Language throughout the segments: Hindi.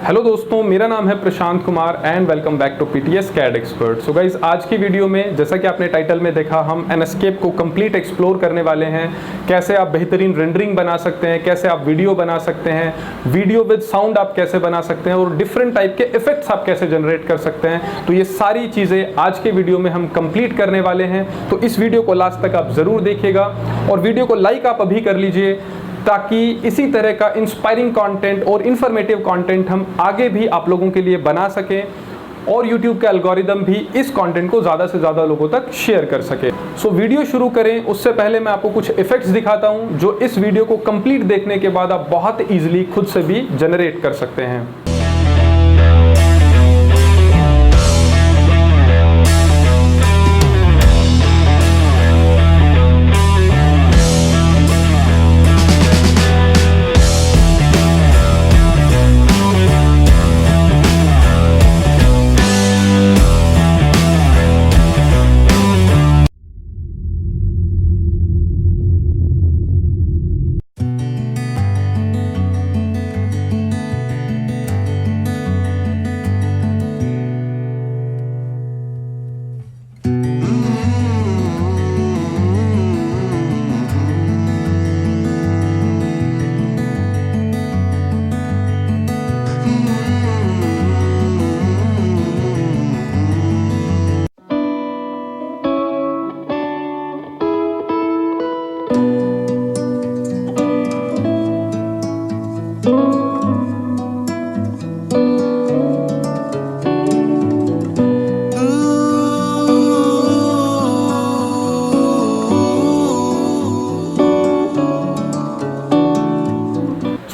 हेलो दोस्तों, मेरा नाम है Prashant Kumar and welcome back to PTS CAD expert. So guys, आज की वीडियो में जैसा कि आपने टाइटल में देखा, हम एनएस्केप को कंप्लीट एक्सप्लोर करने वाले हैं। कैसे आप बेहतरीन रेंडरिंग बना सकते हैं, कैसे आप वीडियो बना सकते हैं, वीडियो विद साउंड आप कैसे बना सकते हैं और डिफरेंट टाइप के इफेक्ट्स आप कैसे जनरेट कर सकते हैं। तो ये सारी चीज़ें आज के वीडियो में हम कंप्लीट करने वाले हैं। तो इस वीडियो को लास्ट तक आप ज़रूर देखिएगा और वीडियो को लाइक आप अभी कर लीजिए, ताकि इसी तरह का इंस्पायरिंग कंटेंट और इन्फॉर्मेटिव कंटेंट हम आगे भी आप लोगों के लिए बना सकें और YouTube के एल्गोरिदम भी इस कंटेंट को ज़्यादा से ज़्यादा लोगों तक शेयर कर सके। सो वीडियो शुरू करें उससे पहले मैं आपको कुछ इफेक्ट्स दिखाता हूं, जो इस वीडियो को कंप्लीट देखने के बाद आप बहुत ईजिली खुद से भी जनरेट कर सकते हैं।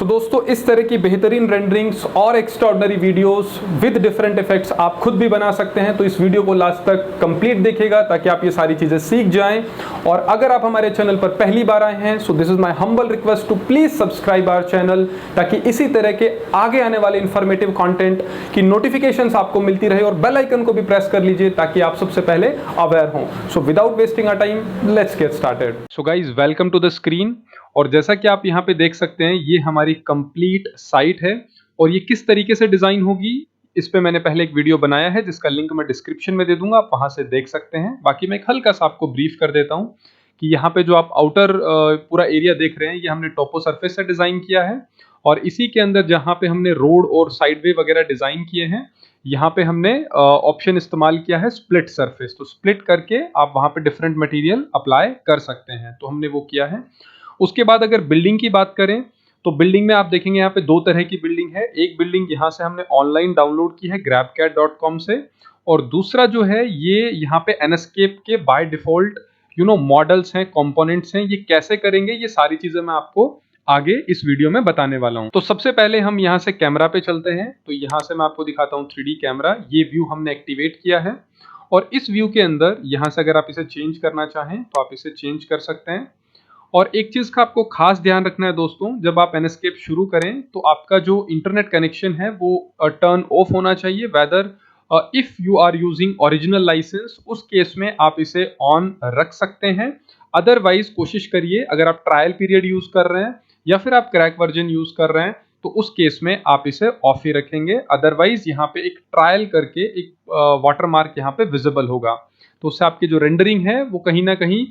दोस्तों, इस तरह की बेहतरीन रेंडरिंग्स और extraordinary videos with different effects आप खुद भी बना सकते हैं। तो इस वीडियो को लास्ट तक कंप्लीट देखिएगा ताकि आप ये सारी चीजें सीख जाएं। और अगर आप हमारे चैनल पर पहली बार आए हैं, so this is my humble request to please subscribe our channel, ताकि इसी तरह के आगे आने वाले इंफॉर्मेटिव कंटेंट की नोटिफिकेशंस आपको मिलती रहे और बेल आइकन को भी प्रेस कर लीजिए ताकि आप सबसे पहले अवेयर हों। So without wasting our time, let's get started. So guys, welcome to the screen. और जैसा कि आप यहाँ पे देख सकते हैं, ये हमारी कंप्लीट साइट है और ये किस तरीके से डिजाइन होगी, इस पे मैंने पहले एक वीडियो बनाया है जिसका लिंक मैं डिस्क्रिप्शन में दे दूंगा, आप वहां से देख सकते हैं। बाकी मैं एक हल्का सा आपको ब्रीफ कर देता हूँ कि यहाँ पे जो आप आउटर पूरा एरिया देख रहे हैं, ये हमने टोपो सरफेस से डिजाइन किया है। और इसी के अंदर जहाँ पे हमने रोड और साइडवे वगैरह डिजाइन किए हैं, यहाँ पे हमने ऑप्शन इस्तेमाल किया है स्प्लिट सरफेस। तो स्प्लिट करके आप वहाँ पे डिफरेंट मटेरियल अप्लाई कर सकते हैं, तो हमने वो किया है। उसके बाद अगर बिल्डिंग की बात करें तो बिल्डिंग में आप देखेंगे यहाँ पे दो तरह की बिल्डिंग है। एक बिल्डिंग यहाँ से हमने ऑनलाइन डाउनलोड की है grabcat.com से, और दूसरा जो है ये यहाँ पे एनएस्केप के बाय डिफॉल्ट मॉडल्स हैं, कंपोनेंट्स हैं। ये कैसे करेंगे, ये सारी चीजें मैं आपको आगे इस वीडियो में बताने वाला हूँ। तो सबसे पहले हम यहाँ से कैमरा पे चलते हैं। तो यहाँ से मैं आपको दिखाता हूँ 3D कैमरा। ये व्यू हमने एक्टिवेट किया है और इस व्यू के अंदर यहाँ से अगर आप इसे चेंज करना चाहें तो आप इसे चेंज कर सकते हैं। और एक चीज का आपको खास ध्यान रखना है दोस्तों, जब आप एनएस्केप शुरू करें तो आपका जो इंटरनेट कनेक्शन है वो टर्न ऑफ होना चाहिए। Whether if you are using original licence, उस केस में आप इसे ऑन रख सकते हैं। अदरवाइज कोशिश करिए, अगर आप ट्रायल पीरियड यूज कर रहे हैं या फिर आप क्रैक वर्जन यूज कर रहे हैं तो उस केस में आप इसे ऑफ ही रखेंगे। अदरवाइज यहाँ पे एक ट्रायल करके एक वाटरमार्क यहाँ पे विजिबल होगा, तो उससे आपकी जो रेंडरिंग है वो कहीं ना कहीं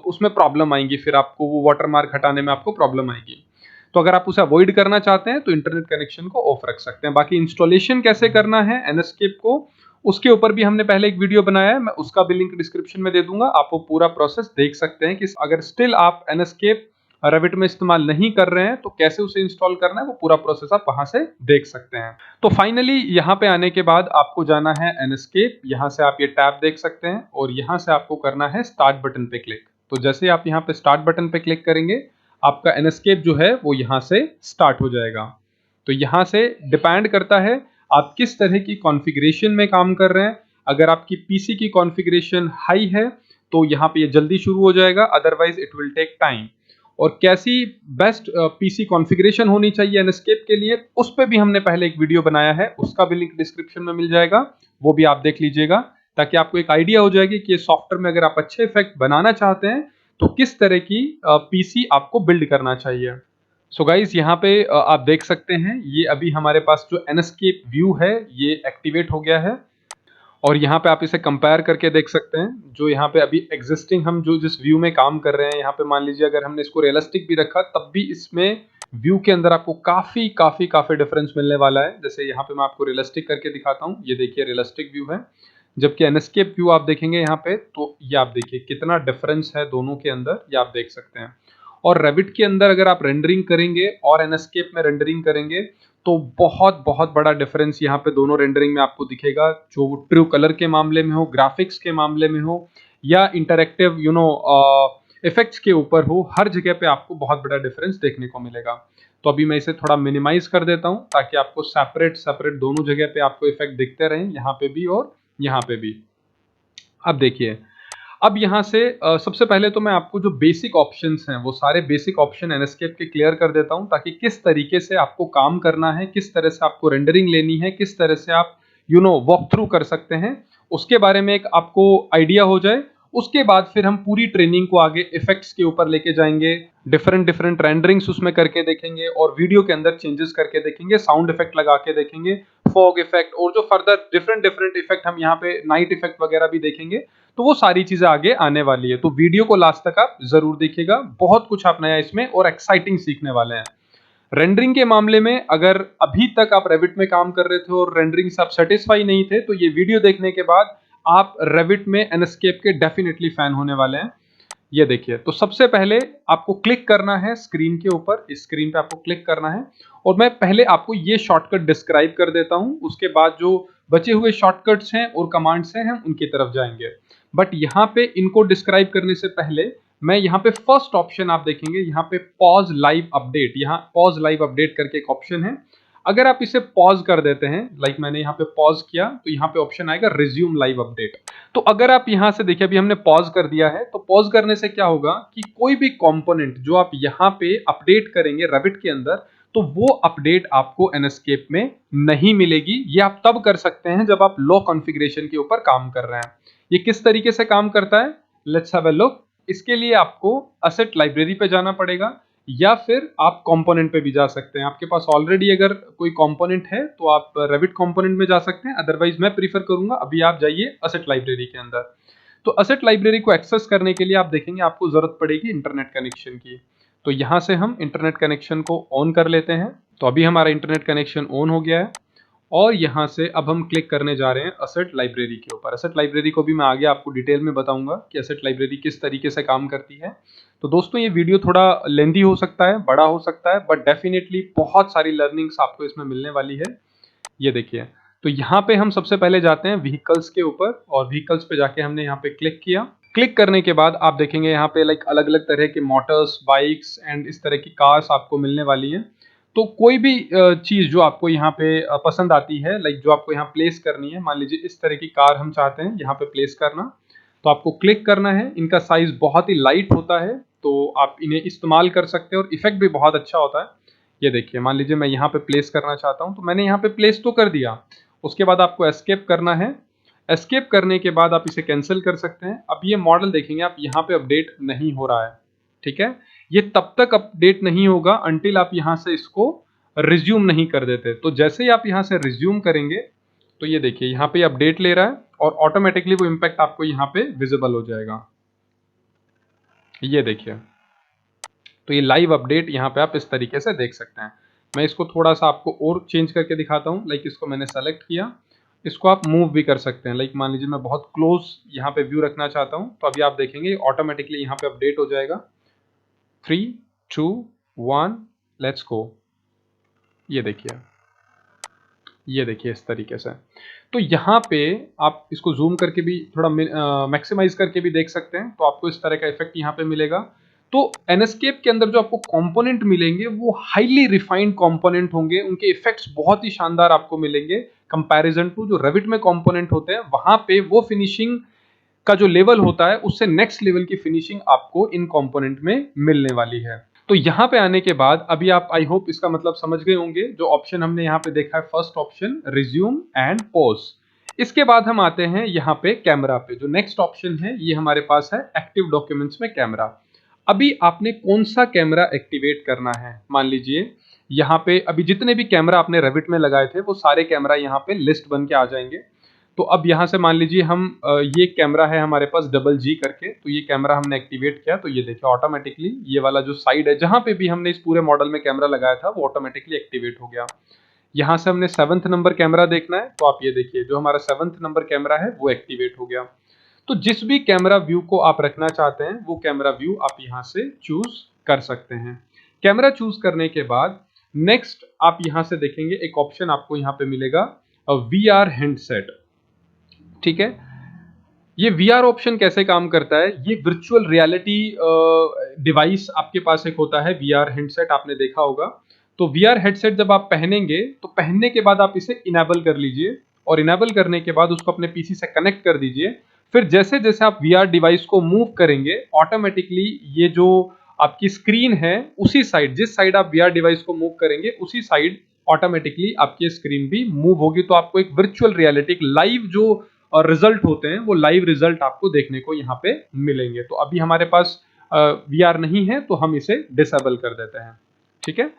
उसमें प्रॉब्लम आएंगी, फिर आपको वो वाटरमार्क हटाने में आपको प्रॉब्लम आएगी। तो अगर आप उसे अवॉइड करना चाहते हैं तो इंटरनेट कनेक्शन को ऑफ रख सकते हैं। बाकी इंस्टॉलेशन कैसे करना है एनएस्केप को, उसके ऊपर भी हमने पहले एक वीडियो बनाया है, मैं उसका भी लिंक डिस्क्रिप्शन में दे दूंगा। आप वो पूरा प्रोसेस देख सकते हैं कि अगर स्टिल आप एनएस्केप रेविट में इस्तेमाल नहीं कर रहे हैं तो कैसे उसे इंस्टॉल करना है, वो पूरा प्रोसेस आप वहां से देख सकते हैं। तो फाइनली यहाँ पे आने के बाद आपको जाना है एनएस्केप। यहाँ से आप ये टैब देख सकते हैं और यहाँ से आपको करना है स्टार्ट बटन पे क्लिक। तो जैसे आप यहाँ पे स्टार्ट बटन पे क्लिक करेंगे, आपका एनएस्केप जो है वो यहाँ से स्टार्ट हो जाएगा। तो यहाँ से डिपेंड करता है आप किस तरह की कॉन्फ़िगरेशन में काम कर रहे हैं। अगर आपकी पीसी की कॉन्फ़िगरेशन हाई है तो यहाँ पे ये जल्दी शुरू हो जाएगा, otherwise it will take time. और कैसी बेस्ट पीसी कॉन्फ़िगरेशन होनी चाहिए एनएस्केप के लिए, उस पर भी हमने पहले एक वीडियो बनाया है, उसका भी लिंक डिस्क्रिप्शन में मिल जाएगा, वो भी आप देख लीजिएगा, ताकि आपको एक आइडिया हो जाएगी कि सॉफ्टवेयर में अगर आप अच्छे इफेक्ट बनाना चाहते हैं तो किस तरह की पीसी आपको बिल्ड करना चाहिए। सो गाइस यहाँ पे आप देख सकते हैं ये अभी हमारे पास जो एनस्केप व्यू है ये एक्टिवेट हो गया है और यहाँ पे आप इसे कंपेयर करके देख सकते हैं। जो यहाँ पे अभी एग्जिस्टिंग हम जो जिस व्यू में काम कर रहे हैं, यहाँ पे मान लीजिए अगर हमने इसको रियलिस्टिक भी रखा तब भी इसमें व्यू के अंदर आपको काफी काफी काफी डिफरेंस मिलने वाला है। जैसे यहाँ पे मैं आपको रियलिस्टिक करके दिखाता हूँ, ये देखिए रियलिस्टिक व्यू है, जबकि एनस्केप व्यू आप देखेंगे यहाँ पे तो ये आप देखिए कितना डिफरेंस है दोनों के अंदर, ये आप देख सकते हैं। और रेविट के अंदर अगर आप रेंडरिंग करेंगे और एनस्केप में रेंडरिंग करेंगे तो बहुत बहुत बड़ा डिफरेंस यहाँ पे दोनों रेंडरिंग में आपको दिखेगा, जो ट्रू कलर के मामले में हो, ग्राफिक्स के मामले में हो या इंटरैक्टिव इफेक्ट्स के ऊपर हो, हर जगह पे आपको बहुत बड़ा डिफरेंस देखने को मिलेगा। तो अभी मैं इसे थोड़ा मिनिमाइज कर देता हूँ ताकि आपको सेपरेट सेपरेट दोनों जगह पे आपको इफेक्ट दिखते रहें, यहाँ पे भी और यहाँ पे भी। अब देखिए, अब यहाँ से सबसे पहले तो मैं आपको जो बेसिक ऑप्शंस हैं वो सारे बेसिक ऑप्शन एनस्केप के क्लियर कर देता हूँ ताकि किस तरीके से आपको काम करना है, किस तरह से आपको रेंडरिंग लेनी है, किस तरह से आप वॉक थ्रू कर सकते हैं, उसके बारे में एक आपको आइडिया हो जाए। उसके बाद फिर हम पूरी ट्रेनिंग को आगे इफेक्ट्स के ऊपर लेके जाएंगे, डिफरेंट डिफरेंट रेंडरिंग्स उसमें करके देखेंगे और वीडियो के अंदर चेंजेस करके देखेंगे, साउंड इफेक्ट लगा के देखेंगे, फॉग इफेक्ट और जो फर्दर डिफरेंट डिफरेंट इफेक्ट हम यहाँ पे नाइट इफेक्ट वगैरह भी देखेंगे। तो वो सारी चीजें आगे आने वाली है, तो वीडियो को लास्ट तक आप जरूर देखिएगा, बहुत कुछ आप नया इसमें और एक्साइटिंग सीखने वाले हैं। रेंडरिंग के मामले में अगर अभी तक आप रेविट में काम कर रहे थे और रेंडरिंग से आप सेटिस्फाई नहीं थे तो ये वीडियो देखने के बाद आप रेविट में एनस्केप के डेफिनेटली फैन होने वाले हैं। ये देखिए, तो सबसे पहले आपको क्लिक करना है स्क्रीन के ऊपर, इस स्क्रीन पे आपको क्लिक करना है और मैं पहले आपको ये शॉर्टकट डिस्क्राइब कर देता हूं, उसके बाद जो बचे हुए शॉर्टकट्स हैं और कमांड्स हैं हम उनकी तरफ जाएंगे। बट यहाँ पे इनको डिस्क्राइब करने से पहले मैं यहाँ पे फर्स्ट ऑप्शन आप देखेंगे, यहाँ पे पॉज लाइव अपडेट, यहाँ पॉज लाइव अपडेट करके एक ऑप्शन है। अगर आप इसे पॉज कर देते हैं, लाइक मैंने यहाँ पे पॉज किया तो यहाँ पे ऑप्शन आएगा रिज्यूम लाइव अपडेट। तो अगर आप यहाँ से देखिए, अभी हमने पॉज कर दिया है, तो पॉज करने से क्या होगा कि कोई भी कंपोनेंट जो आप यहाँ पे अपडेट करेंगे रेविट के अंदर तो वो अपडेट आपको एनस्केप में नहीं मिलेगी। ये आप तब कर सकते हैं जब आप लो कॉन्फ़िगरेशन के ऊपर काम कर रहे हैं। ये किस तरीके से काम करता है, लेट्स हैव अ लुक। इसके लिए आपको असेट लाइब्रेरी पे जाना पड़ेगा या फिर आप कंपोनेंट पे भी जा सकते हैं। आपके पास ऑलरेडी अगर कोई कंपोनेंट है तो आप रेविट कंपोनेंट में जा सकते हैं, अदरवाइज मैं प्रीफर करूंगा अभी आप जाइए असेट लाइब्रेरी के अंदर। तो असेट लाइब्रेरी को एक्सेस करने के लिए आप देखेंगे आपको जरूरत पड़ेगी इंटरनेट कनेक्शन की। तो यहाँ से हम इंटरनेट कनेक्शन को ऑन कर लेते हैं। तो अभी हमारा इंटरनेट कनेक्शन ऑन हो गया है और यहाँ से अब हम क्लिक करने जा रहे हैं असेट लाइब्रेरी के ऊपर। असेट लाइब्रेरी को भी मैं आगे आपको डिटेल में बताऊंगा कि असेट लाइब्रेरी किस तरीके से काम करती है। तो दोस्तों ये वीडियो थोड़ा लेंदी हो सकता है, बड़ा हो सकता है, बट डेफिनेटली बहुत सारी लर्निंग्स आपको इसमें मिलने वाली है। ये देखिए, तो यहाँ पे हम सबसे पहले जाते हैं व्हीकल्स के ऊपर और व्हीकल्स पे जाके हमने यहाँ पे क्लिक किया। क्लिक करने के बाद आप देखेंगे यहाँ पे लाइक अलग अलग तरह के मोटर्स, बाइक्स एंड इस तरह की कार्स आपको मिलने वाली हैं। तो कोई भी चीज़ जो आपको यहाँ पे पसंद आती है, लाइक जो आपको यहाँ प्लेस करनी है, मान लीजिए इस तरह की कार हम चाहते हैं यहाँ पे प्लेस करना, तो आपको क्लिक करना है। इनका साइज बहुत ही लाइट होता है तो आप इन्हें इस्तेमाल कर सकते हैं और इफेक्ट भी बहुत अच्छा होता है। ये देखिए, मान लीजिए मैं यहाँ पे प्लेस करना चाहता हूँ तो मैंने यहाँ पे प्लेस तो कर दिया, उसके बाद आपको एस्केप करना है। एस्केप करने के बाद आप इसे कैंसिल कर सकते हैं। अब ये मॉडल देखेंगे आप, यहाँ पे अपडेट नहीं हो रहा है, ठीक है। ये तब तक अपडेट नहीं होगा अंटिल आप यहाँ से इसको रिज्यूम नहीं कर देते। तो जैसे ही आप यहाँ से रिज्यूम करेंगे तो ये देखिए यहाँ पे अपडेट ले रहा है और ऑटोमेटिकली वो इम्पैक्ट आपको यहाँ पे विजिबल हो जाएगा। ये देखिए, तो ये लाइव अपडेट यहाँ पे आप इस तरीके से देख सकते हैं। मैं इसको थोड़ा सा आपको और चेंज करके दिखाता हूँ। लाइक इसको मैंने सेलेक्ट किया, इसको आप मूव भी कर सकते हैं। लाइक मान लीजिए मैं बहुत क्लोज यहाँ पे व्यू रखना चाहता हूँ तो अभी आप देखेंगे ऑटोमेटिकली यहाँ पे अपडेट हो जाएगा। 3, 2, 1 लेट्स गो। ये देखिए, ये देखिए इस तरीके से। तो यहाँ पे आप इसको जूम करके भी थोड़ा मैक्सिमाइज करके भी देख सकते हैं, तो आपको इस तरह का इफेक्ट यहाँ पे मिलेगा। तो एनस्केप के अंदर जो आपको कंपोनेंट मिलेंगे वो हाईली रिफाइंड कंपोनेंट होंगे, उनके इफेक्ट्स बहुत ही शानदार आपको मिलेंगे कंपैरिजन टू जो रेविट में कंपोनेंट होते हैं। वहां पे वो फिनिशिंग का जो लेवल होता है उससे नेक्स्ट लेवल की फिनिशिंग आपको इन कंपोनेंट में मिलने वाली है। तो यहाँ पे आने के बाद अभी आप आई होप इसका मतलब समझ गए होंगे। जो ऑप्शन हमने यहाँ पे देखा है first option resume and pause. इसके बाद हम आते हैं यहाँ पे कैमरा पे। जो नेक्स्ट ऑप्शन है ये हमारे पास है एक्टिव डॉक्यूमेंट्स में कैमरा। अभी आपने कौन सा कैमरा एक्टिवेट करना है, मान लीजिए यहाँ पे अभी जितने भी कैमरा आपने रेविट में लगाए थे वो सारे कैमरा यहाँ पे लिस्ट बन के आ जाएंगे। तो अब यहाँ से मान लीजिए हम ये कैमरा है हमारे पास डबल जी करके, तो ये कैमरा हमने एक्टिवेट किया, तो ये देखिए ऑटोमेटिकली ये वाला जो साइड है जहां पे भी हमने इस पूरे मॉडल में कैमरा लगाया था वो ऑटोमेटिकली एक्टिवेट हो गया। यहाँ से हमने 7th नंबर कैमरा देखना है, तो आप ये देखिए जो हमारा 7th नंबर कैमरा है वो एक्टिवेट हो गया। तो जिस भी कैमरा व्यू को आप रखना चाहते हैं वो कैमरा व्यू आप यहाँ से चूज कर सकते हैं। कैमरा चूज करने के बाद नेक्स्ट आप यहाँ से देखेंगे एक ऑप्शन आपको यहाँ पे मिलेगा VR हैंडसेट। ठीक है, ये VR ऑप्शन कैसे काम करता है, ये वर्चुअल रियलिटी डिवाइस आपके पास एक होता है VR हैंडसेट, आपने देखा होगा। तो VR हेडसेट जब आप पहनेंगे तो पहनने के बाद आप इसे इनेबल कर लीजिए और इनेबल करने के बाद उसको अपने पीसी से कनेक्ट कर दीजिए। फिर जैसे जैसे आप VR डिवाइस को मूव करेंगे ऑटोमेटिकली ये जो आपकी स्क्रीन है उसी साइड, जिस साइड आप VR डिवाइस को मूव करेंगे उसी साइड ऑटोमेटिकली आपकी स्क्रीन भी मूव होगी। तो आपको एक वर्चुअल रियलिटी लाइव जो रिजल्ट होते हैं वो लाइव रिजल्ट आपको देखने को यहाँ पे मिलेंगे। तो अभी हमारे पास VR नहीं है तो हम इसे डिसेबल कर देते हैं। ठीक है,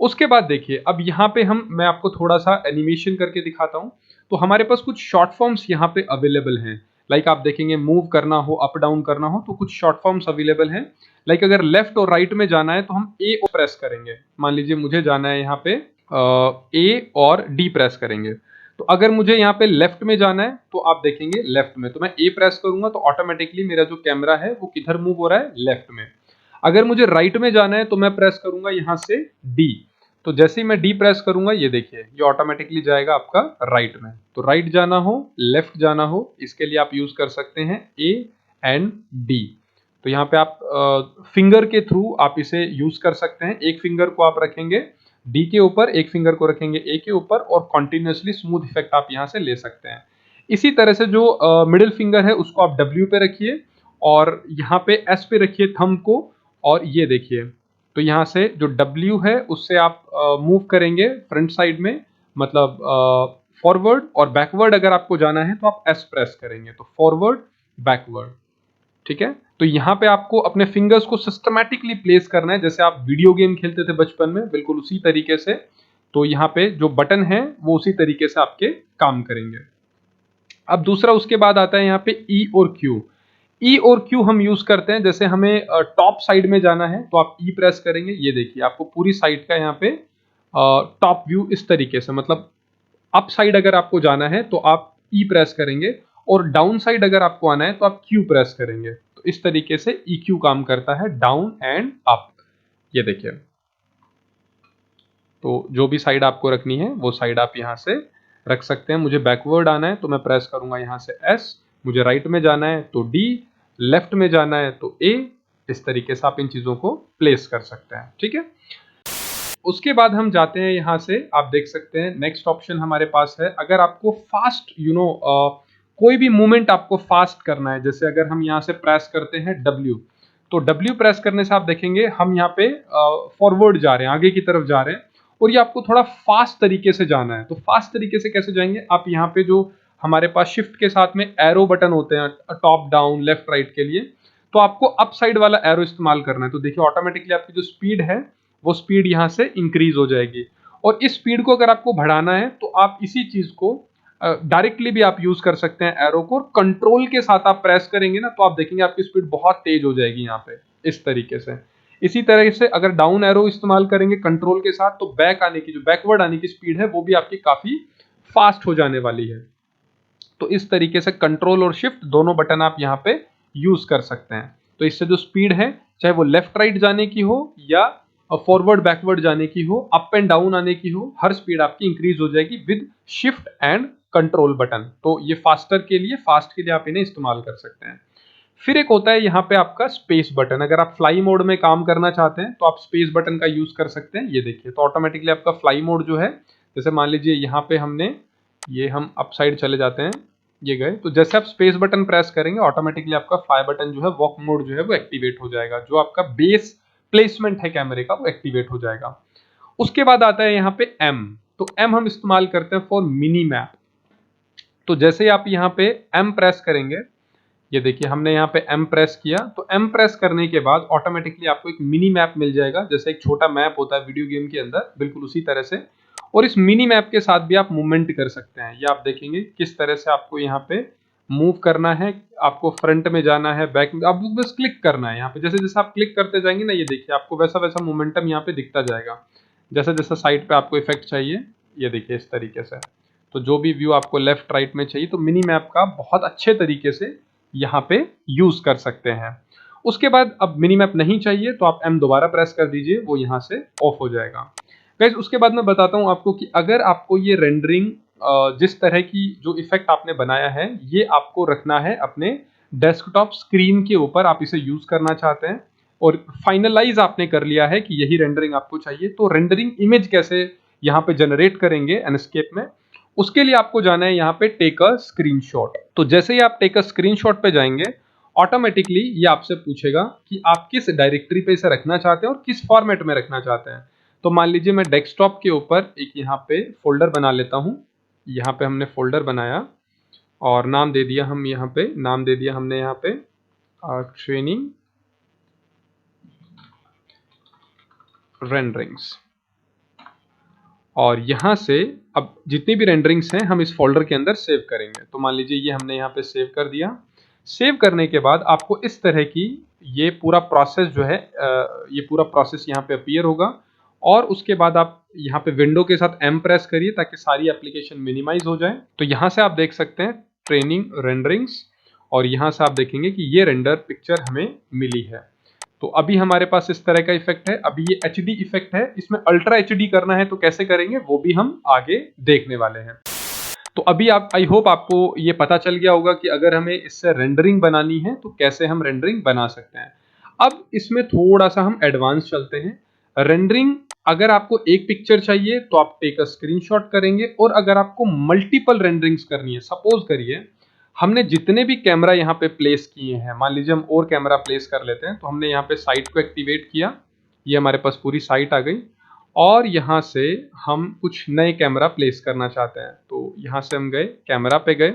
उसके बाद देखिए अब यहाँ पे मैं आपको थोड़ा सा एनिमेशन करके दिखाता हूँ। तो हमारे पास कुछ शॉर्ट फॉर्म्स यहाँ पे अवेलेबल हैं। लाइक आप देखेंगे मूव करना हो, अप डाउन करना हो तो कुछ शॉर्ट फॉर्म्स अवेलेबल हैं। लाइक अगर लेफ्ट और राइट में जाना है तो हम ए प्रेस करेंगे। मान लीजिए मुझे जाना है यहाँ पे ए और डी प्रेस करेंगे। तो अगर मुझे यहाँ पे लेफ्ट में जाना है तो आप देखेंगे लेफ्ट में, तो मैं ए प्रेस करूंगा तो ऑटोमेटिकली मेरा जो कैमरा है वो किधर मूव हो रहा है, लेफ्ट में। अगर मुझे राइट में जाना है तो मैं प्रेस करूंगा यहाँ से डी। तो जैसे ही मैं डी प्रेस करूंगा ये देखिए ये ऑटोमेटिकली जाएगा आपका राइट में। तो राइट जाना हो, लेफ्ट जाना हो, इसके लिए आप यूज कर सकते हैं ए एंड डी। तो यहाँ पे आप फिंगर के थ्रू आप इसे यूज कर सकते हैं। एक फिंगर को आप रखेंगे डी के ऊपर, एक फिंगर को रखेंगे ए के ऊपर और कॉन्टिन्यूसली स्मूथ इफेक्ट आप यहाँ से ले सकते हैं। इसी तरह से जो मिडिल फिंगर है उसको आप डब्ल्यू पे रखिए और यहाँ पे एस पे रखिए थंब को, और ये देखिए तो यहाँ से जो W है उससे आप मूव करेंगे फ्रंट साइड में, मतलब फॉरवर्ड और बैकवर्ड अगर आपको जाना है तो आप S प्रेस करेंगे, तो फॉरवर्ड बैकवर्ड। ठीक है, तो यहाँ पे आपको अपने फिंगर्स को सिस्टमैटिकली प्लेस करना है जैसे आप वीडियो गेम खेलते थे बचपन में, बिल्कुल उसी तरीके से। तो यहाँ पे जो बटन है वो उसी तरीके से आपके काम करेंगे। अब दूसरा उसके बाद आता है यहाँ पे E और Q। ई और क्यू हम यूज करते हैं जैसे हमें टॉप साइड में जाना है तो आप ई प्रेस करेंगे। ये देखिए आपको पूरी साइड का यहाँ पे टॉप व्यू इस तरीके से, मतलब अप साइड अगर आपको जाना है तो आप ई प्रेस करेंगे और डाउन साइड अगर आपको आना है तो आप क्यू प्रेस करेंगे। तो इस तरीके से ई क्यू काम करता है, डाउन एंड अप। ये देखिए तो जो भी साइड आपको रखनी है वो साइड आप यहाँ से रख सकते हैं। मुझे बैकवर्ड आना है तो मैं प्रेस करूंगा यहाँ से एस, मुझे राइट में जाना है तो डी, लेफ्ट में जाना है तो ए। इस तरीके से आप इन चीजों को प्लेस कर सकते हैं। ठीक है, उसके बाद हम जाते हैं यहाँ से, आप देख सकते हैं नेक्स्ट ऑप्शन हमारे पास है। अगर आपको फास्ट कोई भी मूवमेंट आपको फास्ट करना है, जैसे अगर हम यहाँ से प्रेस करते हैं W, तो W प्रेस करने से आप देखेंगे हम यहाँ पे फॉरवर्ड जा रहे हैं, आगे की तरफ जा रहे हैं और ये आपको थोड़ा फास्ट तरीके से जाना है। तो फास्ट तरीके से कैसे जाएंगे, आप यहाँ पे जो हमारे पास शिफ्ट के साथ में एरो बटन होते हैं टॉप डाउन लेफ्ट राइट के लिए, तो आपको अप साइड वाला एरो इस्तेमाल करना है। तो देखिए ऑटोमेटिकली आपकी जो स्पीड है वो स्पीड यहाँ से इंक्रीज हो जाएगी। और इस स्पीड को अगर आपको बढ़ाना है तो आप इसी चीज को डायरेक्टली भी आप यूज कर सकते हैं एरो को, कंट्रोल के साथ आप प्रेस करेंगे ना तो आप देखेंगे आपकी स्पीड बहुत तेज हो जाएगी यहाँ पे इस तरीके से। इसी तरह से अगर डाउन एरो इस्तेमाल करेंगे कंट्रोल के साथ तो बैक आने की जो बैकवर्ड आने की स्पीड है वो भी आपकी काफी फास्ट हो जाने वाली है। तो इस तरीके से कंट्रोल और शिफ्ट दोनों बटन आप यहाँ पे यूज कर सकते हैं। तो इससे जो स्पीड है चाहे वो लेफ्ट राइट जाने की हो या फॉरवर्ड बैकवर्ड जाने की हो, अप एंड डाउन आने की हो, हर स्पीड आपकी इंक्रीज हो जाएगी with shift and control button. तो ये फास्ट के लिए आप इन्हें इस्तेमाल कर सकते हैं। फिर एक होता है यहाँ पे आपका स्पेस बटन। अगर आप फ्लाई मोड में काम करना चाहते हैं तो आप स्पेस बटन का यूज कर सकते हैं। ये देखिए तो ऑटोमेटिकली आपका फ्लाई मोड जो है, जैसे मान लीजिए यहाँ पे हम अप साइड चले जाते हैं, ये गए, तो जैसे आप स्पेस बटन प्रेस करेंगे ऑटोमेटिकली आपका फ्लाई बटन जो है वॉक मोड जो है वो एक्टिवेट हो जाएगा, जो आपका बेस प्लेसमेंट है कैमरे का वो एक्टिवेट हो जाएगा। उसके बाद आता है यहाँ पे M। तो M हम इस्तेमाल करते हैं फॉर मिनी मैप। तो जैसे आप यहाँ पे M प्रेस करेंगे ये देखिए हमने यहाँ पे M प्रेस किया, तो M प्रेस करने के बाद ऑटोमेटिकली आपको एक मिनी मैप मिल जाएगा, जैसे एक छोटा मैप होता है वीडियो गेम के अंदर, बिल्कुल उसी तरह से। और इस मिनी मैप के साथ भी आप मूवमेंट कर सकते हैं। ये आप देखेंगे किस तरह से आपको यहाँ पे मूव करना है, आपको फ्रंट में जाना है, बैक में, आपको बस क्लिक करना है यहाँ पे। जैसे जैसे आप क्लिक करते जाएंगे ना, ये देखिए आपको वैसा वैसा मोमेंटम यहाँ पे दिखता जाएगा। जैसे जैसे साइड पे आपको इफेक्ट चाहिए, ये देखिए इस तरीके से। तो जो भी व्यू आपको लेफ्ट राइट में चाहिए, तो मिनी मैप का बहुत अच्छे तरीके से यहाँ पे यूज कर सकते हैं। उसके बाद अब मिनी मैप नहीं चाहिए तो आप M दोबारा प्रेस कर दीजिए, वो यहाँ से ऑफ हो जाएगा। गाइस उसके बाद मैं बताता हूँ आपको कि अगर आपको ये रेंडरिंग जिस तरह की जो इफेक्ट आपने बनाया है, ये आपको रखना है अपने डेस्कटॉप स्क्रीन के ऊपर, आप इसे यूज करना चाहते हैं और फाइनलाइज आपने कर लिया है कि यही रेंडरिंग आपको चाहिए, तो रेंडरिंग इमेज कैसे यहाँ पे जनरेट करेंगे एनस्केप में, उसके लिए आपको जाना है यहाँ पे टेक अ स्क्रीनशॉट। तो जैसे ही आप टेक अ स्क्रीनशॉट पे जाएंगे, ऑटोमेटिकली ये आपसे पूछेगा कि आप किस डायरेक्टरी पे इसे रखना चाहते हैं और किस फॉर्मेट में रखना चाहते हैं। तो मान लीजिए मैं डेस्कटॉप के ऊपर एक यहाँ पे फोल्डर बना लेता हूँ। यहाँ पे हमने फोल्डर बनाया और नाम दे दिया, हम यहाँ पे नाम दे दिया हमने यहाँ पे ट्रेनिंग रेंडरिंग्स। और यहाँ से अब जितनी भी रेंडरिंग्स हैं हम इस फोल्डर के अंदर सेव करेंगे। तो मान लीजिए ये हमने यहाँ पे सेव कर दिया। सेव करने के बाद आपको इस तरह की ये पूरा प्रोसेस जो है, ये पूरा प्रोसेस यहाँ पे अपीयर होगा। और उसके बाद आप यहाँ पे विंडो के साथ M प्रेस करिए ताकि सारी एप्लीकेशन मिनिमाइज हो जाए। तो यहाँ से आप देख सकते हैं ट्रेनिंग रेंडरिंग्स, और यहाँ से आप देखेंगे कि ये रेंडर पिक्चर हमें मिली है। तो अभी हमारे पास इस तरह का इफेक्ट है। अभी ये HD इफेक्ट है, इसमें अल्ट्रा HD करना है तो कैसे करेंगे वो भी हम आगे देखने वाले हैं। तो अभी आप, आई होप आपको ये पता चल गया होगा कि अगर हमें इससे रेंडरिंग बनानी है तो कैसे हम रेंडरिंग बना सकते हैं। अब इसमें थोड़ा सा हम एडवांस चलते हैं। रेंडरिंग अगर आपको एक पिक्चर चाहिए तो आप टेक अ स्क्रीनशॉट करेंगे, और अगर आपको मल्टीपल रेंडरिंग्स करनी है, सपोज करिए हमने जितने भी कैमरा यहाँ पे प्लेस किए हैं, मान लीजिए हम और कैमरा प्लेस कर लेते हैं, तो हमने यहाँ पे साइट को एक्टिवेट किया, ये हमारे पास पूरी साइट आ गई, और यहाँ से हम कुछ नए कैमरा प्लेस करना चाहते हैं। तो यहाँ से हम गए, कैमरा पे गए,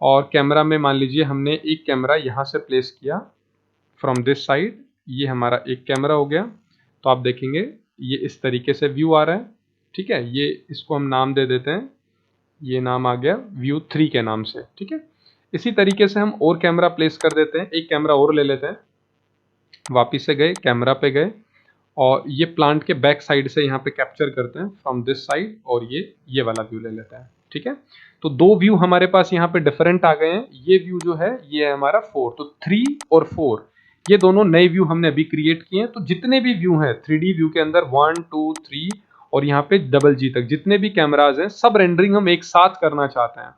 और कैमरा में मान लीजिए हमने एक कैमरा यहाँ से प्लेस किया फ्रॉम दिस साइड, ये हमारा एक कैमरा हो गया। तो आप देखेंगे ये इस तरीके से व्यू आ रहा है, ठीक है। ये इसको हम नाम दे देते हैं, ये नाम आ गया व्यू 3 के नाम से, ठीक है। इसी तरीके से हम और कैमरा प्लेस कर देते हैं, एक कैमरा और ले लेते हैं, वापिस से गए, कैमरा पे गए, और ये प्लांट के बैक साइड से यहाँ पे कैप्चर करते हैं फ्रॉम दिस साइड, और ये वाला व्यू ले लेते हैं, ठीक है। तो दो व्यू हमारे पास यहाँ पे डिफरेंट आ गए हैं। ये व्यू जो है ये है हमारा 4, तो 3 और 4 ये दोनों नए व्यू हमने अभी क्रिएट किए हैं। तो जितने भी व्यू हैं 3D व्यू के अंदर 1 2 3 और यहाँ पे DG तक जितने भी कैमराज हैं, सब रेंडरिंग हम एक साथ करना चाहते हैं।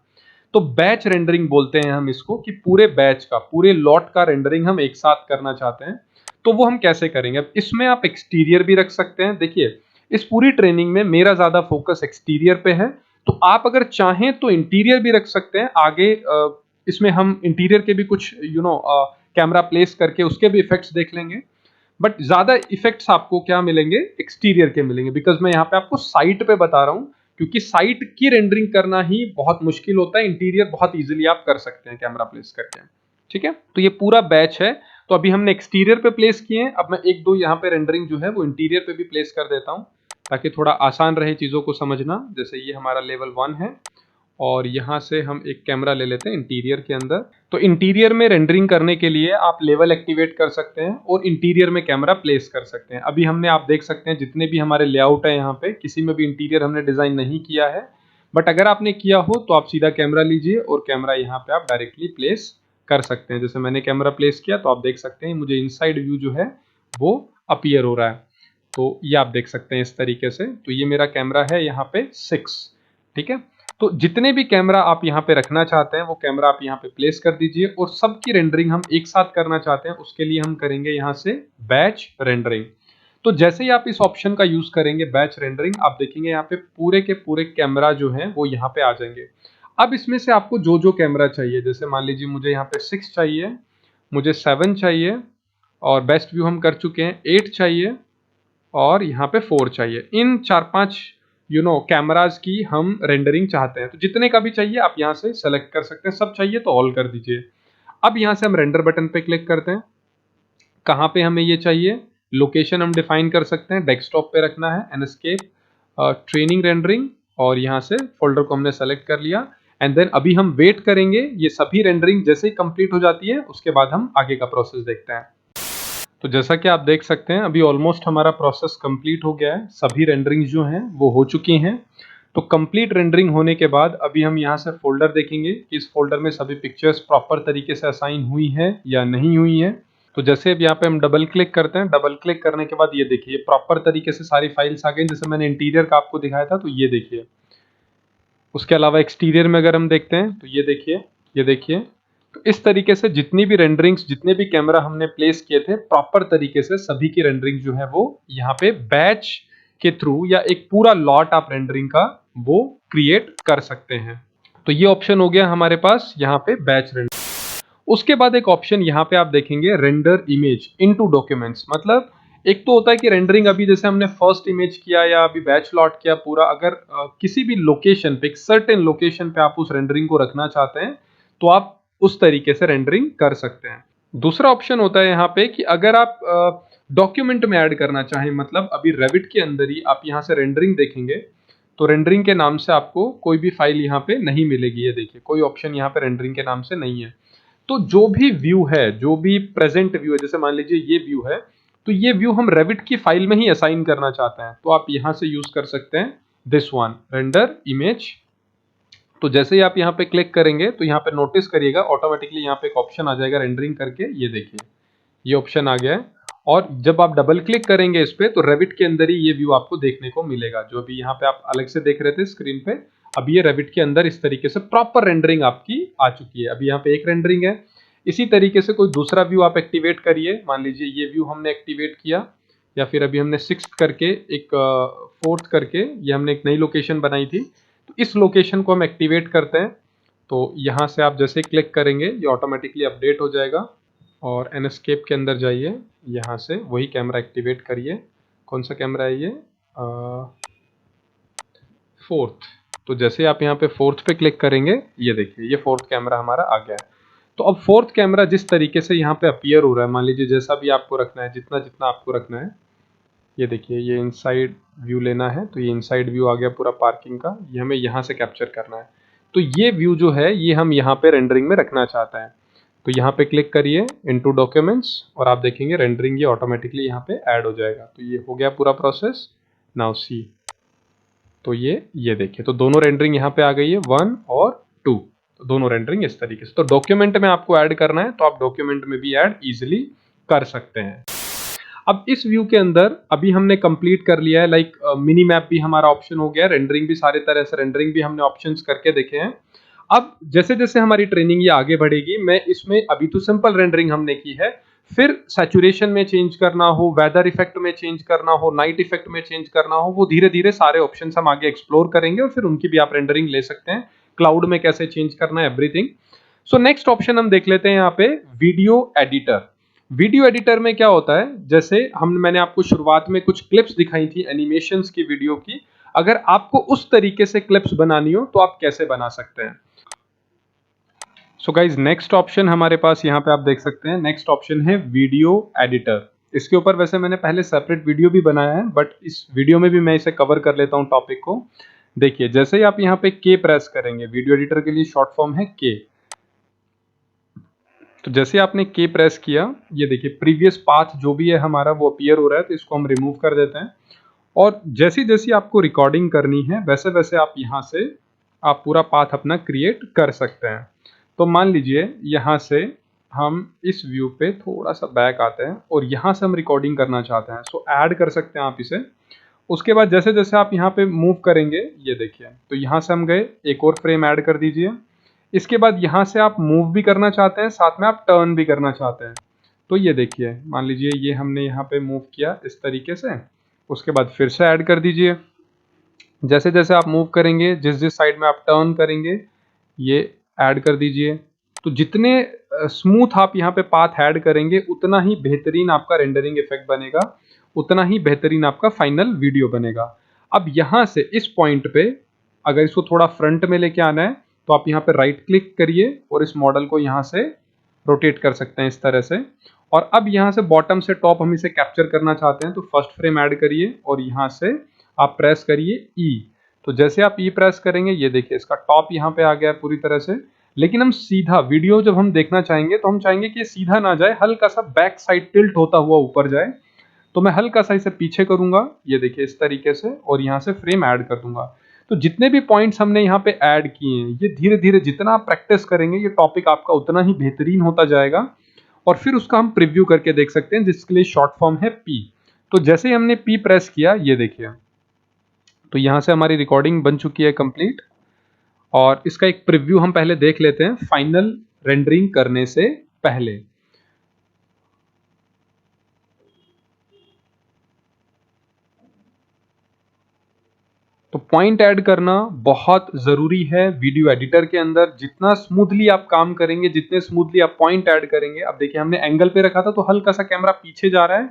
तो बैच रेंडरिंग बोलते हैं हम इसको, कि पूरे बैच का, पूरे लॉट का रेंडरिंग हम एक साथ करना चाहते हैं। तो वो हम कैसे करेंगे? अब इसमें आप एक्सटीरियर भी रख सकते हैं। देखिए इस पूरी ट्रेनिंग में मेरा ज्यादा फोकस एक्सटीरियर पे है, तो आप अगर चाहें तो इंटीरियर भी रख सकते हैं। आगे इसमें हम इंटीरियर के भी कुछ कैमरा प्लेस करके उसके भी इफेक्ट्स देख लेंगे, बट ज्यादा इफेक्ट्स आपको क्या मिलेंगे? एक्सटीरियर के मिलेंगे, बिकॉज मैं यहाँ पे आपको साइट पे बता रहा हूँ, क्योंकि साइट की रेंडरिंग करना ही बहुत मुश्किल होता है, इंटीरियर बहुत इजीली आप कर सकते हैं कैमरा प्लेस करके, ठीक है। तो ये पूरा बैच है, तो अभी हमने एक्सटीरियर पे प्लेस किए हैं। अब मैं एक दो यहाँ पे रेंडरिंग जो है वो इंटीरियर पे भी प्लेस कर देता हूँ, ताकि थोड़ा आसान रहे चीज़ों को समझना। जैसे ये हमारा लेवल 1 है, और यहाँ से हम एक कैमरा ले लेते हैं इंटीरियर के अंदर। तो इंटीरियर में रेंडरिंग करने के लिए आप लेवल एक्टिवेट कर सकते हैं और इंटीरियर में कैमरा प्लेस कर सकते हैं। अभी हमने, आप देख सकते हैं जितने भी हमारे लेआउट है यहाँ पे, किसी में भी इंटीरियर हमने डिजाइन नहीं किया है, बट अगर आपने किया हो तो आप सीधा कैमरा लीजिए और कैमरा यहाँ पे आप डायरेक्टली प्लेस कर सकते हैं। जैसे मैंने कैमरा प्लेस किया तो आप देख सकते हैं मुझे इनसाइड व्यू जो है वो अपीयर हो रहा है। तो ये आप देख सकते हैं इस तरीके से। तो ये मेरा कैमरा है यहाँ पे 6, ठीक है। तो जितने भी कैमरा आप यहाँ पे रखना चाहते हैं वो कैमरा आप यहाँ पे प्लेस कर दीजिए, और सबकी रेंडरिंग हम एक साथ करना चाहते हैं, उसके लिए हम करेंगे यहाँ से बैच रेंडरिंग। तो जैसे ही आप इस ऑप्शन का यूज करेंगे बैच रेंडरिंग, आप देखेंगे यहाँ पे पूरे के पूरे कैमरा जो है वो यहाँ पे आ जाएंगे। अब इसमें से आपको जो जो कैमरा चाहिए, जैसे मान लीजिए मुझे यहाँ पे 6 चाहिए, मुझे 7 चाहिए, और बेस्ट व्यू हम कर चुके हैं, 8 चाहिए, और यहाँ पे 4 चाहिए। इन 4-5 कैमराज की हम रेंडरिंग चाहते हैं। तो जितने का भी चाहिए आप यहाँ से सेलेक्ट कर सकते हैं, सब चाहिए तो ऑल कर दीजिए। अब यहाँ से हम रेंडर बटन पे क्लिक करते हैं। कहाँ पे हमें ये चाहिए, लोकेशन हम डिफाइन कर सकते हैं, डेस्कटॉप पे रखना है, एनस्केप ट्रेनिंग रेंडरिंग, और यहाँ से फोल्डर को हमने सेलेक्ट कर लिया। एंड देन अभी हम वेट करेंगे, ये सभी रेंडरिंग जैसे ही कंप्लीट हो जाती है उसके बाद हम आगे का प्रोसेस देखते हैं। तो जैसा कि आप देख सकते हैं अभी ऑलमोस्ट हमारा प्रोसेस कंप्लीट हो गया है, सभी रेंडरिंग जो हैं वो हो चुकी हैं। तो कंप्लीट रेंडरिंग होने के बाद अभी हम यहाँ से फोल्डर देखेंगे कि इस फोल्डर में सभी पिक्चर्स प्रॉपर तरीके से असाइन हुई हैं या नहीं हुई हैं। तो जैसे अब यहाँ पे हम डबल क्लिक करते हैं, डबल क्लिक करने के बाद ये देखिए प्रॉपर तरीके से सारी फाइल्स आ गई, जैसे मैंने इंटीरियर का आपको दिखाया था, तो ये देखिए। उसके अलावा एक्सटीरियर में अगर हम देखते हैं तो ये देखिए। तो इस तरीके से जितनी भी रेंडरिंग्स, जितने भी कैमरा हमने प्लेस किए थे, प्रॉपर तरीके से सभी की रेंडरिंग जो है वो यहाँ पे बैच के थ्रू या एक पूरा लॉट आप रेंडरिंग का वो क्रिएट कर सकते हैं। तो ये ऑप्शन हो गया हमारे पास यहाँ पे बैच रेंडर। उसके बाद एक ऑप्शन यहाँ पे आप देखेंगे रेंडर इमेज इनटू डॉक्यूमेंट्स। मतलब एक तो होता है कि रेंडरिंग अभी जैसे हमने फर्स्ट इमेज किया या अभी बैच लॉट किया पूरा, अगर किसी भी लोकेशन पे, एक सर्टेन लोकेशन पे आप उस रेंडरिंग को रखना चाहते हैं तो आप उस तरीके से रेंडरिंग कर सकते हैं। दूसरा ऑप्शन होता है यहाँ पे कि अगर आप डॉक्यूमेंट में ऐड करना चाहें, मतलब अभी रेविट के अंदर ही आप यहाँ से रेंडरिंग देखेंगे तो रेंडरिंग के नाम से आपको कोई भी फाइल यहाँ पे नहीं मिलेगी। ये देखिए कोई ऑप्शन यहाँ पे रेंडरिंग के नाम से नहीं है। तो जो भी व्यू है, जो भी प्रेजेंट व्यू है, जैसे मान लीजिए ये व्यू है, तो ये व्यू हम रेविट की फाइल में ही असाइन करना चाहते हैं, तो आप यहाँ से यूज कर सकते हैं दिस वन, रेंडर इमेज। तो जैसे ही आप यहाँ पे क्लिक करेंगे तो यहाँ पे नोटिस करिएगा ऑटोमेटिकली यहाँ पे एक ऑप्शन आ जाएगा रेंडरिंग करके। ये देखिए ये ऑप्शन आ गया है, और जब आप डबल क्लिक करेंगे इस पे तो रेविट के अंदर ही ये व्यू आपको देखने को मिलेगा। जो अभी यहाँ पे आप अलग से देख रहे थे स्क्रीन पे, अब ये रेविट के अंदर इस तरीके से प्रॉपर रेंडरिंग आपकी आ चुकी है। अभी यहाँ पे एक रेंडरिंग है, इसी तरीके से कोई दूसरा व्यू आप एक्टिवेट करिए। मान लीजिए ये व्यू हमने एक्टिवेट किया, या फिर अभी हमने 6th करके एक 4th करके ये हमने एक नई लोकेशन बनाई थी, तो इस लोकेशन को हम एक्टिवेट करते हैं। तो यहाँ से आप जैसे क्लिक करेंगे ये ऑटोमेटिकली अपडेट हो जाएगा, और एनस्केप के अंदर जाइए, यहाँ से वही कैमरा एक्टिवेट करिए। कौन सा कैमरा है ये, 4th। तो जैसे आप यहाँ पे 4th पे क्लिक करेंगे ये देखिए ये 4th कैमरा हमारा आ गया है। तो अब 4th कैमरा जिस तरीके से यहाँ पे अपीयर हो रहा है, मान लीजिए जैसा भी आपको रखना है, जितना जितना आपको रखना है, ये देखिए ये इनसाइड व्यू लेना है तो ये इनसाइड व्यू आ गया पूरा पार्किंग का, ये हमें यहाँ से कैप्चर करना है। तो ये व्यू जो है ये हम यहाँ पे रेंडरिंग में रखना चाहते हैं, तो यहाँ पे क्लिक करिए इनटू डॉक्यूमेंट्स, और आप देखेंगे रेंडरिंग ये ऑटोमेटिकली यहाँ पे ऐड हो जाएगा। तो ये हो गया पूरा प्रोसेस। नाउ सी, तो ये देखिए तो दोनों रेंडरिंग यहाँ पे आ गई है, 1 और 2, तो दोनों रेंडरिंग इस तरीके से। तो डॉक्यूमेंट में आपको ऐड करना है तो आप डॉक्यूमेंट में भी ऐड इजिली कर सकते हैं। अब इस व्यू के अंदर अभी हमने कंप्लीट कर लिया है, लाइक मिनी मैप भी हमारा ऑप्शन हो गया, रेंडरिंग भी सारे तरह से रेंडरिंग भी हमने ऑप्शंस करके देखे हैं। अब जैसे जैसे हमारी ट्रेनिंग ये आगे बढ़ेगी, मैं इसमें अभी तो सिंपल रेंडरिंग हमने की है, फिर सैचुरेशन में चेंज करना हो, वेदर इफेक्ट में चेंज करना हो, नाइट इफेक्ट में चेंज करना हो, वो धीरे धीरे सारे ऑप्शंस हम आगे एक्सप्लोर करेंगे और फिर उनकी भी आप रेंडरिंग ले सकते हैं। क्लाउड में कैसे चेंज करना है, एवरीथिंग। सो नेक्स्ट ऑप्शन हम देख लेते हैं यहाँ पे वीडियो एडिटर। वीडियो एडिटर में क्या होता है, जैसे मैंने आपको शुरुआत में कुछ क्लिप्स दिखाई थी एनिमेशंस की वीडियो की, अगर आपको उस तरीके से क्लिप्स बनानी हो तो आप कैसे बना सकते हैं। सो गाइज नेक्स्ट ऑप्शन हमारे पास यहाँ पे आप देख सकते हैं, नेक्स्ट ऑप्शन है वीडियो एडिटर। इसके ऊपर वैसे मैंने पहले सेपरेट वीडियो भी बनाया है, बट इस वीडियो में भी मैं इसे कवर कर लेता हूँ टॉपिक को। देखिए जैसे ही आप यहाँ पे के प्रेस करेंगे, वीडियो एडिटर के लिए शॉर्ट फॉर्म है के। तो जैसे आपने के प्रेस किया, ये देखिए प्रीवियस पाथ जो भी है हमारा वो अपीयर हो रहा है, तो इसको हम रिमूव कर देते हैं। और जैसी जैसी आपको रिकॉर्डिंग करनी है वैसे वैसे आप यहाँ से आप पूरा पाथ अपना क्रिएट कर सकते हैं। तो मान लीजिए यहाँ से हम इस व्यू पे थोड़ा सा बैक आते हैं और यहाँ से हम रिकॉर्डिंग करना चाहते हैं, सो ऐड कर सकते हैं आप इसे। उसके बाद जैसे जैसे आप यहाँ पे मूव करेंगे, ये देखिए तो यहाँ से हम गए, एक और फ्रेम ऐड कर दीजिए। इसके बाद यहाँ से आप मूव भी करना चाहते हैं, साथ में आप टर्न भी करना चाहते हैं, तो ये देखिए मान लीजिए ये हमने यहाँ पे मूव किया इस तरीके से। उसके बाद फिर से ऐड कर दीजिए। जैसे जैसे आप मूव करेंगे, जिस जिस साइड में आप टर्न करेंगे ये ऐड कर दीजिए। तो जितने स्मूथ आप यहाँ पे पाथ ऐड करेंगे उतना ही बेहतरीन आपका रेंडरिंग इफेक्ट बनेगा, उतना ही बेहतरीन आपका फाइनल वीडियो बनेगा। अब यहाँ से इस पॉइंट पे अगर इसको थोड़ा फ्रंट में लेके आना है तो आप यहाँ पे राइट क्लिक करिए और इस मॉडल को यहाँ से रोटेट कर सकते हैं इस तरह से। और अब यहाँ से बॉटम से टॉप हम इसे कैप्चर करना चाहते हैं तो फर्स्ट फ्रेम ऐड करिए और यहाँ से आप प्रेस करिए ई। तो जैसे आप ई प्रेस करेंगे ये देखिए इसका टॉप यहाँ पे आ गया है पूरी तरह से। लेकिन हम सीधा वीडियो जब हम देखना चाहेंगे तो हम चाहेंगे कि ये सीधा ना जाए, हल्का सा बैक साइड टिल्ट होता हुआ ऊपर जाए। तो मैं हल्का सा इसे पीछे करूंगा, ये देखिए इस तरीके से, और यहाँ से फ्रेम ऐड कर दूंगा। तो जितने भी पॉइंट्स हमने यहाँ पे ऐड किए हैं ये धीरे धीरे जितना आप प्रैक्टिस करेंगे ये टॉपिक आपका उतना ही बेहतरीन होता जाएगा। और फिर उसका हम प्रीव्यू करके देख सकते हैं जिसके लिए शॉर्ट फॉर्म है पी। तो जैसे ही हमने पी प्रेस किया ये देखिए, तो यहाँ से हमारी रिकॉर्डिंग बन चुकी है कंप्लीट। और इसका एक प्रीव्यू हम पहले देख लेते हैं फाइनल रेंडरिंग करने से पहले। तो पॉइंट ऐड करना बहुत ज़रूरी है वीडियो एडिटर के अंदर। जितना स्मूथली आप काम करेंगे, जितने स्मूथली आप पॉइंट ऐड करेंगे। अब देखिए हमने एंगल पे रखा था तो हल्का सा कैमरा पीछे जा रहा है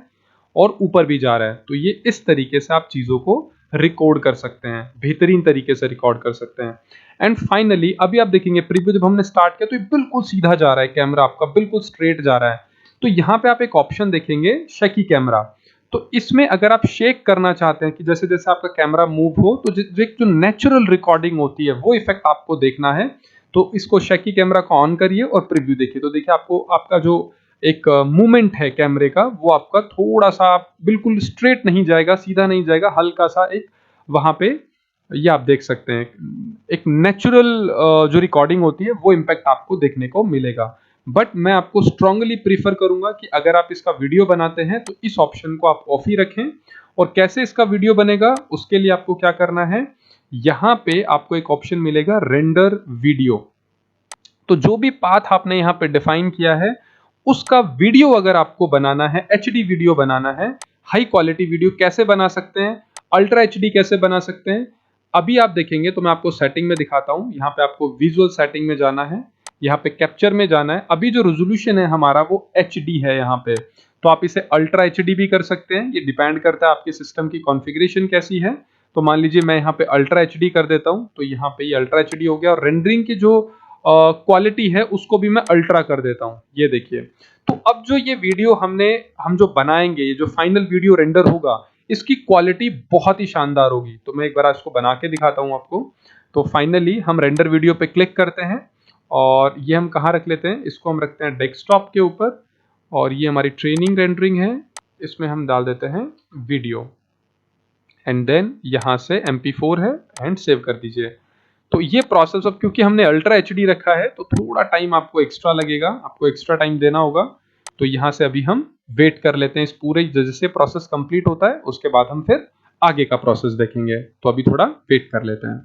और ऊपर भी जा रहा है। तो ये इस तरीके से आप चीज़ों को रिकॉर्ड कर सकते हैं, बेहतरीन तरीके से रिकॉर्ड कर सकते हैं। एंड फाइनली अभी आप देखेंगे प्रीव्यू जब हमने स्टार्ट किया तो ये बिल्कुल सीधा जा रहा है, कैमरा आपका बिल्कुल स्ट्रेट जा रहा है। तो यहाँ पे आप एक ऑप्शन देखेंगे शेकी कैमरा। तो इसमें अगर आप शेक करना चाहते हैं कि जैसे जैसे आपका कैमरा मूव हो तो जो नेचुरल रिकॉर्डिंग होती है वो इफेक्ट आपको देखना है। तो इसको शेकी कैमरा को ऑन करिए और प्रीव्यू देखिए। तो देखिए आपको आपका जो एक मूवमेंट है कैमरे का वो आपका थोड़ा सा बिल्कुल स्ट्रेट नहीं जाएगा, सीधा नहीं जाएगा, हल्का सा एक वहां पे ये आप देख सकते हैं एक नेचुरल जो रिकॉर्डिंग होती है वो इम्पैक्ट आपको देखने को मिलेगा। बट मैं आपको स्ट्रांगली प्रीफर करूंगा कि अगर आप इसका वीडियो बनाते हैं तो इस ऑप्शन को आप ऑफ ही रखें। और कैसे इसका वीडियो बनेगा उसके लिए आपको क्या करना है, यहाँ पे आपको एक ऑप्शन मिलेगा रेंडर वीडियो। तो जो भी पाथ आपने यहाँ पे डिफाइन किया है उसका वीडियो अगर आपको बनाना है, एचडी वीडियो बनाना है, हाई क्वालिटी वीडियो कैसे बना सकते हैं, अल्ट्रा एचडी कैसे बना सकते हैं, अभी आप देखेंगे। तो मैं आपको सेटिंग में दिखाता हूं। यहाँ पे आपको विजुअल सेटिंग में जाना है, यहाँ पे कैप्चर में जाना है। अभी जो रेजोल्यूशन है हमारा वो एचडी है यहाँ पे। तो आप इसे अल्ट्रा एचडी भी कर सकते हैं, ये डिपेंड करता है आपके सिस्टम की कॉन्फ़िगरेशन कैसी है। तो मान लीजिए मैं यहाँ पे अल्ट्रा एचडी कर देता हूँ तो यहाँ पे ये अल्ट्रा एचडी हो गया। और रेंडरिंग की जो क्वालिटी है उसको भी मैं अल्ट्रा कर देता हूँ, ये देखिए। तो अब जो ये वीडियो हम जो बनाएंगे, ये जो फाइनल वीडियो रेंडर होगा इसकी क्वालिटी बहुत ही शानदार होगी। तो मैं एक बार इसको बना के दिखाता हूँ आपको। तो फाइनली हम रेंडर वीडियो पे क्लिक करते हैं और ये हम कहाँ रख लेते हैं, इसको हम रखते हैं डेस्कटॉप के ऊपर। और ये हमारी ट्रेनिंग रेंडरिंग है, इसमें हम डाल देते हैं वीडियो। एंड देन यहाँ से MP4 है एंड सेव कर दीजिए। तो ये प्रोसेस अब क्योंकि हमने अल्ट्रा एचडी रखा है तो थोड़ा टाइम आपको एक्स्ट्रा लगेगा, आपको एक्स्ट्रा टाइम देना होगा। तो यहाँ से अभी हम वेट कर लेते हैं इस पूरे जैसे प्रोसेस कंप्लीट होता है उसके बाद हम फिर आगे का प्रोसेस देखेंगे। तो अभी थोड़ा वेट कर लेते हैं।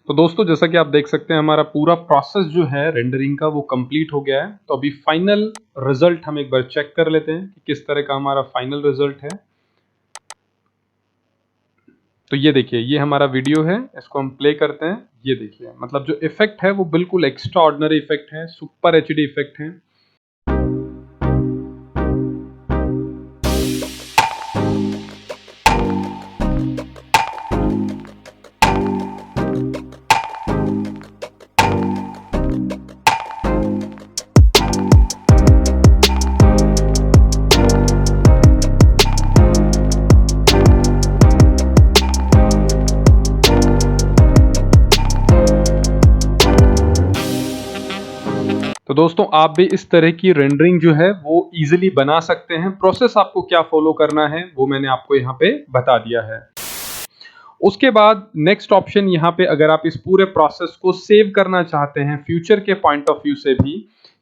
तो दोस्तों जैसा कि आप देख सकते हैं हमारा पूरा प्रोसेस जो है रेंडरिंग का वो कंप्लीट हो गया है। तो अभी फाइनल रिजल्ट हम एक बार चेक कर लेते हैं कि किस तरह का हमारा फाइनल रिजल्ट है। तो ये देखिए ये हमारा वीडियो है, इसको हम प्ले करते हैं। ये देखिए मतलब जो इफेक्ट है वो बिल्कुल एक्स्ट्रा ऑर्डिनरी इफेक्ट है, सुपर एचडी इफेक्ट है। तो दोस्तों आप भी इस तरह की रेंडरिंग जो है वो इजीली बना सकते हैं। प्रोसेस आपको क्या फॉलो करना है वो मैंने आपको यहाँ पे बता दिया है। उसके बाद नेक्स्ट ऑप्शन यहाँ पे अगर आप इस पूरे प्रोसेस को सेव करना चाहते हैं फ्यूचर के पॉइंट ऑफ व्यू से भी,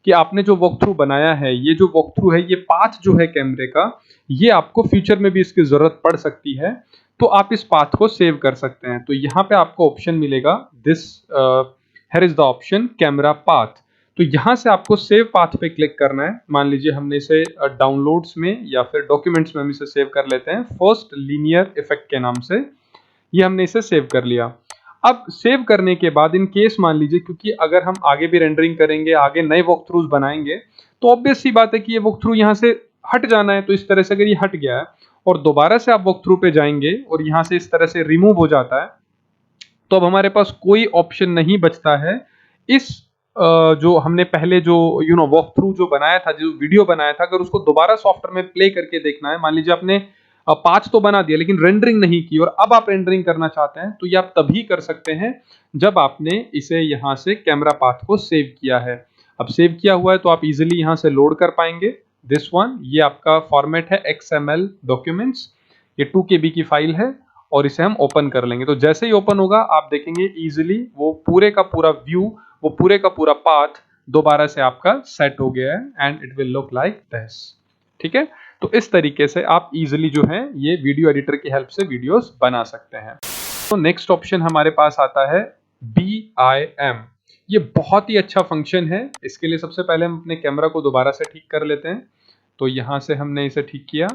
कि आपने जो वॉक थ्रू बनाया है, ये जो वॉक थ्रू है, ये पाथ जो है कैमरे का, ये आपको फ्यूचर में भी इसकी जरूरत पड़ सकती है, तो आप इस पाथ को सेव कर सकते हैं। तो यहाँ पे आपको ऑप्शन मिलेगा this here is the option camera path. तो यहाँ से आपको सेव पाथ पे क्लिक करना है। मान लीजिए हमने इसे डाउनलोड्स में या फिर डॉक्यूमेंट्स में हम इसे सेव कर लेते हैं फर्स्ट लीनियर इफेक्ट के नाम से। ये हमने इसे सेव कर लिया। अब सेव करने के बाद इन केस मान लीजिए, क्योंकि अगर हम आगे भी रेंडरिंग करेंगे, आगे नए वॉक थ्रूज बनाएंगे, तो ऑब्वियस सी बात है कि ये वॉक थ्रू यहाँ से हट जाना है। तो इस तरह से अगर ये हट गया है और दोबारा से आप वॉक थ्रू पे जाएंगे और यहाँ से इस तरह से रिमूव हो जाता है, तो अब हमारे पास कोई ऑप्शन नहीं बचता है इस जो हमने पहले जो वॉक थ्रू जो बनाया था, जो वीडियो बनाया था, अगर उसको दोबारा सॉफ्टवेयर में प्ले करके देखना है, मान लीजिए आपने 5 तो बना दिया लेकिन रेंडरिंग नहीं की और अब आप रेंडरिंग करना चाहते हैं, तो ये आप तभी कर सकते हैं जब आपने इसे यहाँ से कैमरा पाथ को सेव किया है। अब सेव किया हुआ है तो आप इजीली यहाँ से लोड कर पाएंगे। दिस वन, ये आपका फॉर्मेट है XML डॉक्यूमेंट्स, ये 2 KB की फाइल है और इसे हम ओपन कर लेंगे। तो जैसे ही ओपन होगा आप देखेंगे इजीली वो पूरे का पूरा व्यू, वो पूरे का पूरा पाथ दोबारा से आपका सेट हो गया है and it will look like this. ठीक है, तो इस तरीके से आप इजीली जो है ये वीडियो एडिटर की हेल्प से वीडियोस बना सकते हैं। तो नेक्स्ट ऑप्शन हमारे पास आता है BIM। ये बहुत ही अच्छा फंक्शन है। इसके लिए सबसे पहले हम अपने कैमरा को दोबारा से ठीक कर लेते हैं। तो यहां से हमने इसे ठीक किया,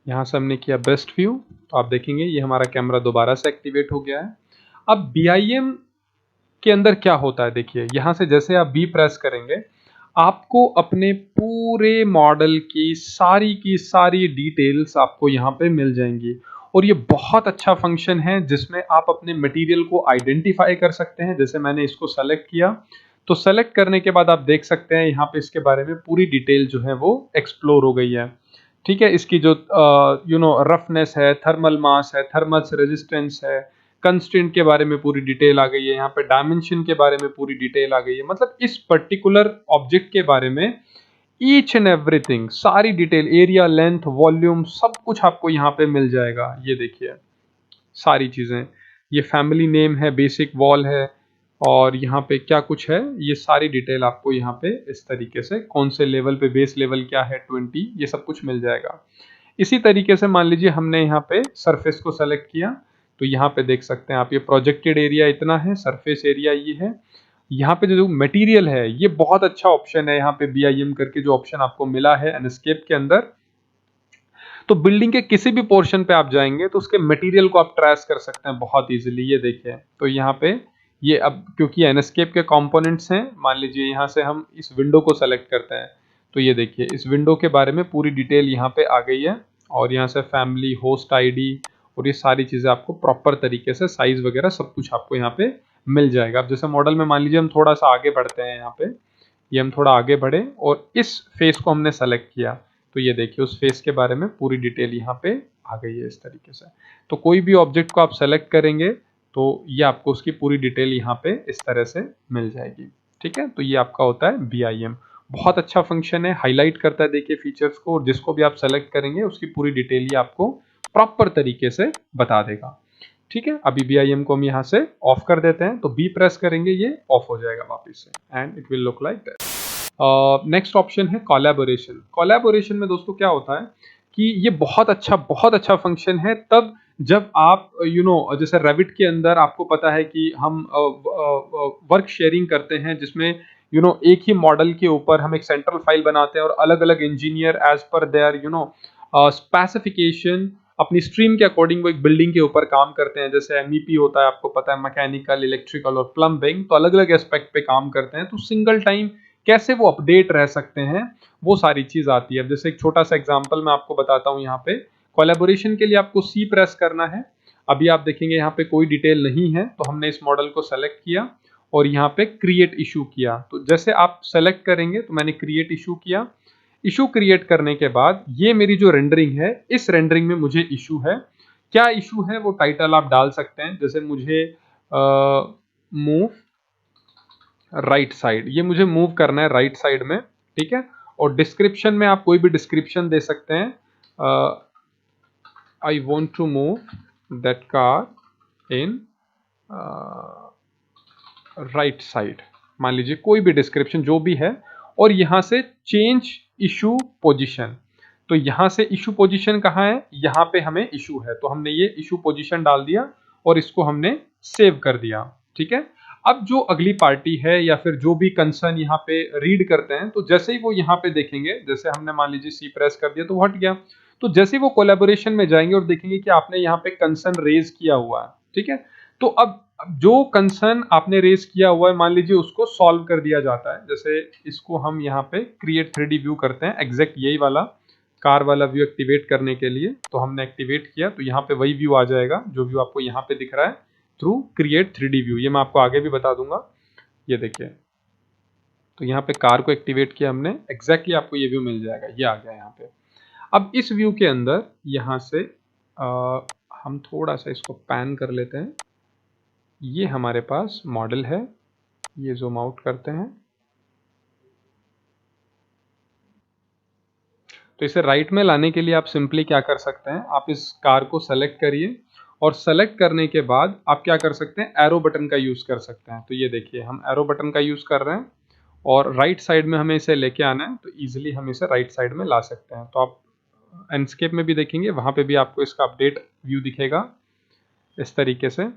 यहां से हमने किया बेस्ट व्यू, तो आप देखेंगे ये हमारा कैमरा दोबारा से एक्टिवेट हो गया है। अब BIM के अंदर क्या होता है, देखिए यहां से जैसे आप B प्रेस करेंगे आपको अपने पूरे मॉडल की सारी डिटेल्स आपको यहाँ पे मिल जाएंगी। और ये बहुत अच्छा फंक्शन है जिसमें आप अपने मटेरियल को आइडेंटिफाई कर सकते हैं। जैसे मैंने इसको सेलेक्ट किया, तो सेलेक्ट करने के बाद आप देख सकते हैं यहाँ पे इसके बारे में पूरी डिटेल जो है वो एक्सप्लोर हो गई है। ठीक है, इसकी जो रफनेस है, थर्मल मास है, थर्मल रेजिस्टेंस है, कंस्ट्रेंट के बारे में पूरी डिटेल आ गई है, यहाँ पे डायमेंशन के बारे में पूरी डिटेल आ गई है। मतलब इस पर्टिकुलर ऑब्जेक्ट के बारे में ईच एंड एवरीथिंग, सारी डिटेल, एरिया, लेंथ, वॉल्यूम, सब कुछ आपको यहाँ पे मिल जाएगा। ये देखिए सारी चीजें, ये फैमिली नेम है, बेसिक वॉल है और यहाँ पे क्या कुछ है, ये सारी डिटेल आपको यहाँ पे इस तरीके से कौन से लेवल पे, बेस लेवल क्या है 20, ये सब कुछ मिल जाएगा। इसी तरीके से मान लीजिए हमने यहाँ पे सरफेस को सेलेक्ट किया, तो यहाँ पे देख सकते हैं आप ये प्रोजेक्टेड एरिया इतना है, सरफेस एरिया ये है। यहाँ पे जो मटेरियल है ये बहुत अच्छा ऑप्शन है, यहाँ पे BIM करके जो ऑप्शन आपको मिला है एनस्केप के अंदर। तो बिल्डिंग के किसी भी पोर्शन पे आप जाएंगे तो उसके मटेरियल को आप ट्रेस कर सकते हैं बहुत इजीली। ये देखिए, तो यहाँ पे ये अब क्योंकि एनस्केप के कंपोनेंट्स हैं, मान लीजिए यहाँ से हम इस विंडो को सेलेक्ट करते हैं, तो ये देखिए इस विंडो के बारे में पूरी डिटेल यहाँ पे आ गई है और यहाँ से फैमिली, होस्ट ID और ये सारी चीज़ें आपको प्रॉपर तरीके से, साइज वगैरह सब कुछ आपको यहाँ पे मिल जाएगा। अब जैसे मॉडल में मान लीजिए हम थोड़ा सा आगे बढ़ते हैं, यहाँ पे ये हम थोड़ा आगे बढ़े और इस फेस को हमने सेलेक्ट किया, तो ये देखिए उस फेस के बारे में पूरी डिटेल यहाँ पे आ गई है इस तरीके से। तो कोई भी ऑब्जेक्ट को आप सेलेक्ट करेंगे तो ये आपको उसकी पूरी डिटेल यहाँ पे इस तरह से मिल जाएगी। ठीक है, तो ये आपका होता है BIM। बहुत अच्छा फंक्शन है, हाईलाइट करता है देखिए फीचर्स को, और जिसको भी आप सेलेक्ट करेंगे उसकी पूरी डिटेल ये आपको प्रॉपर तरीके से बता देगा। ठीक है, अभी BIM को हम यहाँ से ऑफ कर देते हैं, तो B प्रेस करेंगे ये ऑफ हो जाएगा वापस से and it will look like that. Next option है कोलैबोरेशन। कोलैबोरेशन में दोस्तों क्या होता है कि ये बहुत अच्छा फंक्शन है तब जब आप जैसे रेविट के अंदर आपको पता है कि हम वर्क शेयरिंग करते हैं, जिसमें एक ही मॉडल के ऊपर हम एक सेंट्रल फाइल बनाते हैं और अलग अलग इंजीनियर एज पर देयर स्पेसिफिकेशन अपनी स्ट्रीम के अकॉर्डिंग वो एक बिल्डिंग के ऊपर काम करते हैं। जैसे MEP होता है, आपको पता है, मैकेनिकल, इलेक्ट्रिकल और प्लम्बिंग, तो अलग अलग एस्पेक्ट पे काम करते हैं। तो सिंगल टाइम कैसे वो अपडेट रह सकते हैं, वो सारी चीज आती है। अब जैसे एक छोटा सा एग्जांपल मैं आपको बताता हूँ, यहाँ पे कोलैबोरेशन के लिए आपको C प्रेस करना है। अभी आप देखेंगे यहाँ पे कोई डिटेल नहीं है, तो हमने इस मॉडल को सेलेक्ट किया और यहाँ पे क्रिएट इशू किया। तो जैसे आप सेलेक्ट करेंगे, तो मैंने क्रिएट इशू किया। इशू क्रिएट करने के बाद ये मेरी जो रेंडरिंग है, इस रेंडरिंग में मुझे इशू है। क्या इशू है वो टाइटल आप डाल सकते हैं, जैसे मुझे मूव राइट साइड, ये मुझे मूव करना है राइट साइड में। ठीक है, और डिस्क्रिप्शन में आप कोई भी डिस्क्रिप्शन दे सकते हैं, I want to move that car in right side, मान लीजिए कोई भी डिस्क्रिप्शन जो भी है। और यहाँ से चेंज इशू पोजीशन, तो यहाँ से इशू पोजीशन कहाँ है, यहाँ पे हमें इशू है, तो हमने ये इशू पोजीशन डाल दिया और इसको हमने सेव कर दिया। ठीक है, अब जो अगली पार्टी है या फिर जो भी कंसर्न यहाँ पे रीड करते हैं, तो जैसे ही वो यहाँ पे देखेंगे, जैसे हमने मान लीजिए C प्रेस कर दिया तो हट गया, तो जैसे ही वो कोलैबोरेशन में जाएंगे और देखेंगे कि आपने यहाँ पे कंसर्न रेज किया हुआ है। ठीक है, तो अब जो कंसर्न आपने रेज किया हुआ है, मान लीजिए उसको सॉल्व कर दिया जाता है। जैसे इसको हम यहाँ पे क्रिएट 3D व्यू करते हैं, एग्जैक्ट यही वाला कार वाला व्यू एक्टिवेट करने के लिए, तो हमने एक्टिवेट किया, तो यहाँ पे वही व्यू आ जाएगा जो व्यू आपको यहाँ पे दिख रहा है। Through create 3D view. ये मैं आपको आगे भी बता दूंगा। ये देखिए, तो यहाँ पे कार को एक्टिवेट किया हमने, एग्जैक्टली आपको ये व्यू मिल जाएगा, ये आ गया यहाँ पे। अब इस व्यू के अंदर यहाँ से हम थोड़ा सा इसको पैन कर लेते हैं। ये हमारे पास मॉडल है, ये जूम आउट करते हैं, तो इसे राइट में लाने के लिए आप सिंपली क्या कर सकते हैं, आप इस कार को सेलेक्ट करिए और सेलेक्ट करने के बाद आप क्या कर सकते हैं, एरो बटन का यूज़ कर सकते हैं। तो ये देखिए, हम एरो बटन का यूज़ कर रहे हैं और राइट साइड में हमें इसे लेके आना है, तो ईजिली हम इसे राइट साइड में ला सकते हैं। तो आप एंडस्केप में भी देखेंगे, वहाँ पे भी आपको इसका अपडेट व्यू दिखेगा इस तरीके से।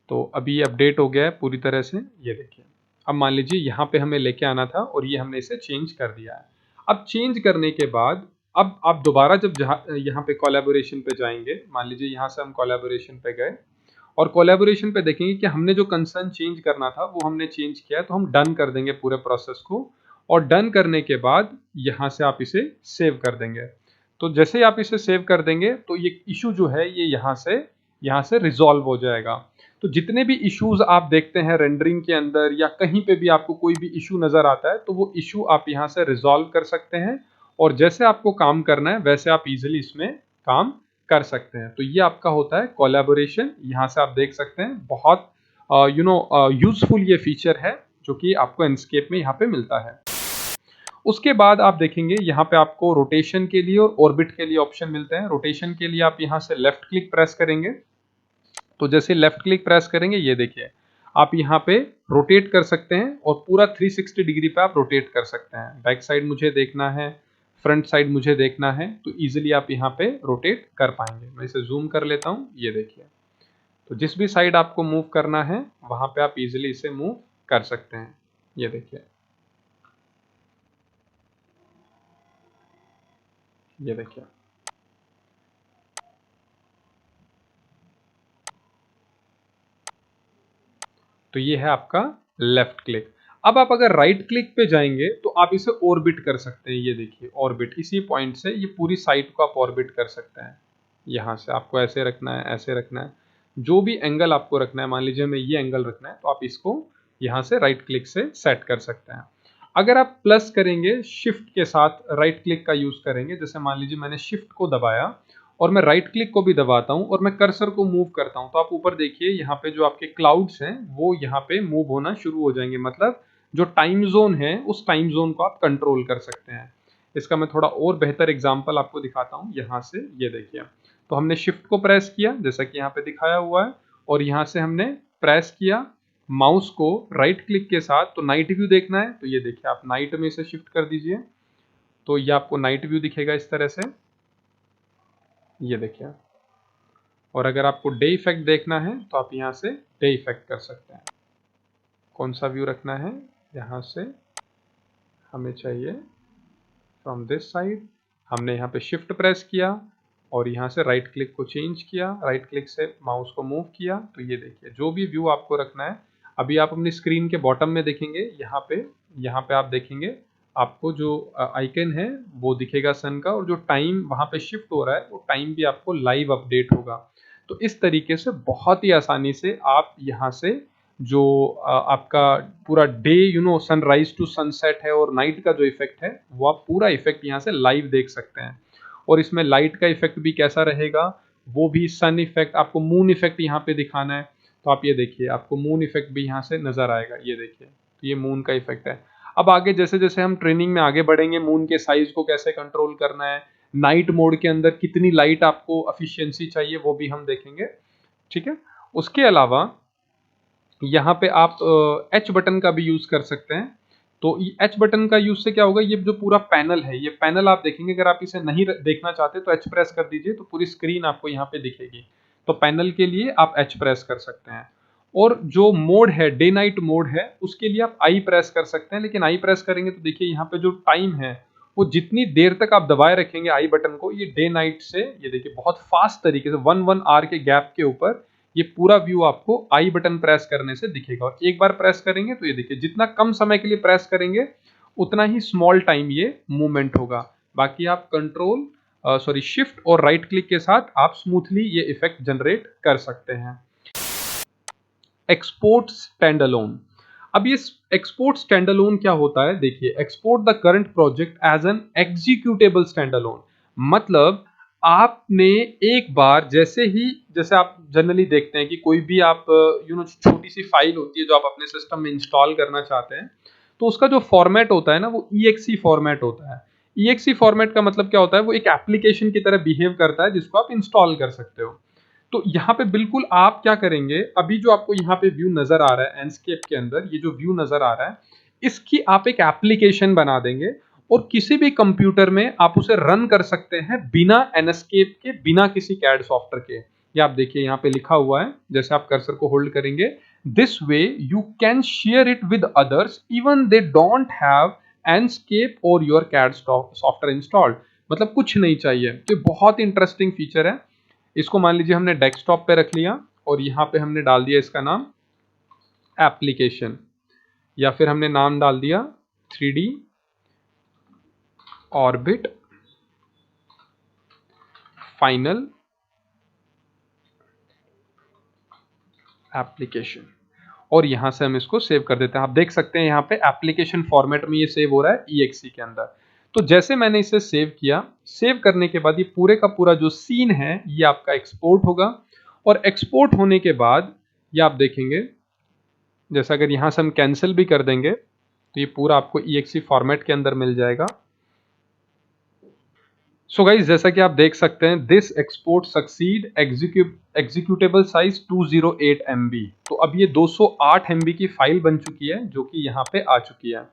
तो अभी ये अपडेट हो गया है पूरी तरह से, ये देखिए। अब मान लीजिए यहाँ पे हमें लेके आना था और ये हमने इसे चेंज कर दिया है। अब चेंज करने के बाद अब आप दोबारा जब यहाँ पे कोलैबोरेशन पे जाएंगे, मान लीजिए यहाँ से हम कोलैबोरेशन पे गए और कोलैबोरेशन पे देखेंगे कि हमने जो कंसर्न चेंज करना था वो हमने चेंज किया है, तो हम डन कर देंगे पूरे प्रोसेस को। और डन करने के बाद यहाँ से आप इसे सेव कर देंगे। तो जैसे ही आप इसे सेव कर देंगे तो ये इशू जो है ये यहाँ से रिजॉल्व हो जाएगा। तो जितने भी इश्यूज आप देखते हैं रेंडरिंग के अंदर या कहीं पे भी आपको कोई भी इशू नजर आता है, तो वो इशू आप यहाँ से रिजॉल्व कर सकते हैं और जैसे आपको काम करना है वैसे आप इजीली इसमें काम कर सकते हैं। तो ये आपका होता है कोलैबोरेशन। यहाँ से आप देख सकते हैं, बहुत यूजफुल ये फीचर है जो कि आपको एंडस्केप में यहाँ पे मिलता है। उसके बाद आप देखेंगे यहाँ पे आपको रोटेशन के लिए और ऑर्बिट के लिए ऑप्शन मिलते हैं। रोटेशन के लिए आप यहाँ से लेफ्ट क्लिक प्रेस करेंगे, तो जैसे लेफ्ट क्लिक प्रेस करेंगे ये देखिए आप यहाँ पे रोटेट कर सकते हैं और पूरा 360 डिग्री पे आप रोटेट कर सकते हैं। बैक साइड मुझे देखना है, फ्रंट साइड मुझे देखना है, तो इजीली आप यहाँ पे रोटेट कर पाएंगे। मैं इसे जूम कर लेता हूँ, ये देखिए। तो जिस भी साइड आपको मूव करना है वहां पे आप इजीली इसे मूव कर सकते हैं। ये देखिए, ये देखिए। तो ये है आपका लेफ्ट क्लिक। अब आप अगर राइट क्लिक पे जाएंगे तो आप इसे ऑर्बिट कर सकते हैं। ये देखिए ऑर्बिट, इसी पॉइंट से ये पूरी साइट को आप ऑर्बिट कर सकते हैं। यहाँ से आपको ऐसे रखना है, ऐसे रखना है, जो भी एंगल आपको रखना है। मान लीजिए हमें ये एंगल रखना है, तो आप इसको यहाँ से राइट क्लिक से सेट कर सकते हैं। अगर आप प्लस करेंगे, शिफ्ट के साथ राइट क्लिक का यूज करेंगे, जैसे मान लीजिए मैंने शिफ्ट को दबाया और मैं राइट क्लिक को भी दबाता हूं और मैं कर्सर को मूव करता हूं, तो आप ऊपर देखिए यहाँ पे जो आपके क्लाउड्स हैं वो यहाँ पे मूव होना शुरू हो जाएंगे। मतलब जो टाइम जोन है उस टाइम जोन को आप कंट्रोल कर सकते हैं। इसका मैं थोड़ा और बेहतर एग्जांपल आपको दिखाता हूँ। यहाँ से ये देखिए, तो हमने शिफ्ट को प्रेस किया जैसा कि यहाँ पे दिखाया हुआ है, और यहाँ से हमने प्रेस किया माउस को राइट क्लिक के साथ। तो नाइट व्यू देखना है, तो ये देखिए आप नाइट में इसे शिफ्ट कर दीजिए, तो ये आपको नाइट व्यू दिखेगा इस तरह से, ये देखिए। और अगर आपको डे इफेक्ट देखना है तो आप यहाँ से डे इफेक्ट कर सकते हैं। कौन सा व्यू रखना है, यहाँ से हमें चाहिए फ्रॉम दिस साइड। हमने यहाँ पे शिफ्ट प्रेस किया और यहाँ से राइट क्लिक को चेंज किया, राइट क्लिक से माउस को मूव किया, तो ये देखिए जो भी व्यू आपको रखना है। अभी आप अपनी स्क्रीन के बॉटम में देखेंगे, यहाँ पे आप देखेंगे आपको जो आइकन है वो दिखेगा सन का, और जो टाइम वहाँ पे शिफ्ट हो रहा है वो टाइम भी आपको लाइव अपडेट होगा। तो इस तरीके से बहुत ही आसानी से आप यहाँ से जो आपका पूरा डे सनराइज टू सनसेट है और नाइट का जो इफेक्ट है वो आप पूरा इफेक्ट यहाँ से लाइव देख सकते हैं। और इसमें लाइट का इफेक्ट भी कैसा रहेगा, वो भी सन इफेक्ट, आपको मून इफेक्ट यहाँ पे दिखाना है तो आप ये देखिए आपको मून इफेक्ट भी यहाँ से नजर आएगा, ये देखिए। तो ये मून का इफेक्ट है। अब आगे जैसे जैसे हम ट्रेनिंग में आगे बढ़ेंगे, मून के साइज को कैसे कंट्रोल करना है, नाइट मोड के अंदर कितनी लाइट आपको एफिशिएंसी चाहिए, वो भी हम देखेंगे, ठीक है। उसके अलावा यहाँ पे आप एच बटन का भी यूज कर सकते हैं। तो एच बटन का यूज से क्या होगा, ये जो पूरा पैनल है, ये पैनल आप देखेंगे, अगर आप इसे नहीं देखना चाहते तो एच प्रेस कर दीजिए, तो पूरी स्क्रीन आपको यहाँ पे दिखेगी। तो पैनल के लिए आप एच प्रेस कर सकते हैं। और जो मोड है, डे नाइट मोड है, उसके लिए आप आई प्रेस कर सकते हैं। लेकिन आई प्रेस करेंगे तो देखिए यहाँ पे जो टाइम है वो जितनी देर तक आप दबाए रखेंगे आई बटन को, ये डे नाइट से, ये देखिए बहुत फास्ट तरीके से 1 आवर के गैप के ऊपर ये पूरा व्यू आपको आई बटन प्रेस करने से दिखेगा। और एक बार प्रेस करेंगे तो ये देखिए जितना कम समय के लिए प्रेस करेंगे उतना ही स्मॉल टाइम ये मूवमेंट होगा। बाकी आप कंट्रोल सॉरी शिफ्ट और राइट क्लिक के साथ आप स्मूथली ये इफेक्ट जनरेट कर सकते हैं। Export stand alone. अब ये एक्सपोर्ट स्टैंड अलोन क्या होता है, देखिए export the current project as an executable stand alone. मतलब आपने एक बार जैसे आप जनरली देखते हैं कि कोई भी आप छोटी सी फाइल होती है जो आप अपने सिस्टम में इंस्टॉल करना चाहते हैं, तो उसका जो फॉर्मेट होता है ना वो EXE फॉर्मेट होता है। EXE फॉर्मेट का मतलब क्या होता है, वो एक एप्लीकेशन की तरह बिहेव करता है जिसको आप इंस्टॉल कर सकते हो। तो यहाँ पे बिल्कुल आप क्या करेंगे, अभी जो आपको यहाँ पे व्यू नजर आ रहा है एंडस्केप के अंदर, ये जो व्यू नजर आ रहा है इसकी आप एक एप्लीकेशन बना देंगे और किसी भी कंप्यूटर में आप उसे रन कर सकते हैं बिना एनस्केप के, बिना किसी कैड सॉफ्टवेयर के। ये आप देखिए यहाँ पे लिखा हुआ है, जैसे आप कर्सर को होल्ड करेंगे, this way you can share it with others even they don't have Enscape और योर कैड सॉफ्टवेयर इंस्टॉल्ड। मतलब कुछ नहीं चाहिए। तो बहुत इंटरेस्टिंग फीचर है। इसको मान लीजिए हमने डेस्कटॉप पे रख लिया और यहाँ पे हमने डाल दिया इसका नाम एप्लीकेशन, या फिर हमने नाम डाल दिया 3D ऑर्बिट फाइनल एप्लीकेशन, और यहां से हम इसको सेव कर देते हैं। आप देख सकते हैं यहाँ पे एप्लीकेशन फॉर्मेट में ये सेव हो रहा है EXE के अंदर। तो जैसे मैंने इसे सेव किया, सेव करने के बाद ये पूरे का पूरा जो सीन है ये आपका एक्सपोर्ट होगा, और एक्सपोर्ट होने के बाद ये आप देखेंगे, जैसा अगर यहां से हम कैंसिल भी कर देंगे तो ये पूरा आपको EXE फॉर्मेट के अंदर मिल जाएगा। सो गाइस, जैसा कि आप देख सकते हैं, this export succeed executable size 208 MB। तो अब ये 208 MB की फाइल बन चुकी है जो कि यहाँ पे आ चुकी है।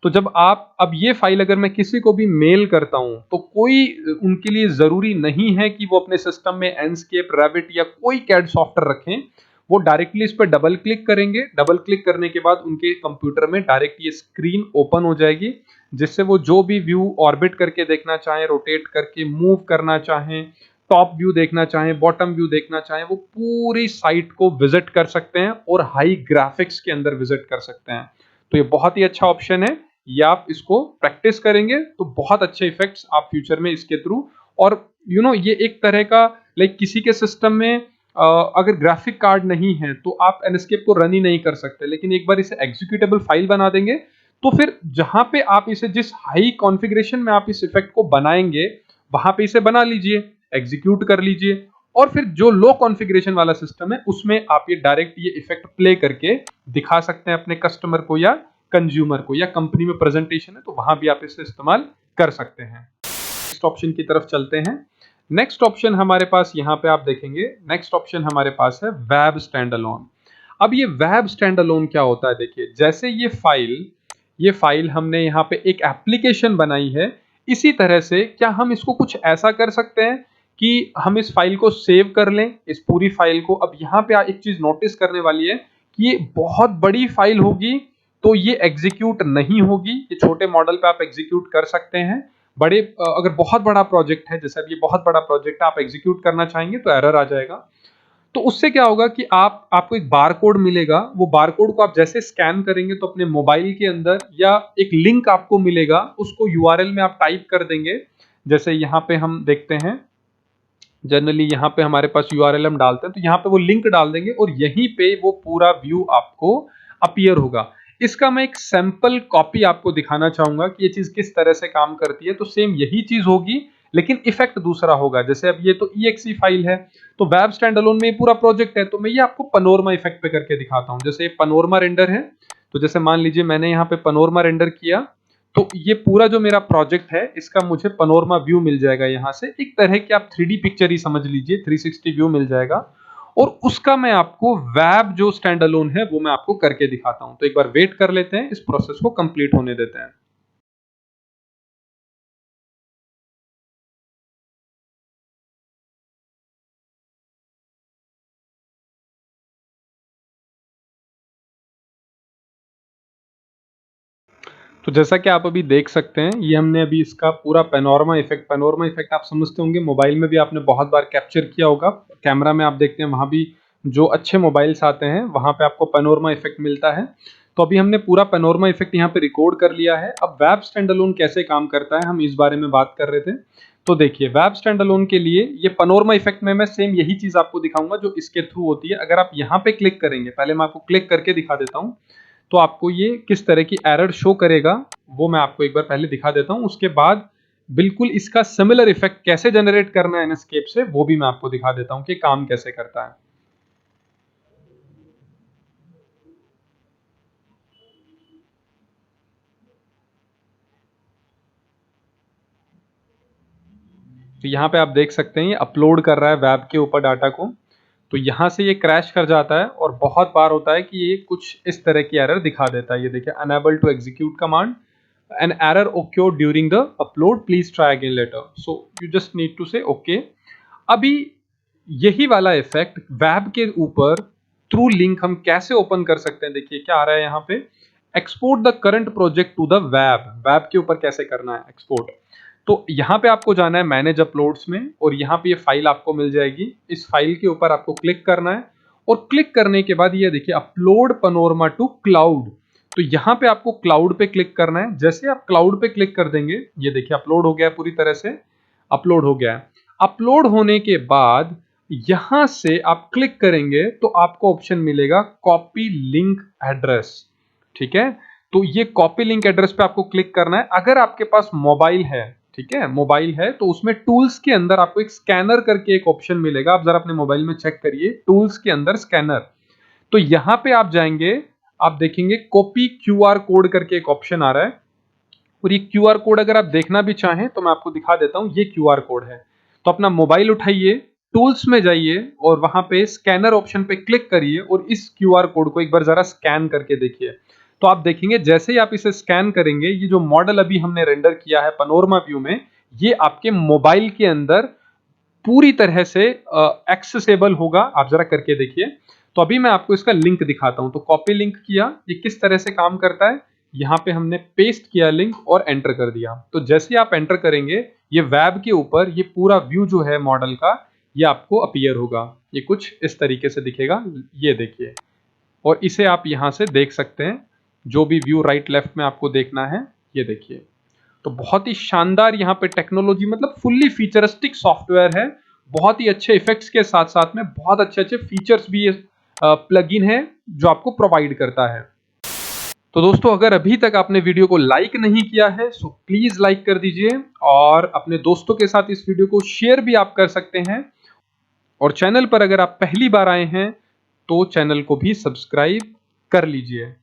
तो जब आप अब ये फाइल अगर मैं किसी को भी मेल करता हूं तो कोई उनके लिए जरूरी नहीं है कि वो अपने सिस्टम में एनस्केप, रेविट या कोई कैड सॉफ्टवेयर रखें। वो डायरेक्टली इस पर डबल क्लिक करेंगे, डबल क्लिक करने के बाद उनके कंप्यूटर में डायरेक्ट ये स्क्रीन ओपन हो जाएगी, जिससे वो जो भी व्यू ऑर्बिट करके देखना चाहें, रोटेट करके मूव करना चाहें, टॉप व्यू देखना चाहें, बॉटम व्यू देखना चाहें, वो पूरी साइट को विजिट कर सकते हैं और हाई ग्राफिक्स के अंदर विजिट कर सकते हैं। तो ये बहुत ही अच्छा ऑप्शन है। ये आप इसको प्रैक्टिस करेंगे तो बहुत अच्छे इफेक्ट्स आप फ्यूचर में इसके थ्रू, और ये एक तरह का लाइक किसी के सिस्टम में अगर ग्राफिक कार्ड नहीं है तो आप एनस्केप को रन ही नहीं कर सकते, लेकिन एक बार इसे एग्जीक्यूटेबल फाइल बना देंगे तो फिर जहां पे आप इसे जिस हाई कॉन्फ़िगरेशन में आप इस इफेक्ट को बनाएंगे वहां पे इसे बना लीजिए, एग्जीक्यूट कर लीजिए, और फिर जो लो कॉन्फ़िगरेशन वाला सिस्टम है उसमें आप ये डायरेक्ट ये इफेक्ट प्ले करके दिखा सकते हैं अपने कस्टमर को या कंज्यूमर को, या कंपनी में प्रेजेंटेशन है तो वहां भी आप इसे इस्तेमाल कर सकते हैं। नेक्स्ट ऑप्शन की तरफ चलते हैं। नेक्स्ट ऑप्शन हमारे पास यहाँ पे आप देखेंगे, नेक्स्ट ऑप्शन हमारे पास है वेब स्टैंड अलोन। अब ये वेब स्टैंड अलोन क्या होता है, देखिए जैसे ये फाइल हमने यहाँ पे एक एप्लीकेशन बनाई है, इसी तरह से क्या हम इसको कुछ ऐसा कर सकते हैं कि हम इस फाइल को सेव कर लें, इस पूरी फाइल को। अब यहाँ पे एक चीज नोटिस करने वाली है कि ये बहुत बड़ी फाइल होगी तो ये एग्जीक्यूट नहीं होगी। ये छोटे मॉडल पे आप एग्जीक्यूट कर सकते हैं, बड़े अगर बहुत बड़ा प्रोजेक्ट है, जैसे अभी ये बहुत बड़ा प्रोजेक्ट है, आप एग्जीक्यूट करना चाहेंगे तो एरर आ जाएगा। तो उससे क्या होगा कि आपको एक बारकोड मिलेगा, वो बारकोड को आप जैसे स्कैन करेंगे तो अपने मोबाइल के अंदर, या एक लिंक आपको मिलेगा, उसको URL में आप टाइप कर देंगे। जैसे यहाँ पे हम देखते हैं, जनरली यहाँ पे हमारे पास URL हम डालते हैं तो यहाँ पे वो लिंक डाल देंगे और यहीं पे वो पूरा व्यू आपको अपीयर होगा। इसका मैं एक सैंपल कॉपी आपको दिखाना चाहूंगा कि ये चीज किस तरह से काम करती है। तो सेम यही चीज होगी लेकिन इफेक्ट दूसरा होगा। जैसे अब ये तो EXE फाइल है, तो वेब स्टैंड अलोन में पूरा प्रोजेक्ट है, तो मैं ये आपको पनोरमा इफेक्ट पे करके दिखाता हूँ। जैसे पनोरमा रेंडर है, तो जैसे मान लीजिए मैंने यहाँ पे पनोरमा रेंडर किया, तो ये पूरा जो मेरा प्रोजेक्ट है इसका मुझे पनोरमा व्यू मिल जाएगा। यहाँ से एक तरह की आप 3D पिक्चर ही समझ लीजिए, 360 व्यू मिल जाएगा, और उसका मैं आपको वेब जो स्टैंड अलोन है वो मैं आपको करके दिखाता हूं। तो एक बार वेट कर लेते हैं, इस प्रोसेस को कंप्लीट होने देते हैं। तो जैसा कि आप अभी देख सकते हैं, ये हमने अभी इसका पूरा पैनोरमा इफेक्ट आप समझते होंगे, मोबाइल में भी आपने बहुत बार कैप्चर किया होगा, कैमरा में आप देखते हैं वहां भी जो अच्छे मोबाइल्स आते हैं वहां पे आपको पैनोरमा इफेक्ट मिलता है। तो अभी हमने पूरा पैनोरमा इफेक्ट यहाँ पे रिकॉर्ड कर लिया है। अब वेब स्टैंड अलोन कैसे काम करता है हम इस बारे में बात कर रहे थे। तो देखिए वेब स्टैंड अलोन के लिए ये पनोरमा इफेक्ट में मैं सेम यही चीज आपको दिखाऊंगा जो इसके थ्रू होती है। अगर आप यहाँ पे क्लिक करेंगे, पहले मैं आपको क्लिक करके दिखा देता हूँ, तो आपको ये किस तरह की एरर शो करेगा वो मैं आपको एक बार पहले दिखा देता हूँ। उसके बाद बिल्कुल इसका सिमिलर इफेक्ट कैसे जनरेट करना है एनस्केप से वो भी मैं आपको दिखा देता हूँ कि काम कैसे करता है। तो यहाँ पे आप देख सकते हैं ये अपलोड कर रहा है वेब के ऊपर डाटा को, तो यहाँ से ये क्रैश कर जाता है और बहुत बार होता है कि ये कुछ इस तरह की एरर दिखा देता है। ये देखिए unable to execute command, an error occurred during the upload, please try again later, so you just need to say okay. अभी यही वाला इफेक्ट वेब के ऊपर थ्रू लिंक हम कैसे ओपन कर सकते हैं, देखिए क्या आ रहा है यहाँ पे, export the current project to the web के ऊपर कैसे करना है एक्सपोर्ट। तो यहाँ पे आपको जाना है मैनेज अपलोड्स में और यहाँ पे ये फाइल आपको मिल जाएगी। इस फाइल के ऊपर आपको क्लिक करना है और क्लिक करने के बाद ये देखिए अपलोड पनोरमा टू क्लाउड, तो यहाँ पे आपको क्लाउड पे क्लिक करना है। जैसे आप क्लाउड पे क्लिक कर देंगे ये देखिए अपलोड हो गया है, पूरी तरह से अपलोड हो गया है। अपलोड होने के बाद यहां से आप क्लिक करेंगे तो आपको ऑप्शन मिलेगा कॉपी लिंक एड्रेस, ठीक है। तो ये कॉपी लिंक एड्रेस पे आपको क्लिक करना है। अगर आपके पास मोबाइल है, ठीक है, मोबाइल है तो उसमें टूल्स के अंदर आपको एक स्कैनर करके एक ऑप्शन मिलेगा। आप जरा अपने मोबाइल में चेक करिए, टूल्स के अंदर स्कैनर, तो यहां पे आप जाएंगे, आप देखेंगे कॉपी क्यूआर कोड करके एक ऑप्शन आ रहा है और ये क्यूआर कोड अगर आप देखना भी चाहें तो मैं आपको दिखा देता हूं। ये क्यूआर कोड है, तो अपना मोबाइल उठाइए, टूल्स में जाइए और वहां पे स्कैनर ऑप्शन पे क्लिक करिए और इस क्यूआर कोड को एक बार जरा स्कैन करके देखिए। तो आप देखेंगे जैसे ही आप इसे स्कैन करेंगे ये जो मॉडल अभी हमने रेंडर किया है पनोरमा व्यू में, ये आपके मोबाइल के अंदर पूरी तरह से एक्सेसिबल होगा। आप जरा करके देखिए। तो अभी मैं आपको इसका लिंक दिखाता हूं। तो कॉपी लिंक किया, ये किस तरह से काम करता है, यहाँ पे हमने पेस्ट किया लिंक और एंटर कर दिया। तो जैसे ही आप एंटर करेंगे ये वेब के ऊपर ये पूरा व्यू जो है मॉडल का ये आपको अपीयर होगा। ये कुछ इस तरीके से दिखेगा, ये देखिए, और इसे आप यहाँ से देख सकते हैं। जो भी व्यू राइट लेफ्ट में आपको देखना है ये देखिए। तो बहुत ही शानदार यहाँ पे टेक्नोलॉजी, मतलब फुल्ली फीचरिस्टिक सॉफ्टवेयर है। बहुत ही अच्छे इफेक्ट्स के साथ साथ में बहुत अच्छे अच्छे फीचर्स भी ये प्लगइन है जो आपको प्रोवाइड करता है। तो दोस्तों अगर अभी तक आपने वीडियो को लाइक नहीं किया है सो प्लीज लाइक कर दीजिए और अपने दोस्तों के साथ इस वीडियो को शेयर भी आप कर सकते हैं। और चैनल पर अगर आप पहली बार आए हैं तो चैनल को भी सब्सक्राइब कर लीजिए।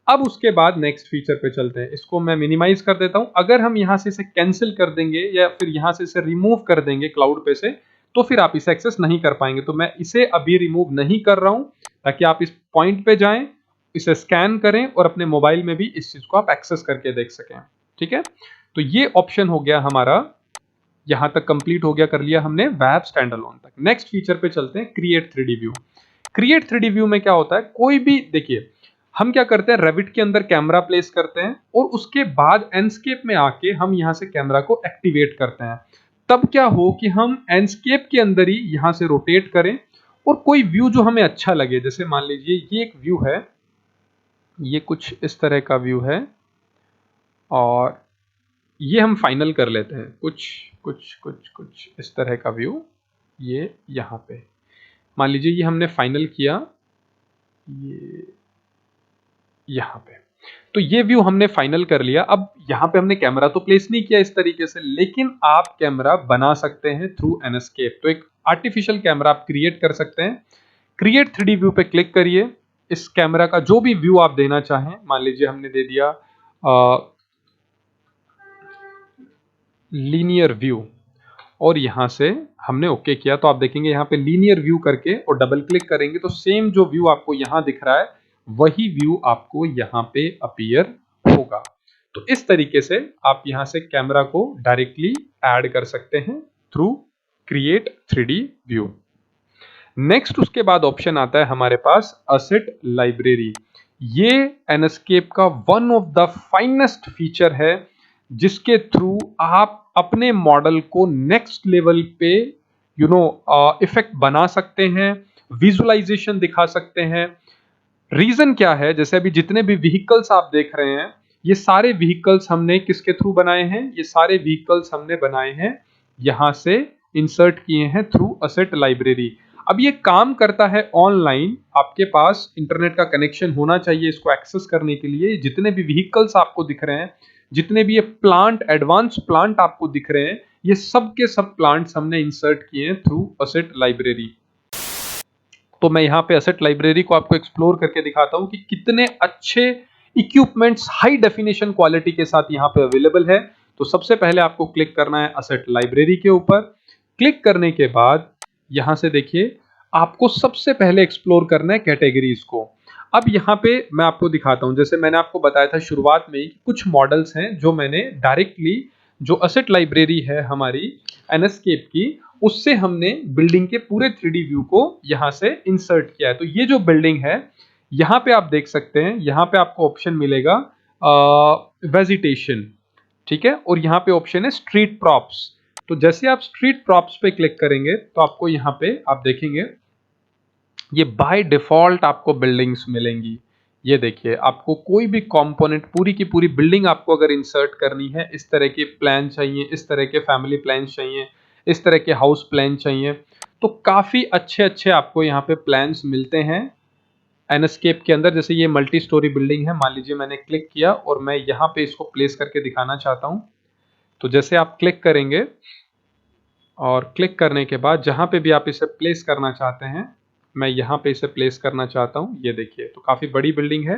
अब उसके बाद नेक्स्ट फीचर पे चलते हैं। इसको मैं मिनिमाइज कर देता हूं। अगर हम यहां से इसे कैंसिल कर देंगे या फिर यहां से इसे रिमूव कर देंगे क्लाउड पे से, तो फिर आप इसे एक्सेस नहीं कर पाएंगे। तो मैं इसे अभी रिमूव नहीं कर रहा हूं ताकि आप इस पॉइंट पे जाएं, इसे स्कैन करें और अपने मोबाइल में भी इस चीज को आप एक्सेस करके देख सकें, ठीक है। तो ये ऑप्शन हो गया हमारा, यहां तक कंप्लीट हो गया, कर लिया हमने वेब स्टैंड अलोन तक। नेक्स्ट फीचर पे चलते हैं, create 3D view. Create 3D view में क्या होता है, कोई भी देखिए हम क्या करते हैं, रेविट के अंदर कैमरा प्लेस करते हैं और उसके बाद एंडस्केप में आके हम यहां से कैमरा को एक्टिवेट करते हैं। तब क्या हो कि हम एंडस्केप के अंदर ही यहां से रोटेट करें और कोई व्यू जो हमें अच्छा लगे, जैसे मान लीजिए ये एक व्यू है, ये कुछ इस तरह का व्यू है और ये हम फाइनल कर लेते हैं, कुछ कुछ कुछ कुछ इस तरह का व्यू। ये यहाँ पे मान लीजिए ये हमने फाइनल किया, ये यहाँ पे, तो ये व्यू हमने फाइनल कर लिया। अब यहाँ पे हमने कैमरा तो प्लेस नहीं किया इस तरीके से, लेकिन आप कैमरा बना सकते हैं थ्रू एनस्केप। तो एक आर्टिफिशियल कैमरा आप क्रिएट कर सकते हैं। क्रिएट 3D व्यू पे क्लिक करिए, इस कैमरा का जो भी व्यू आप देना चाहें, मान लीजिए हमने दे दिया लीनियर व्यू और यहां से हमने ओके किया। तो आप देखेंगे यहाँ पे लीनियर व्यू करके और डबल क्लिक करेंगे तो सेम जो व्यू आपको यहाँ दिख रहा है वही व्यू आपको यहाँ पे अपीयर होगा। तो इस तरीके से आप यहाँ से कैमरा को डायरेक्टली ऐड कर सकते हैं through create 3D view. Next उसके बाद ऑप्शन आता है हमारे पास असेट लाइब्रेरी। ये एनस्केप का one of the finest feature है जिसके थ्रू आप अपने मॉडल को नेक्स्ट लेवल पे इफेक्ट बना सकते हैं, विजुअलाइजेशन दिखा सकते हैं। रीजन क्या है, जैसे अभी जितने भी व्हीकल्स आप देख रहे हैं ये सारे व्हीकल्स हमने किसके थ्रू बनाए हैं? ये सारे व्हीकल्स हमने बनाए हैं यहां से इंसर्ट किए हैं थ्रू असेट लाइब्रेरी। अब ये काम करता है ऑनलाइन, आपके पास इंटरनेट का कनेक्शन होना चाहिए इसको एक्सेस करने के लिए। जितने भी व्हीकल्स आपको दिख रहे हैं, जितने भी ये प्लांट, एडवांस प्लांट आपको दिख रहे हैं, ये सब के सब प्लांट्स हमने इंसर्ट किए हैं थ्रू असेट लाइब्रेरी। तो मैं यहाँ पे असेट लाइब्रेरी को आपको एक्सप्लोर करके दिखाता हूँ कि कितने अच्छे इक्विपमेंट्स हाई डेफिनेशन क्वालिटी के साथ यहाँ पे अवेलेबल है। तो सबसे पहले आपको क्लिक करना है असेट लाइब्रेरी के ऊपर। क्लिक करने के बाद यहाँ से देखिए आपको सबसे पहले एक्सप्लोर करना है कैटेगरीज को। अब यहाँ पे मैं आपको दिखाता हूँ, जैसे मैंने आपको बताया था शुरुआत में ही, कुछ मॉडल्स हैं जो मैंने डायरेक्टली जो असेट लाइब्रेरी है हमारी एनएस्केप की, उससे हमने बिल्डिंग के पूरे 3D व्यू को यहां से इंसर्ट किया है। तो ये जो बिल्डिंग है यहां पे आप देख सकते हैं, यहां पे आपको ऑप्शन मिलेगा वेजिटेशन, ठीक है, और यहां पे ऑप्शन है स्ट्रीट प्रॉप्स। तो जैसे आप स्ट्रीट प्रॉप्स पे क्लिक करेंगे तो आपको यहां पे आप देखेंगे ये बाय डिफॉल्ट आपको बिल्डिंग्स मिलेंगी। ये देखिए आपको कोई भी कंपोनेंट, पूरी की पूरी बिल्डिंग आपको अगर इंसर्ट करनी है, इस तरह के प्लान चाहिए, इस तरह के फैमिली प्लान चाहिए, इस तरह के हाउस प्लान चाहिए, तो काफ़ी अच्छे अच्छे आपको यहाँ पे प्लान्स मिलते हैं एनएस्केप के अंदर। जैसे ये मल्टी स्टोरी बिल्डिंग है, मान लीजिए मैंने क्लिक किया और मैं यहाँ पे इसको प्लेस करके दिखाना चाहता हूँ। तो जैसे आप क्लिक करेंगे और क्लिक करने के बाद जहाँ पे भी आप इसे प्लेस करना चाहते हैं, मैं यहाँ पे इसे प्लेस करना चाहता हूँ। ये देखिए तो काफ़ी बड़ी बिल्डिंग है।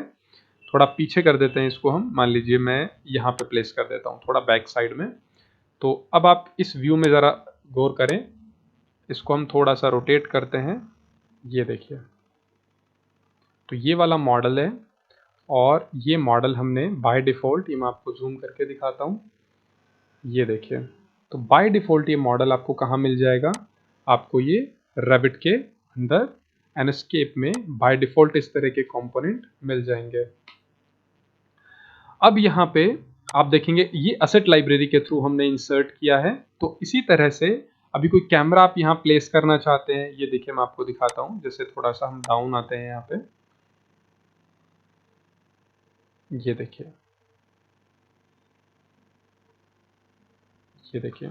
थोड़ा पीछे कर देते हैं इसको हम, मान लीजिए मैं यहाँ पे प्लेस कर देता हूँ थोड़ा बैक साइड में। तो अब आप इस व्यू में ज़रा गौर करें, इसको हम थोड़ा सा रोटेट करते हैं। ये देखिए तो ये वाला मॉडल है, और ये मॉडल हमने बाय डिफ़ॉल्ट, ये मैं आपको जूम करके दिखाता हूँ। ये देखिए तो बाय डिफ़ॉल्ट ये मॉडल आपको कहाँ मिल जाएगा? आपको ये रेविट के अंदर एनएस्केप में बाय डिफ़ॉल्ट इस तरह के कंपोनेंट मिल जाएंगे। अब यहाँ पे आप देखेंगे ये असेट लाइब्रेरी के थ्रू हमने इंसर्ट किया है। तो इसी तरह से अभी कोई कैमरा आप यहाँ प्लेस करना चाहते हैं, ये देखिए मैं आपको दिखाता हूँ। जैसे थोड़ा सा हम डाउन आते हैं यहाँ पे, ये देखिए, ये देखिए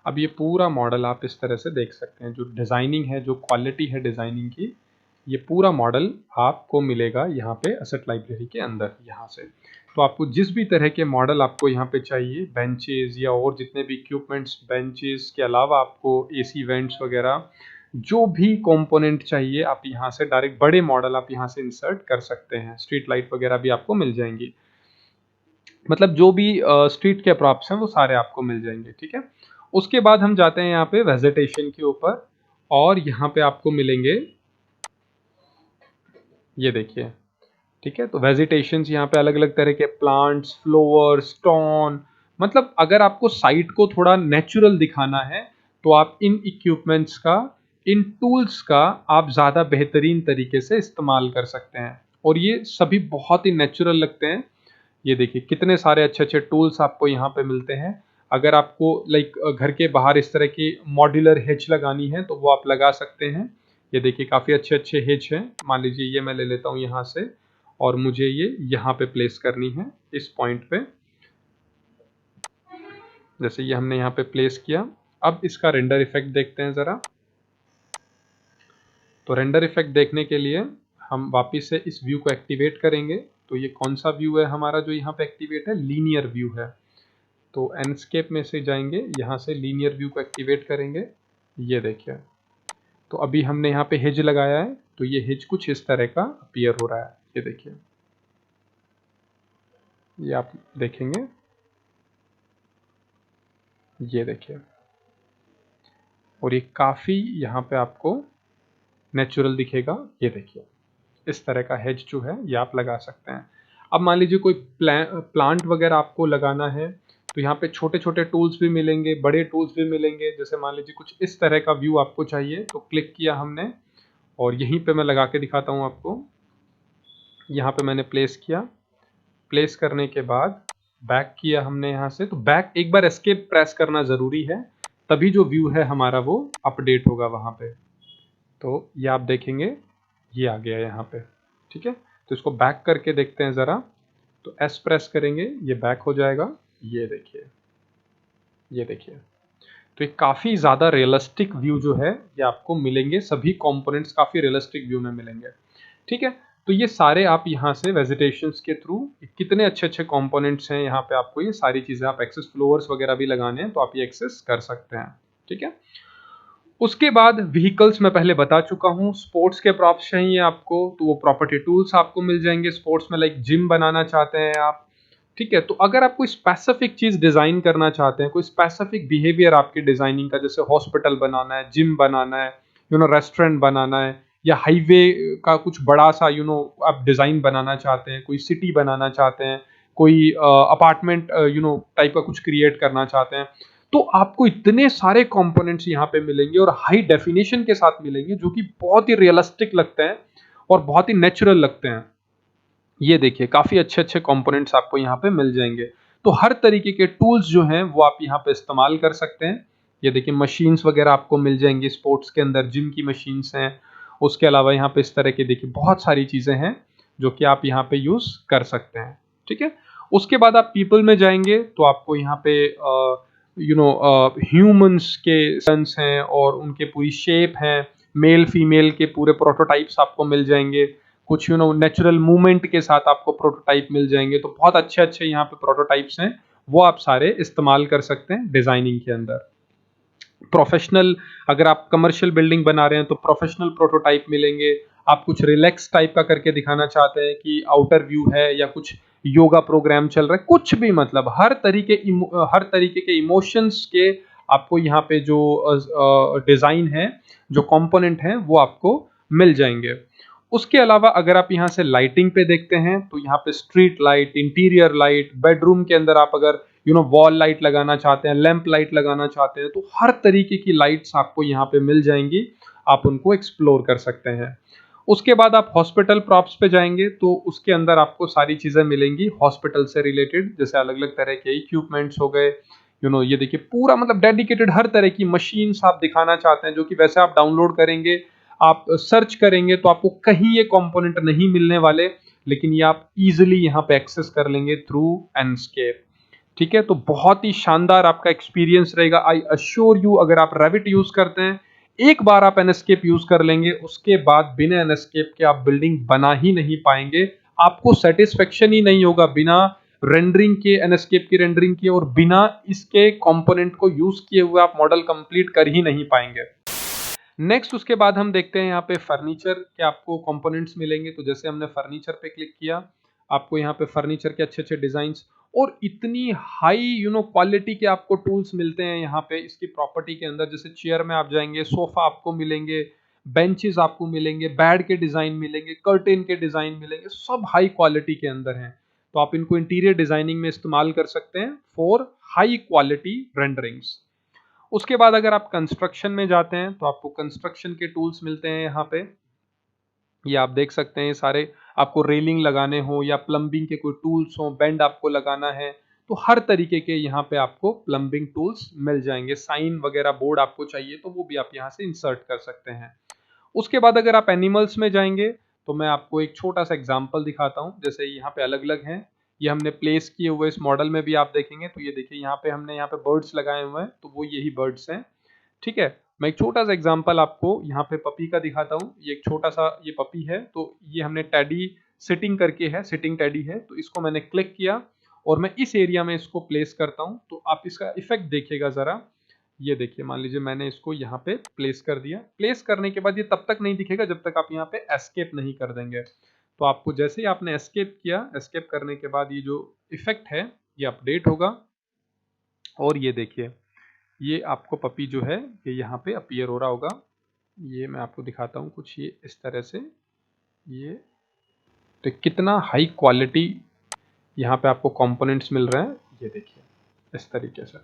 अब ये पूरा मॉडल आप इस तरह से देख सकते हैं। जो डिज़ाइनिंग है, जो क्वालिटी है डिज़ाइनिंग की, ये पूरा मॉडल आपको मिलेगा यहाँ पे असेट लाइब्रेरी के अंदर यहाँ से। तो आपको जिस भी तरह के मॉडल आपको यहाँ पे चाहिए, बेंचेस या और जितने भी इक्विपमेंट्स, बेंचेस के अलावा आपको एसी वेंट्स वगैरह, जो भी कंपोनेंट चाहिए आप यहाँ से डायरेक्ट बड़े मॉडल आप यहाँ से इंसर्ट कर सकते हैं। स्ट्रीट लाइट वगैरह भी आपको मिल जाएंगी, मतलब जो भी स्ट्रीट के प्रॉप्स हैं वो सारे आपको मिल जाएंगे, ठीक है। उसके बाद हम जाते हैं यहाँ पे वेजिटेशन के ऊपर, और यहाँ पे आपको मिलेंगे, ये देखिए, ठीक है। तो वेजिटेशंस यहाँ पे अलग अलग तरह के प्लांट्स, फ्लावर्स, स्टोन, मतलब अगर आपको साइट को थोड़ा नेचुरल दिखाना है तो आप इन इक्विपमेंट्स का, इन टूल्स का आप ज़्यादा बेहतरीन तरीके से इस्तेमाल कर सकते हैं, और ये सभी बहुत ही नेचुरल लगते हैं। ये देखिए कितने सारे अच्छे अच्छे टूल्स आपको यहाँ पे मिलते हैं। अगर आपको लाइक घर के बाहर इस तरह की मॉड्यूलर हेज लगानी है तो वो आप लगा सकते हैं। ये देखिए काफ़ी अच्छे अच्छे हेज हैं। मान लीजिए ये मैं ले लेता हूँ यहाँ से, और मुझे ये यहाँ पे प्लेस करनी है इस पॉइंट पे। जैसे ये हमने यहाँ पे प्लेस किया, अब इसका रेंडर इफेक्ट देखते हैं ज़रा। तो रेंडर इफेक्ट देखने के लिए हम वापस से इस व्यू को एक्टिवेट करेंगे। तो ये कौन सा व्यू है हमारा जो यहाँ पे एक्टिवेट है? लीनियर व्यू है। तो एनस्केप में से जाएंगे, यहाँ से लीनियर व्यू को एक्टिवेट करेंगे। ये देखिए तो अभी हमने यहाँ पे हेज लगाया है, तो ये हेज कुछ इस तरह का अपीयर हो रहा है। ये देखिए, ये आप देखेंगे, ये देखिए, और ये काफ़ी यहाँ पे आपको नेचुरल दिखेगा। ये देखिए इस तरह का हेज जो है ये आप लगा सकते हैं। अब मान लीजिए कोई प्लांट वगैरह आपको लगाना है, तो यहाँ पे छोटे छोटे टूल्स भी मिलेंगे, बड़े टूल्स भी मिलेंगे। जैसे मान लीजिए कुछ इस तरह का व्यू आपको चाहिए, तो क्लिक किया हमने, और यहीं पे मैं लगा के दिखाता हूँ आपको। यहाँ पे मैंने प्लेस किया, प्लेस करने के बाद बैक किया हमने यहाँ से। तो बैक एक बार एस्केप प्रेस करना ज़रूरी है, तभी जो व्यू है हमारा वो अपडेट होगा वहाँ पे। तो ये आप देखेंगे ये आ गया यहाँ पे, ठीक है। तो इसको बैक करके देखते हैं ज़रा। तो एस प्रेस करेंगे, ये बैक हो जाएगा। ये देखिए, ये देखिए, तो एक काफ़ी ज़्यादा रियलिस्टिक व्यू जो है ये आपको मिलेंगे, सभी कंपोनेंट्स काफ़ी रियलिस्टिक व्यू में मिलेंगे। ठीक है, तो ये सारे आप यहाँ से वेजिटेशंस के थ्रू कितने अच्छे अच्छे कंपोनेंट्स हैं, यहाँ पे आपको ये सारी चीज़ें आप एक्सेस फ्लोअर्स वगैरह भी लगाने हैं तो आप ये एक्सेस कर सकते हैं। ठीक है, उसके बाद व्हीकल्स मैं पहले बता चुका हूँ। स्पोर्ट्स के प्रॉप्स चाहिए आपको तो वो प्रॉपर्टी टूल्स आपको मिल जाएंगे स्पोर्ट्स में, लाइक जिम बनाना चाहते हैं आप। ठीक है, तो अगर आप कोई स्पेसिफिक चीज़ डिज़ाइन करना चाहते हैं, कोई स्पेसिफिक बिहेवियर आपकी डिज़ाइनिंग का, जैसे हॉस्पिटल बनाना है, जिम बनाना है, रेस्टोरेंट बनाना है, या हाईवे का कुछ बड़ा सा आप डिज़ाइन बनाना चाहते हैं, कोई सिटी बनाना चाहते हैं, कोई अपार्टमेंट टाइप का कुछ क्रिएट करना चाहते हैं, तो आपको इतने सारे कंपोनेंट्स यहाँ पे मिलेंगे और हाई डेफिनेशन के साथ मिलेंगे जो कि बहुत ही रियलिस्टिक लगते हैं और बहुत ही नेचुरल लगते हैं। ये देखिए, काफ़ी अच्छे अच्छे कंपोनेंट्स आपको यहाँ पे मिल जाएंगे। तो हर तरीके के टूल्स जो हैं वो आप यहाँ पे इस्तेमाल कर सकते हैं। ये देखिए, मशीन्स वगैरह आपको मिल जाएंगी स्पोर्ट्स के अंदर, जिम की मशीन्स हैं। उसके अलावा यहाँ पे इस तरह के देखिए बहुत सारी चीज़ें हैं जो कि आप यहाँ पे यूज़ कर सकते हैं। ठीक है, उसके बाद आप पीपल में जाएंगे तो आपको यहाँ पे ह्यूमंस के सेंस हैं और उनके पूरी शेप हैं, मेल फीमेल के पूरे प्रोटोटाइप्स आपको मिल जाएंगे। कुछ नेचुरल मूवमेंट के साथ आपको प्रोटोटाइप मिल जाएंगे। तो बहुत अच्छे अच्छे यहाँ पे प्रोटोटाइप्स हैं, वो आप सारे इस्तेमाल कर सकते हैं डिजाइनिंग के अंदर। प्रोफेशनल, अगर आप कमर्शियल बिल्डिंग बना रहे हैं तो प्रोफेशनल प्रोटोटाइप मिलेंगे। आप कुछ रिलैक्स टाइप का करके दिखाना चाहते हैं कि आउटर व्यू है या कुछ योगा प्रोग्राम चल रहा है, कुछ भी, मतलब हर तरीके के इमोशंस के आपको यहाँ पे जो डिजाइन है, जो कंपोनेंट हैं, वो आपको मिल जाएंगे। उसके अलावा अगर आप यहाँ से लाइटिंग पे देखते हैं तो यहाँ पे street light, interior light, bedroom के अंदर आप अगर वॉल लाइट लगाना चाहते हैं, लैंप लाइट लगाना चाहते हैं, तो हर तरीके की लाइट्स आपको यहाँ पे मिल जाएंगी, आप उनको एक्सप्लोर कर सकते हैं। उसके बाद आप हॉस्पिटल प्रॉप्स पे जाएंगे तो उसके अंदर आपको सारी चीजें मिलेंगी हॉस्पिटल से रिलेटेड, जैसे अलग अलग तरह के इक्विपमेंट्स हो गए। ये देखिए, पूरा मतलब डेडिकेटेड हर तरह की मशीन्स आप दिखाना चाहते हैं, जो कि वैसे आप डाउनलोड करेंगे, आप सर्च करेंगे तो आपको कहीं ये कंपोनेंट नहीं मिलने वाले, लेकिन ये आप इजीली यहाँ पे एक्सेस कर लेंगे थ्रू एनस्केप। ठीक है, तो बहुत ही शानदार आपका एक्सपीरियंस रहेगा। आई अश्योर यू, अगर आप रेविट यूज करते हैं, एक बार आप एनस्केप यूज कर लेंगे, उसके बाद बिना एनस्केप के आप बिल्डिंग बना ही नहीं पाएंगे। आपको सेटिस्फेक्शन ही नहीं होगा बिना रेंडरिंग के, एनस्केप की रेंडरिंग की, और बिना इसके कंपोनेंट को यूज किए हुए आप मॉडल कंप्लीट कर ही नहीं पाएंगे। नेक्स्ट उसके बाद हम देखते हैं यहाँ पे फर्नीचर के आपको कंपोनेंट्स मिलेंगे। तो जैसे हमने फर्नीचर पे क्लिक किया, आपको यहाँ पे फर्नीचर के अच्छे अच्छे डिजाइन्स और इतनी हाई क्वालिटी के आपको टूल्स मिलते हैं यहाँ पे इसकी प्रॉपर्टी के अंदर। जैसे चेयर में आप जाएंगे, सोफा आपको मिलेंगे, बेंचेस आपको मिलेंगे, बेड के डिजाइन मिलेंगे, कर्टेन के डिजाइन मिलेंगे, सब हाई क्वालिटी के अंदर हैं। तो आप इनको इंटीरियर डिजाइनिंग में इस्तेमाल कर सकते हैं फॉर हाई क्वालिटी रेंडरिंग्स। उसके बाद अगर आप कंस्ट्रक्शन में जाते हैं तो आपको कंस्ट्रक्शन के टूल्स मिलते हैं यहाँ पे। ये आप देख सकते हैं सारे, आपको रेलिंग लगाने हो या प्लम्बिंग के कोई टूल्स हो, बेंड आपको लगाना है, तो हर तरीके के यहाँ पे आपको प्लम्बिंग टूल्स मिल जाएंगे। साइन वगैरह बोर्ड आपको चाहिए तो वो भी आप यहाँ से इंसर्ट कर सकते हैं। उसके बाद अगर आप एनिमल्स में जाएंगे तो मैं आपको एक छोटा सा एग्जांपल दिखाता हूँ। जैसे यहाँ पे अलग अलग हैं, ये हमने प्लेस किए हुए इस मॉडल में भी आप देखेंगे तो ये देखिए यहाँ पे हमने यहाँ पे बर्ड्स लगाए हुए हैं, तो वो यही बर्ड्स हैं। ठीक है, मैं एक छोटा सा एग्जांपल आपको यहाँ पे पपी का दिखाता हूँ। ये एक छोटा सा ये पपी है, तो ये हमने टेडी सिटिंग करके है, सिटिंग टेडी है, तो इसको मैंने क्लिक किया और मैं इस एरिया में इसको प्लेस करता हूँ। तो आप इसका इफेक्ट देखिएगा जरा। ये देखिए, मान लीजिए मैंने इसको यहाँ पे प्लेस कर दिया। प्लेस करने के बाद ये तब तक नहीं दिखेगा जब तक आप यहाँ पे एस्केप नहीं कर देंगे। तो आपको जैसे ही आपने एस्केप किया, एस्केप करने के बाद ये जो इफेक्ट है ये अपडेट होगा और ये देखिए, ये आपको पपी जो है ये यहाँ पे अपीयर हो रहा होगा। ये मैं आपको दिखाता हूँ कुछ ये इस तरह से। ये तो कितना हाई क्वालिटी यहाँ पे आपको कंपोनेंट्स मिल रहे हैं, ये देखिए इस तरीके से।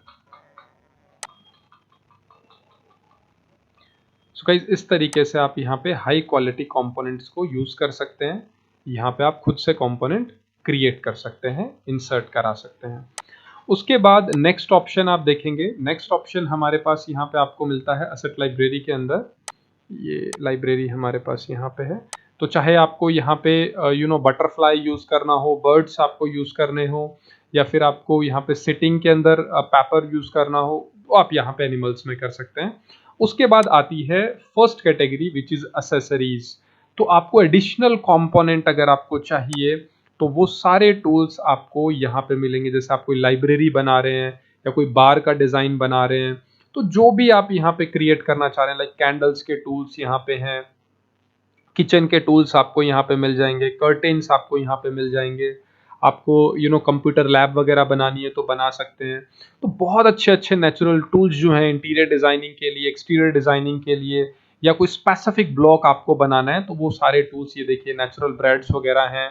सो गाइस, इस तरीके से आप यहाँ पे हाई क्वालिटी कंपोनेंट्स को यूज कर सकते हैं। यहाँ पे आप खुद से कंपोनेंट क्रिएट कर सकते हैं, इंसर्ट करा सकते हैं। उसके बाद नेक्स्ट ऑप्शन आप देखेंगे, नेक्स्ट ऑप्शन हमारे पास यहाँ पे आपको मिलता है असेट लाइब्रेरी के अंदर। ये लाइब्रेरी हमारे पास यहाँ पे है। तो चाहे आपको यहाँ पे बटरफ्लाई यूज़ करना हो, बर्ड्स आपको यूज़ करने हो, या फिर आपको यहाँ पे सिटिंग के अंदर पेपर यूज़ करना हो, तो आप यहाँ पे एनिमल्स में कर सकते हैं। उसके बाद आती है first category which is accessories. तो आपको एडिशनल कंपोनेंट अगर आपको चाहिए तो वो सारे टूल्स आपको यहाँ पे मिलेंगे। जैसे आप कोई लाइब्रेरी बना रहे हैं या कोई बार का डिज़ाइन बना रहे हैं, तो जो भी आप यहाँ पे क्रिएट करना चाह रहे हैं, लाइक कैंडल्स के टूल्स यहाँ पे हैं, किचन के टूल्स आपको यहाँ पे मिल जाएंगे, कर्टेन्स आपको यहाँ पे मिल जाएंगे, आपको कंप्यूटर लैब वगैरह बनानी है तो बना सकते हैं। तो बहुत अच्छे अच्छे नेचुरल टूल्स जो हैं इंटीरियर डिज़ाइनिंग के लिए, एक्सटीरियर डिज़ाइनिंग के लिए, या कोई स्पेसिफिक ब्लॉक आपको बनाना है तो वो सारे टूल्स ये देखिए नेचुरल ब्रेड्स वगैरह हैं,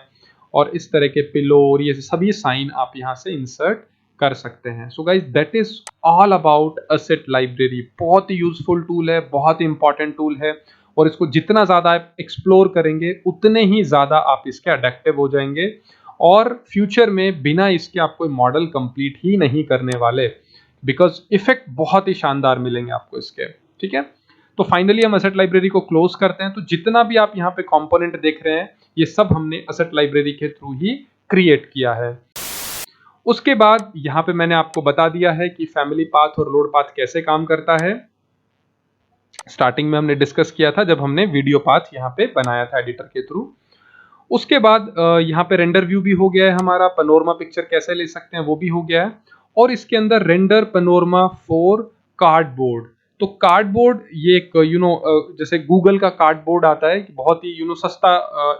और इस तरह के पिलो और ये सभी साइन आप यहाँ से इंसर्ट कर सकते हैं। So guys that is all about asset library. बहुत ही यूजफुल टूल है, बहुत ही इंपॉर्टेंट टूल है, और इसको जितना ज़्यादा आप एक्सप्लोर करेंगे उतने ही ज़्यादा आप इसके अडेक्टिव हो जाएंगे, और फ्यूचर में बिना इसके आप कोई मॉडल कंप्लीट ही नहीं करने वाले, बिकॉज इफेक्ट बहुत ही शानदार मिलेंगे आपको इसके। ठीक है, तो फाइनली हम एसेट लाइब्रेरी को क्लोज करते हैं। तो जितना भी आप यहाँ पे कंपोनेंट देख रहे हैं ये सब हमने एसेट लाइब्रेरी के थ्रू ही क्रिएट किया है। उसके बाद यहाँ पे मैंने आपको बता दिया है कि फैमिली पाथ और लोड पाथ कैसे काम करता है। स्टार्टिंग में हमने डिस्कस किया था जब हमने वीडियो पाथ यहाँ पे बनाया था एडिटर के थ्रू। उसके बाद यहाँ पे रेंडर व्यू भी हो गया है हमारा, पनोरमा पिक्चर कैसे ले सकते हैं वो भी हो गया है, और इसके अंदर रेंडर पनोरमा फॉर कार्डबोर्ड। तो कार्डबोर्ड ये एक जैसे गूगल का कार्डबोर्ड आता है, बहुत ही सस्ता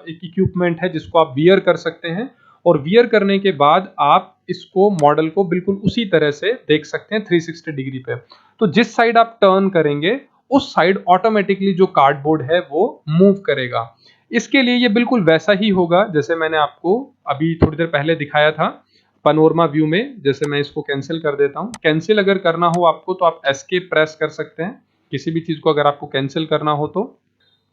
एक इक्विपमेंट है जिसको आप वियर कर सकते हैं, और वियर करने के बाद आप इसको मॉडल को बिल्कुल उसी तरह से देख सकते हैं 360 डिग्री पे। तो जिस साइड आप टर्न करेंगे उस साइड ऑटोमेटिकली जो कार्डबोर्ड है वो मूव करेगा। इसके लिए ये बिल्कुल वैसा ही होगा जैसे मैंने आपको अभी थोड़ी देर पहले दिखाया था पनोरमा व्यू में। जैसे मैं इसको कैंसिल कर देता हूँ। कैंसिल अगर करना हो आपको तो आप एस्केप प्रेस कर सकते हैं, किसी भी चीज को अगर आपको कैंसिल करना हो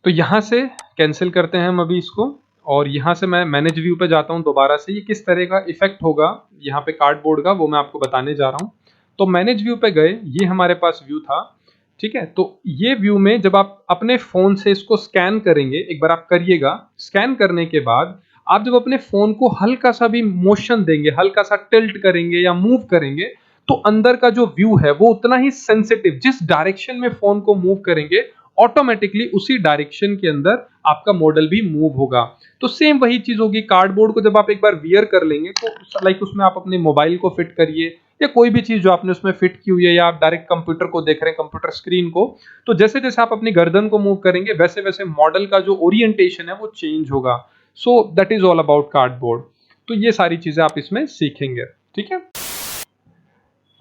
तो यहाँ से कैंसिल करते हैं हम अभी इसको, और यहाँ से मैं मैनेज व्यू पे जाता हूँ दोबारा से। ये किस तरह का इफेक्ट होगा यहाँ पे कार्डबोर्ड का वो मैं आपको बताने जा रहा हूँ। तो मैनेज व्यू पे गए, ये हमारे पास व्यू था। ठीक है, तो ये व्यू में जब आप अपने फोन से इसको स्कैन करेंगे, एक बार आप करिएगा, स्कैन करने के बाद आप जब अपने फोन को हल्का सा भी मोशन देंगे, हल्का सा टिल्ट करेंगे या मूव करेंगे, तो अंदर का जो व्यू है वो उतना ही सेंसिटिव, जिस डायरेक्शन में फोन को मूव करेंगे ऑटोमेटिकली उसी डायरेक्शन के अंदर आपका मॉडल भी मूव होगा। तो सेम वही चीज होगी, कार्डबोर्ड को जब आप एक बार वियर कर लेंगे तो लाइक उसमें आप अपने मोबाइल को फिट करिए या कोई भी चीज जो आपने उसमें फिट की हुई है, या आप डायरेक्ट कंप्यूटर को देख रहे हैं, कंप्यूटर स्क्रीन को, तो जैसे जैसे आप अपनी गर्दन को मूव करेंगे वैसे वैसे मॉडल का जो ओरिएंटेशन है वो चेंज होगा। So that is all about cardboard. तो ये सारी चीजें आप इसमें सीखेंगे। ठीक है,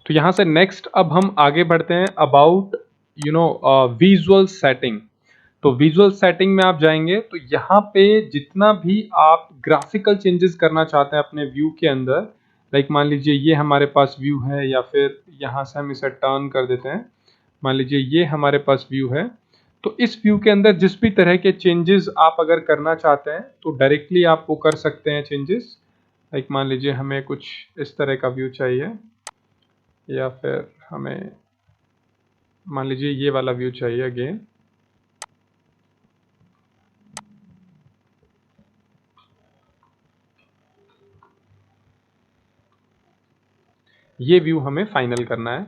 तो यहां से नेक्स्ट अब हम आगे बढ़ते हैं अबाउट विजुअल सेटिंग। तो विजुअल सेटिंग में आप जाएंगे तो यहाँ पे जितना भी आप ग्राफिकल चेंजेस करना चाहते हैं अपने व्यू के अंदर, लाइक मान लीजिए ये हमारे पास व्यू है, या फिर यहाँ से हम इसे टर्न कर देते हैं, मान लीजिए ये हमारे पास व्यू है। तो इस व्यू के अंदर जिस भी तरह के चेंजेस आप अगर करना चाहते हैं तो डायरेक्टली आप वो कर सकते हैं चेंजेस। लाइक मान लीजिए हमें कुछ इस तरह का व्यू चाहिए, या फिर हमें मान लीजिए ये वाला व्यू चाहिए अगेन। ये व्यू हमें फाइनल करना है।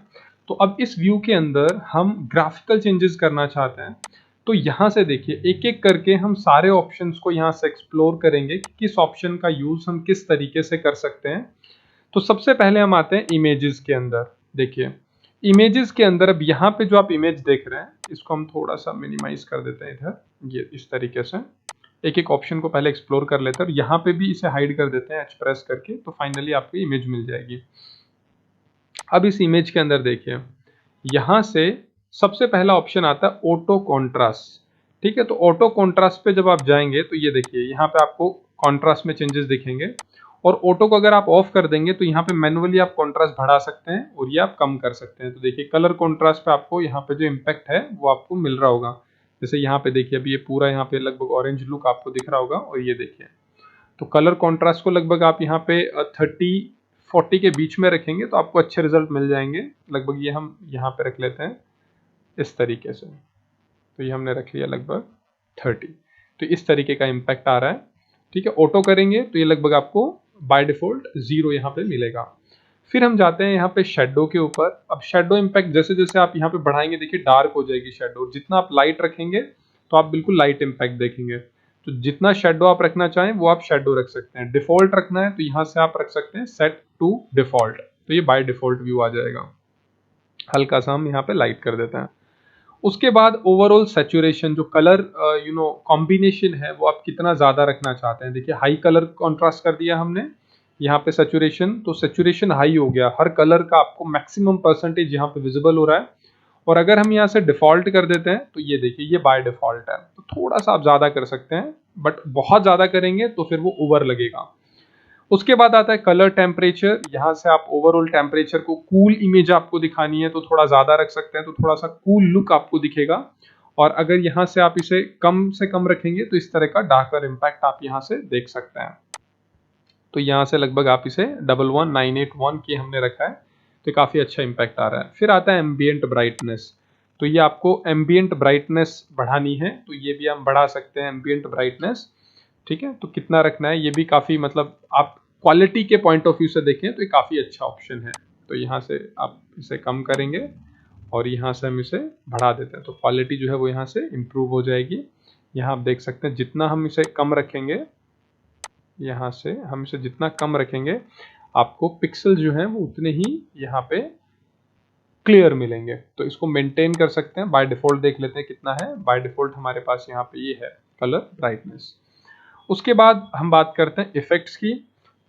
तो अब इस व्यू के अंदर हम ग्राफिकल चेंजेस करना चाहते हैं, तो यहाँ से देखिए एक एक करके हम सारे ऑप्शंस को यहाँ से एक्सप्लोर करेंगे कि किस ऑप्शन का यूज हम किस तरीके से कर सकते हैं। तो सबसे पहले हम आते हैं इमेजेस के अंदर। देखिए इमेजेस के अंदर अब यहाँ पे जो आप इमेज देख रहे हैं इसको हम थोड़ा सा मिनिमाइज कर देते हैं इधर, ये इस तरीके से एक एक ऑप्शन को पहले एक्सप्लोर कर लेते हैं, और यहाँ पे भी इसे हाइड कर देते हैं एच प्रेस करके, तो फाइनली आपको इमेज मिल जाएगी। अब इस इमेज के अंदर देखिए यहाँ से सबसे पहला ऑप्शन आता है ऑटो कॉन्ट्रास्ट। ठीक है, तो ऑटो कॉन्ट्रास्ट पे जब आप जाएंगे तो ये देखिए यहाँ पे आपको कॉन्ट्रास्ट में चेंजेस दिखेंगे, और ऑटो को अगर आप ऑफ कर देंगे तो यहाँ पे मैनुअली आप कॉन्ट्रास्ट बढ़ा सकते हैं और ये आप कम कर सकते हैं। तो देखिए कलर कॉन्ट्रास्ट पे आपको यहाँ पे जो इम्पैक्ट है वो आपको मिल रहा होगा। जैसे यहाँ पे देखिए अभी ये पूरा यहाँ पे लगभग ऑरेंज लुक आपको दिख रहा होगा, और ये देखिए तो कलर कॉन्ट्रास्ट को लगभग आप यहाँ पे 30-40 के बीच में रखेंगे तो आपको अच्छे रिजल्ट मिल जाएंगे। लगभग ये हम यहाँ पे रख लेते हैं इस तरीके से, तो ये हमने रख लिया लगभग 30। तो इस तरीके का इम्पैक्ट आ रहा है। ठीक है, ऑटो करेंगे तो ये लगभग आपको बाय डिफॉल्ट 0 यहाँ पे मिलेगा। फिर हम जाते हैं यहाँ पे शेडो के ऊपर। अब शेडो इम्पैक्ट जैसे जैसे आप यहाँ पे बढ़ाएंगे, देखिए डार्क हो जाएगी शेडो। जितना आप लाइट रखेंगे तो आप बिल्कुल लाइट इम्पैक्ट देखेंगे। तो जितना शेडो आप रखना चाहें वो आप शेडो रख सकते हैं। डिफॉल्ट रखना है तो यहाँ से आप रख सकते हैं सेट टू डिफॉल्ट, तो ये बाय डिफॉल्ट व्यू आ जाएगा। हल्का सा हम यहाँ पे लाइट कर देते हैं। उसके बाद ओवरऑल सैचुरेशन, जो कलर कॉम्बिनेशन है वो आप कितना ज़्यादा रखना चाहते हैं। देखिए हाई कलर कॉन्ट्रास्ट कर दिया हमने यहाँ पे सैचुरेशन, तो सैचुरेशन हाई हो गया, हर कलर का आपको मैक्सिमम परसेंटेज यहाँ पे विजिबल हो रहा है। और अगर हम यहाँ से डिफॉल्ट कर देते हैं तो ये देखिए ये बाय डिफॉल्ट है, तो थोड़ा सा आप ज़्यादा कर सकते हैं, बट बहुत ज़्यादा करेंगे तो फिर वो ओवर लगेगा। उसके बाद आता है कलर टेम्परेचर। यहाँ से आप ओवरऑल टेम्परेचर को, कूल इमेज आपको दिखानी है तो थोड़ा ज़्यादा रख सकते हैं, तो थोड़ा सा कूल लुक आपको दिखेगा। और अगर यहाँ से आप इसे कम से कम रखेंगे तो इस तरह का डार्कर इम्पैक्ट आप यहाँ से देख सकते हैं। तो यहाँ से लगभग आप इसे 11981 की हमने रखा है, तो काफ़ी अच्छा इम्पैक्ट आ रहा है। फिर आता है एम्बियंट ब्राइटनेस। तो ये आपको एम्बियंट ब्राइटनेस बढ़ानी है तो ये भी हम बढ़ा सकते हैं एम्बियंट ब्राइटनेस। ठीक है, तो कितना रखना है ये भी काफ़ी, मतलब आप क्वालिटी के पॉइंट ऑफ व्यू से देखें तो ये काफ़ी अच्छा ऑप्शन है। तो यहाँ से आप इसे कम करेंगे और यहाँ से हम इसे बढ़ा देते हैं, तो क्वालिटी जो है वो यहाँ से इम्प्रूव हो जाएगी। यहाँ आप देख सकते हैं जितना हम इसे कम रखेंगे, यहाँ से हम इसे जितना कम रखेंगे आपको पिक्सल जो है वो उतने ही यहाँ पे क्लियर मिलेंगे। तो इसको मेंटेन कर सकते हैं। बाय डिफॉल्ट देख लेते हैं कितना है। बाय डिफॉल्ट हमारे पास यहाँ पे ये है कलर ब्राइटनेस। उसके बाद हम बात करते हैं इफेक्ट्स की।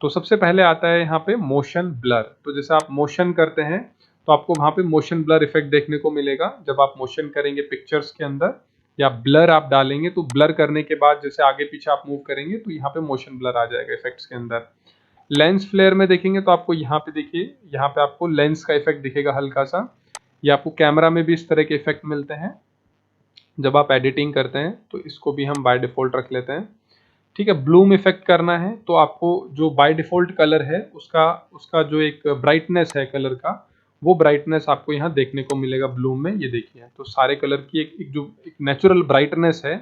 तो सबसे पहले आता है यहाँ पे मोशन ब्लर। तो जैसे आप मोशन करते हैं तो आपको वहाँ पे मोशन ब्लर इफेक्ट देखने को मिलेगा। जब आप मोशन करेंगे पिक्चर्स के अंदर या ब्लर आप डालेंगे तो ब्लर करने के बाद जैसे आगे पीछे आप मूव करेंगे तो यहाँ पे मोशन ब्लर आ जाएगा इफेक्ट्स के अंदर। लेंस फ्लेयर में देखेंगे तो आपको यहाँ पे देखिए, यहाँ पे आपको लेंस का इफेक्ट दिखेगा हल्का सा। ये आपको कैमरा में भी इस तरह के इफेक्ट मिलते हैं जब आप एडिटिंग करते हैं, तो इसको भी हम बाय डिफॉल्ट रख लेते हैं। ठीक है, ब्लूम इफेक्ट करना है तो आपको जो बाय डिफॉल्ट कलर है उसका जो एक ब्राइटनेस है कलर का, वो ब्राइटनेस आपको यहाँ देखने को मिलेगा ब्लूम में। ये देखिए, तो सारे कलर की एक नेचुरल ब्राइटनेस है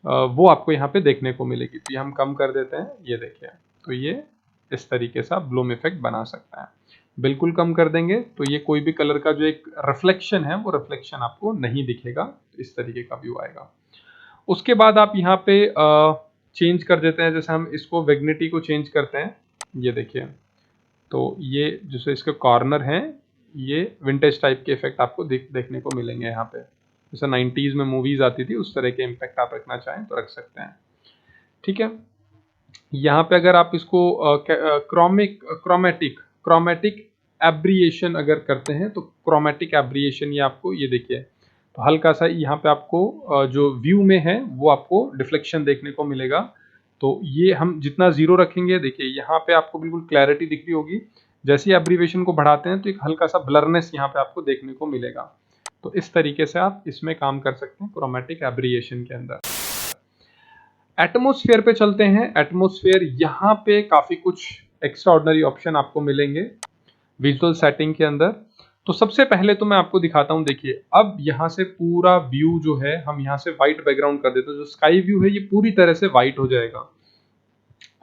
वो आपको यहाँ पे देखने को मिलेगी। तो ये हम कम कर देते हैं, ये देखिए, तो ये इस तरीके से आप ब्लूम इफेक्ट बना सकते हैं। बिल्कुल कम कर देंगे तो ये कोई भी कलर का जो एक रिफ्लेक्शन है वो रिफ्लेक्शन आपको नहीं दिखेगा। तो इस तरीके का व्यू आएगा। उसके बाद आप यहाँ पे चेंज कर देते हैं, जैसे हम इसको वेगनिटी को चेंज करते हैं। ये देखिए, तो ये जैसे इसके कॉर्नर हैं, ये विंटेज टाइप के इफेक्ट आपको देखने को मिलेंगे यहाँ पे। जैसे 90s में मूवीज आती थी उस तरह के इम्पैक्ट आप रखना चाहें तो रख सकते हैं। ठीक है, यहाँ पे अगर आप इसको क्रोमेटिक एब्रिएशन अगर करते हैं तो क्रोमेटिक एब्रिएशन ये आपको, ये देखिए, तो हल्का सा यहाँ पे आपको जो व्यू में है वो आपको डिफ्लेक्शन देखने को मिलेगा। तो ये हम जितना 0 रखेंगे, देखिए यहाँ पे आपको बिल्कुल क्लैरिटी दिख रही होगी। जैसे ही एब्रिएशन को बढ़ाते हैं तो एक हल्का सा ब्लरनेस यहाँ पे आपको देखने को मिलेगा। तो इस तरीके से आप इसमें काम कर सकते हैं क्रोमेटिक एब्रिएशन के अंदर। एटमॉस्फेयर पे चलते हैं। एटमॉस्फेयर, यहाँ पे काफ़ी कुछ एक्स्ट्राऑर्डिनरी ऑप्शन आपको मिलेंगे विजुअल सेटिंग के अंदर। तो सबसे पहले तो मैं आपको दिखाता हूँ, देखिए अब यहाँ से पूरा व्यू जो है हम यहाँ से व्हाइट बैकग्राउंड कर देते हैं। जो स्काई व्यू है ये पूरी तरह से व्हाइट हो जाएगा,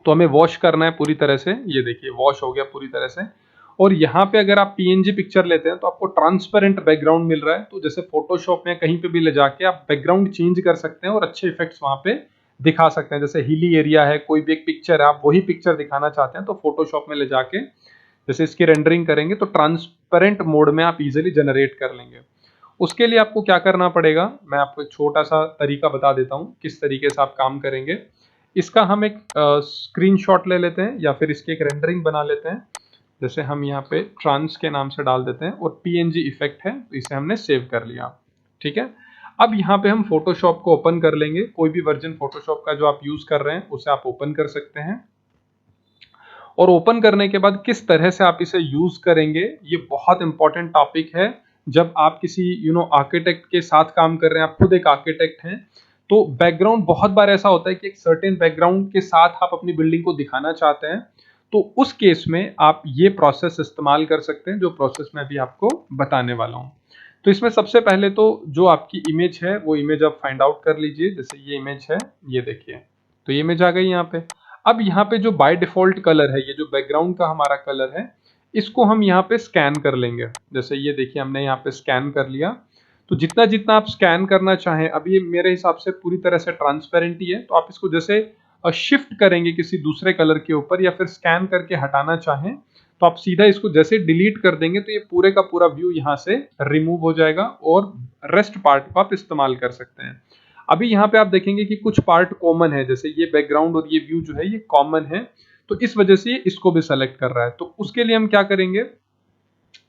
तो हमें वॉश करना है पूरी तरह से। ये देखिए वॉश हो गया पूरी तरह से। और यहाँ पे अगर आप पीएनजी पिक्चर लेते हैं तो आपको ट्रांसपेरेंट बैकग्राउंड मिल रहा है। तो जैसे फोटोशॉप में कहीं पे भी ले जाके आप बैकग्राउंड चेंज कर सकते हैं और अच्छे इफेक्ट्स वहाँ पे दिखा सकते हैं। जैसे हिली एरिया है, कोई भी एक पिक्चर है, आप वही पिक्चर दिखाना चाहते हैं तो फोटोशॉप में ले जाके जैसे इसकी रेंडरिंग करेंगे तो ट्रांसपेरेंट मोड में आप इजीली जनरेट कर लेंगे। उसके लिए आपको क्या करना पड़ेगा, मैं आपको एक छोटा सा तरीका बता देता हूँ किस तरीके से आप काम करेंगे। इसका हम एक स्क्रीनशॉट ले लेते हैं या फिर इसकी एक रेंडरिंग बना लेते हैं। जैसे हम यहाँ पे ट्रांस के नाम से डाल देते हैं और पीएनजी इफेक्ट है तो इसे हमने सेव कर लिया। ठीक है, अब यहाँ पे हम फोटोशॉप को ओपन कर लेंगे। कोई भी वर्जन फोटोशॉप का जो आप यूज कर रहे हैं उसे आप ओपन कर सकते हैं। और ओपन करने के बाद किस तरह से आप इसे यूज करेंगे, ये बहुत इंपॉर्टेंट टॉपिक है। जब आप किसी आर्किटेक्ट के साथ काम कर रहे हैं, आप खुद एक आर्किटेक्ट हैं, तो बैकग्राउंड बहुत बार ऐसा होता है कि एक सर्टेन बैकग्राउंड के साथ आप अपनी बिल्डिंग को दिखाना चाहते हैं, तो उस केस में आप ये प्रोसेस इस्तेमाल कर सकते हैं जो प्रोसेस मैं अभी आपको बताने वाला हूँ। तो इसमें सबसे पहले तो जो आपकी इमेज है वो इमेज आप फाइंड आउट कर लीजिए। जैसे ये इमेज है, ये देखिए, तो ये इमेज आ गई यहाँ पे। अब यहाँ पे जो बाय डिफॉल्ट कलर है, ये जो बैकग्राउंड का हमारा कलर है, इसको हम यहाँ पे स्कैन कर लेंगे। जैसे ये देखिए हमने यहाँ पे स्कैन कर लिया। तो जितना जितना आप स्कैन करना चाहें, अब ये मेरे हिसाब से पूरी तरह से ट्रांसपेरेंट ही है, तो आप इसको जैसे शिफ्ट करेंगे किसी दूसरे कलर के ऊपर या फिर स्कैन करके हटाना चाहें, तो आप सीधा इसको जैसे डिलीट कर देंगे तो ये पूरे का पूरा व्यू यहाँ से रिमूव हो जाएगा और रेस्ट पार्ट को आप इस्तेमाल कर सकते हैं। अभी यहाँ पे आप देखेंगे कि कुछ पार्ट कॉमन है, जैसे ये बैकग्राउंड और ये व्यू जो है ये कॉमन है, तो इस वजह से ये इसको भी सेलेक्ट कर रहा है। तो उसके लिए हम क्या करेंगे,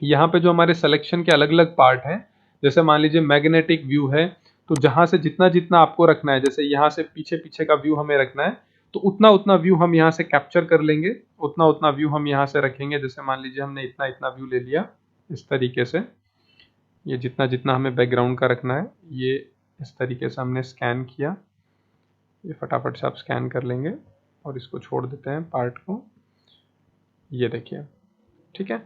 यहाँ पे जो हमारे सिलेक्शन के अलग अलग पार्ट हैं, जैसे मान लीजिए मैग्नेटिक व्यू है, तो जहां से जितना जितना आपको रखना है, जैसे यहाँ से पीछे पीछे का व्यू हमें रखना है, तो उतना उतना व्यू हम यहाँ से कैप्चर कर लेंगे, उतना उतना व्यू हम यहाँ से रखेंगे। जैसे मान लीजिए हमने इतना इतना व्यू ले लिया इस तरीके से, ये जितना जितना हमें बैकग्राउंड का रखना है ये इस तरीके से हमने स्कैन किया। ये फटाफट से आप स्कैन कर लेंगे और इसको छोड़ देते हैं पार्ट को, ये देखिए, ठीक है।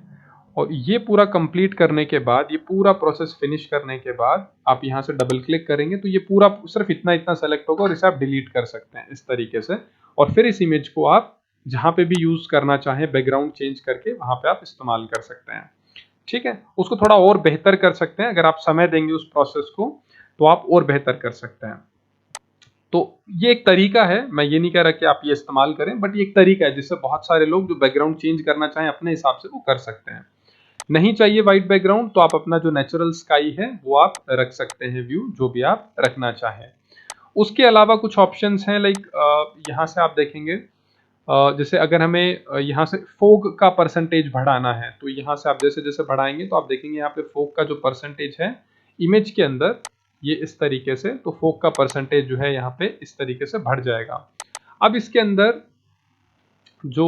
और ये पूरा कंप्लीट करने के बाद, ये पूरा प्रोसेस फिनिश करने के बाद आप यहाँ से डबल क्लिक करेंगे तो ये पूरा सिर्फ इतना इतना सेलेक्ट होगा और इसे आप डिलीट कर सकते हैं इस तरीके से। और फिर इस इमेज को आप जहाँ पे भी यूज करना चाहें बैकग्राउंड चेंज करके वहाँ पे आप इस्तेमाल कर सकते हैं, ठीक है। उसको थोड़ा और बेहतर कर सकते हैं, अगर आप समय देंगे उस प्रोसेस को तो आप और बेहतर कर सकते हैं। तो ये एक तरीका है, मैं ये नहीं कह रहा कि आप ये इस्तेमाल करें, बट ये एक तरीका है जिससे बहुत सारे लोग जो बैकग्राउंड चेंज करना चाहें अपने हिसाब से वो कर सकते हैं। नहीं चाहिए वाइट बैकग्राउंड तो आप अपना जो नेचुरल स्काई है वो आप रख सकते हैं, व्यू जो भी आप रखना चाहें। उसके अलावा कुछ ऑप्शंस हैं, लाइक यहाँ से आप देखेंगे, जैसे अगर हमें यहाँ से फोग का परसेंटेज बढ़ाना है तो यहाँ से आप जैसे जैसे बढ़ाएंगे तो आप देखेंगे यहाँ पे फोग का जो परसेंटेज है इमेज के अंदर ये इस तरीके से, तो फोग का परसेंटेज जो है यहाँ पे इस तरीके से बढ़ जाएगा। अब इसके अंदर जो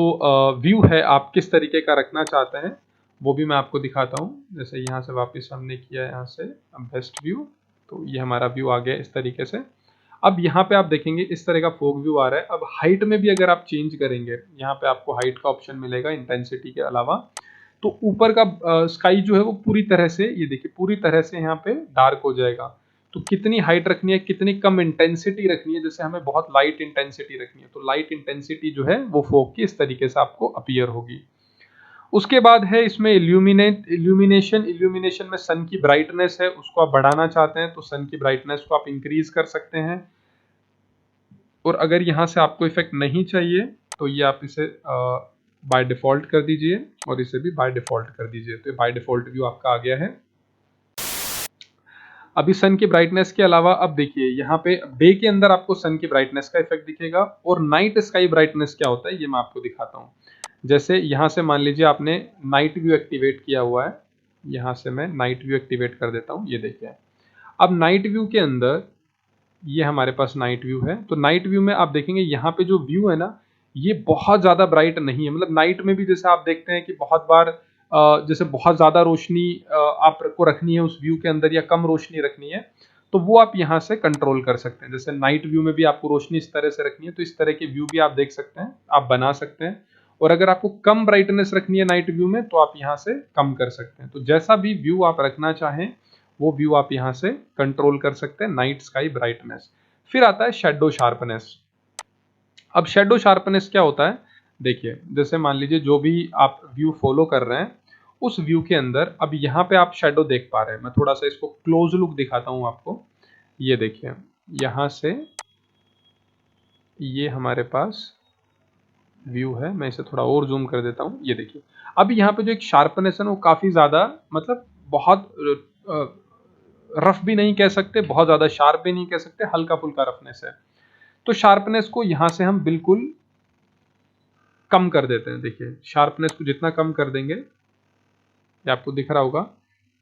व्यू है आप किस तरीके का रखना चाहते हैं वो भी मैं आपको दिखाता हूँ। जैसे यहाँ से वापस हमने किया यहाँ से बेस्ट व्यू, तो ये हमारा व्यू आ गया इस तरीके से। अब यहाँ पे आप देखेंगे इस तरह का फोग व्यू आ रहा है। अब हाइट में भी अगर आप चेंज करेंगे, यहाँ पे आपको हाइट का ऑप्शन मिलेगा इंटेंसिटी के अलावा, तो ऊपर का स्काई जो है वो पूरी तरह से, ये देखिए पूरी तरह से यहाँ पे डार्क हो जाएगा। तो कितनी हाइट रखनी है, कितनी कम इंटेंसिटी रखनी है, जैसे हमें बहुत लाइट इंटेंसिटी रखनी है तो लाइट इंटेंसिटी जो है वो फोग की इस तरीके से आपको अपीयर होगी। उसके बाद है इसमें इल्यूमिनेशन में सन की ब्राइटनेस है, उसको आप बढ़ाना चाहते हैं तो सन की ब्राइटनेस को आप इंक्रीज कर सकते हैं। और अगर यहाँ से आपको इफेक्ट नहीं चाहिए तो ये आप इसे बाय डिफॉल्ट कर दीजिए और इसे भी बाय डिफॉल्ट कर दीजिए, तो बाय डिफॉल्ट व्यू आपका आ गया है। अभी सन की ब्राइटनेस के अलावा अब देखिए यहाँ पे डे के अंदर आपको सन की ब्राइटनेस का इफेक्ट दिखेगा, और नाइट स्काई ब्राइटनेस क्या होता है ये मैं आपको दिखाता हूँ। जैसे यहाँ से मान लीजिए आपने नाइट व्यू एक्टिवेट किया हुआ है, यहाँ से मैं नाइट व्यू एक्टिवेट कर देता हूँ, ये देखिए। अब नाइट व्यू के अंदर ये हमारे पास नाइट व्यू है, तो नाइट व्यू में आप देखेंगे यहाँ पे जो व्यू है ना ये बहुत ज़्यादा ब्राइट नहीं है। मतलब नाइट में भी जैसे आप देखते हैं कि बहुत बार जैसे बहुत ज़्यादा रोशनी आपको रखनी है उस व्यू के अंदर या कम रोशनी रखनी है, तो वो आप यहाँ से कंट्रोल कर सकते हैं। जैसे नाइट व्यू में भी आपको रोशनी इस तरह से रखनी है तो इस तरह के व्यू भी आप देख सकते हैं, आप बना सकते हैं। और अगर आपको कम ब्राइटनेस रखनी है नाइट व्यू में तो आप यहाँ से कम कर सकते हैं। तो जैसा भी व्यू आप रखना चाहें वो व्यू आप यहाँ से कंट्रोल कर सकते हैं, नाइट स्काई ब्राइटनेस। फिर आता है शेडो शार्पनेस। अब शेडो शार्पनेस क्या होता है, देखिए जैसे मान लीजिए जो भी आप व्यू फॉलो कर रहे हैं उस व्यू के अंदर अब यहाँ पे आप शेडो देख पा रहे हैं। मैं थोड़ा सा इसको क्लोज लुक दिखाता हूँ आपको, ये देखिए यहाँ से ये हमारे पास व्यू है, मैं इसे थोड़ा और जूम कर देता हूँ, ये देखिए। अब यहाँ पे जो एक शार्पनेस है वो काफ़ी ज़्यादा, मतलब बहुत रफ भी नहीं कह सकते, बहुत ज़्यादा शार्प भी नहीं कह सकते, हल्का फुल्का रफनेस है। तो शार्पनेस को यहाँ से हम बिल्कुल कम कर देते हैं। देखिए शार्पनेस को जितना कम कर देंगे, ये आपको दिख रहा होगा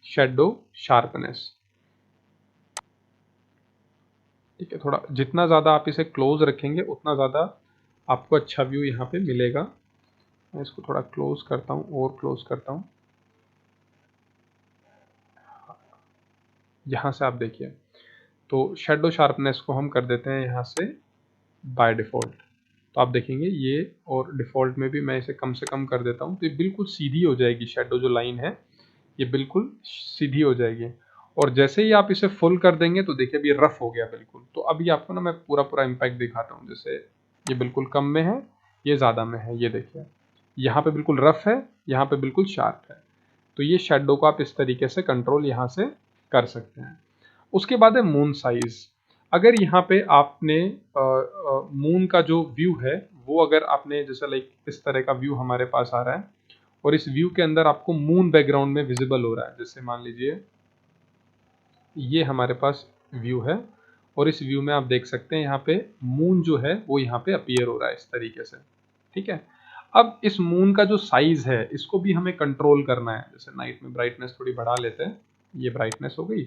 शेडो शार्पनेस, ठीक है। थोड़ा जितना ज़्यादा आप इसे क्लोज रखेंगे उतना ज़्यादा आपको अच्छा व्यू यहाँ पे मिलेगा। मैं इसको थोड़ा क्लोज करता हूँ और क्लोज करता हूँ, यहाँ से आप देखिए। तो शेडो शार्पनेस को हम कर देते हैं यहाँ से बाय डिफ़ॉल्ट, तो आप देखेंगे ये, और डिफ़ॉल्ट में भी मैं इसे कम से कम कर देता हूँ तो ये बिल्कुल सीधी हो जाएगी। शेडो जो लाइन है ये बिल्कुल सीधी हो जाएगी। और जैसे ही आप इसे फुल कर देंगे तो देखिए अभी रफ हो गया बिल्कुल। तो अभी आपको ना मैं पूरा पूरा इम्पैक्ट दिखाता हूँ। जैसे ये बिल्कुल कम में है, ये ज़्यादा में है, ये देखिए यहाँ पे बिल्कुल रफ है, यहाँ पे बिल्कुल शार्प है। तो ये शेडो को आप इस तरीके से कंट्रोल यहाँ से कर सकते हैं। उसके बाद है मून साइज। अगर यहाँ पे आपने मून का जो व्यू है वो अगर आपने जैसे लाइक इस तरह का व्यू हमारे पास आ रहा है और इस व्यू के अंदर आपको मून बैकग्राउंड में विजिबल हो रहा है। जैसे मान लीजिए ये हमारे पास व्यू है और इस व्यू में आप देख सकते हैं यहाँ पे मून जो है वो यहाँ पे अपीयर हो रहा है इस तरीके से, ठीक है। अब इस मून का जो साइज है इसको भी हमें कंट्रोल करना है। जैसे नाइट में ब्राइटनेस थोड़ी बढ़ा लेते हैं, ये ब्राइटनेस हो गई।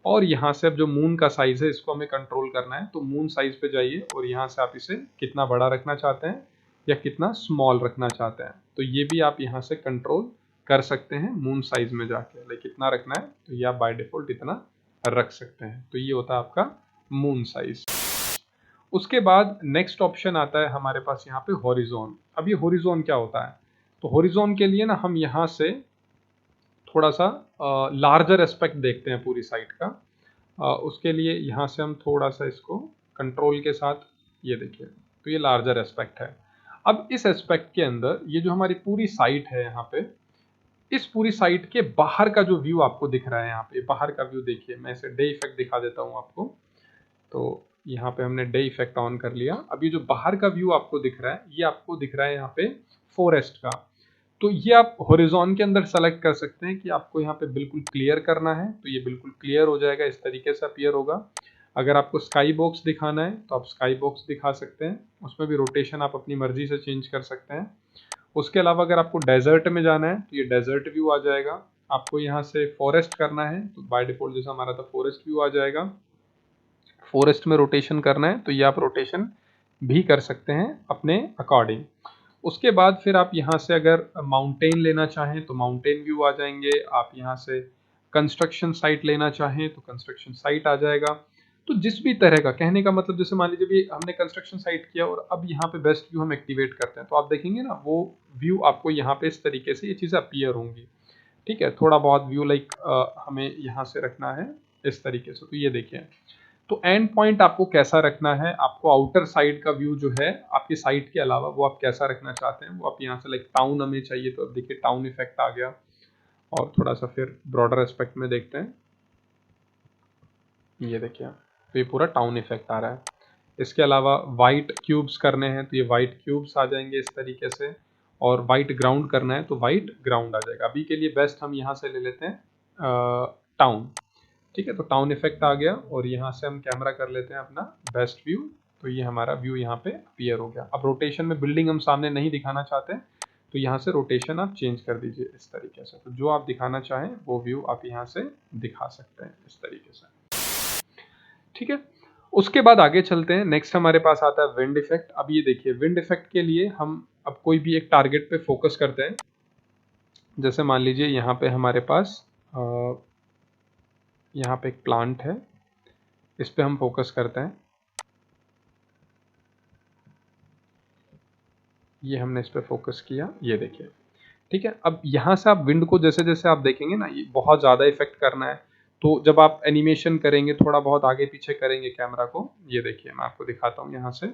और यहाँ से अब जो मून का साइज है इसको हमें कंट्रोल करना है। तो मून साइज पे जाइए और यहाँ से आप इसे कितना बड़ा रखना चाहते हैं या कितना स्मॉल रखना चाहते हैं, तो ये भी आप यहाँ से कंट्रोल कर सकते हैं मून साइज में जाके। लाइक कितना रखना है तो ये आप बाय डिफॉल्ट इतना रख सकते हैं। तो ये होता है आपका मून साइज। उसके बाद नेक्स्ट ऑप्शन आता है हमारे पास यहाँ पे हॉरिजॉन। अब ये हॉरिजॉन क्या होता है, तो हॉरिजॉन के लिए ना हम यहाँ से थोड़ा सा लार्जर एस्पेक्ट देखते हैं पूरी साइट का। उसके लिए यहाँ से हम थोड़ा सा इसको कंट्रोल के साथ, ये देखिए तो ये लार्जर एस्पेक्ट है। अब इस एस्पेक्ट के अंदर ये जो हमारी पूरी साइट है यहाँ पे, इस पूरी साइट के बाहर का जो व्यू आपको दिख रहा है यहाँ पे, बाहर का व्यू देखिए। मैं इसे डे इफेक्ट दिखा देता हूँ आपको। तो यहाँ पे हमने डे इफेक्ट ऑन कर लिया। अब ये जो बाहर का व्यू आपको दिख रहा है ये आपको दिख रहा है यहाँ पे फॉरेस्ट का। तो ये आप हॉरिजॉन के अंदर सेलेक्ट कर सकते हैं कि आपको यहाँ पे बिल्कुल क्लियर करना है, तो ये बिल्कुल क्लियर हो जाएगा, इस तरीके से अपीयर होगा। अगर आपको स्काई बॉक्स दिखाना है तो आप स्काई बॉक्स दिखा सकते हैं, उसमें भी रोटेशन आप अपनी मर्जी से चेंज कर सकते हैं। उसके अलावा अगर आपको डेजर्ट में जाना है तो ये डेजर्ट व्यू आ जाएगा। आपको यहाँ से फॉरेस्ट करना है तो बाय डिफॉल्ट जैसा हमारा था फॉरेस्ट व्यू आ जाएगा। फॉरेस्ट में रोटेशन करना है तो ये आप रोटेशन भी कर सकते हैं अपने अकॉर्डिंग। उसके बाद फिर आप यहाँ से अगर माउंटेन लेना चाहें तो माउंटेन व्यू आ जाएंगे। आप यहाँ से कंस्ट्रक्शन साइट लेना चाहें तो कंस्ट्रक्शन साइट आ जाएगा। तो जिस भी तरह का, कहने का मतलब जैसे मान लीजिए भी हमने कंस्ट्रक्शन साइट किया और अब यहाँ पे बेस्ट व्यू हम एक्टिवेट करते हैं तो आप देखेंगे ना वो व्यू आपको यहाँ पे इस तरीके से ये चीज़ें अपीयर होंगी, ठीक है। थोड़ा बहुत व्यू लाइक हमें यहाँ से रखना है इस तरीके से। तो ये देखिए, तो एंड पॉइंट आपको कैसा रखना है, आपको आउटर साइड का व्यू जो है आपकी साइट के अलावा वो आप कैसा रखना चाहते हैं वो आप यहाँ से लाइक टाउन हमें चाहिए तो अब देखिए टाउन इफेक्ट आ गया। और थोड़ा सा फिर ब्रॉडर एस्पेक्ट में देखते हैं, ये देखिए तो ये पूरा टाउन इफेक्ट आ रहा है। इसके अलावा वाइट क्यूब्स करने हैं तो ये वाइट क्यूब्स आ जाएंगे इस तरीके से, और वाइट ग्राउंड करना है तो वाइट ग्राउंड आ जाएगा। अभी के लिए बेस्ट हम यहाँ से ले लेते हैं टाउन, ठीक है। तो टाउन इफेक्ट आ गया और यहाँ से हम कैमरा कर लेते हैं अपना बेस्ट व्यू। तो ये हमारा व्यू यहाँ पे अपीयर हो गया। अब रोटेशन में बिल्डिंग हम सामने नहीं दिखाना चाहते तो यहाँ से रोटेशन आप चेंज कर दीजिए इस तरीके से। तो जो आप दिखाना चाहें वो व्यू आप यहाँ से दिखा सकते हैं इस तरीके से, ठीक है। उसके बाद आगे चलते हैं। नेक्स्ट हमारे पास आता है विंड इफेक्ट। अब ये देखिए विंड इफेक्ट के लिए हम अब कोई भी एक टारगेट पे फोकस करते हैं। जैसे मान लीजिए यहाँ पे हमारे पास यहाँ पे एक प्लांट है, इस पे हम फोकस करते हैं। ये हमने इस पे फोकस किया, ये देखिए, ठीक है। अब यहाँ से आप विंड को जैसे जैसे आप देखेंगे ना, ये बहुत ज़्यादा इफेक्ट करना है तो जब आप एनिमेशन करेंगे थोड़ा बहुत आगे पीछे करेंगे कैमरा को, ये देखिए मैं आपको दिखाता हूँ यहाँ से।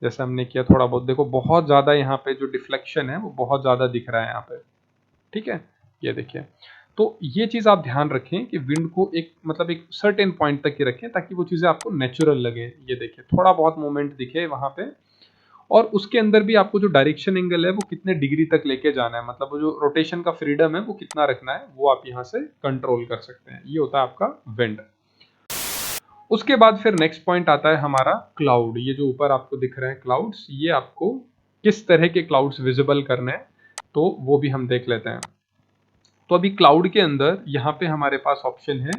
जैसे हमने किया थोड़ा बहुत, देखो बहुत ज़्यादा यहाँ पे जो डिफ्लेक्शन है वो बहुत ज़्यादा दिख रहा है यहाँ पे, ठीक है। ये देखिए, तो ये चीज़ आप ध्यान रखें कि विंड को एक मतलब एक सर्टेन पॉइंट तक ही रखें ताकि वो चीज़ें आपको नेचुरल लगे। ये देखिए थोड़ा बहुत मूवमेंट दिखे वहाँ पे, और उसके अंदर भी आपको जो डायरेक्शन एंगल है वो कितने डिग्री तक लेके जाना है, मतलब वो जो रोटेशन का फ्रीडम है वो कितना रखना है वो आप यहाँ से कंट्रोल कर सकते हैं। ये होता है आपका विंड। उसके बाद फिर नेक्स्ट पॉइंट आता है हमारा क्लाउड। ये जो ऊपर आपको दिख रहे हैं क्लाउड्स, ये आपको किस तरह के क्लाउड्स विजिबल करने हैं तो वो भी हम देख लेते हैं। तो अभी क्लाउड के अंदर यहाँ पे हमारे पास ऑप्शन है,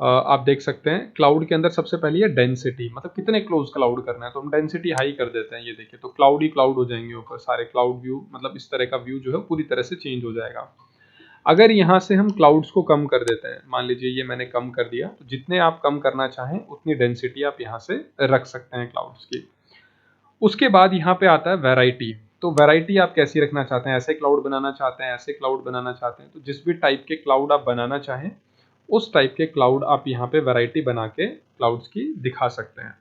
आप देख सकते हैं क्लाउड के अंदर सबसे पहले है डेंसिटी, मतलब कितने क्लोज क्लाउड करना है। तो हम डेंसिटी हाई कर देते हैं, ये देखिए तो क्लाउड ही क्लाउड हो जाएंगे ऊपर सारे। क्लाउड व्यू मतलब इस तरह का व्यू जो है पूरी तरह से चेंज हो जाएगा। अगर यहाँ से हम क्लाउड्स को कम कर देते हैं, मान लीजिए ये मैंने कम कर दिया, तो जितने आप कम करना चाहें उतनी डेंसिटी आप यहाँ से रख सकते हैं क्लाउड्स की। उसके बाद यहाँ पे आता है वैरायटी। तो वैरायटी आप कैसी रखना चाहते हैं, ऐसे क्लाउड बनाना चाहते हैं, ऐसे क्लाउड बनाना चाहते हैं, तो जिस भी टाइप के क्लाउड आप बनाना चाहें उस टाइप के क्लाउड आप यहाँ पे वैरायटी बना के क्लाउड्स की दिखा सकते हैं।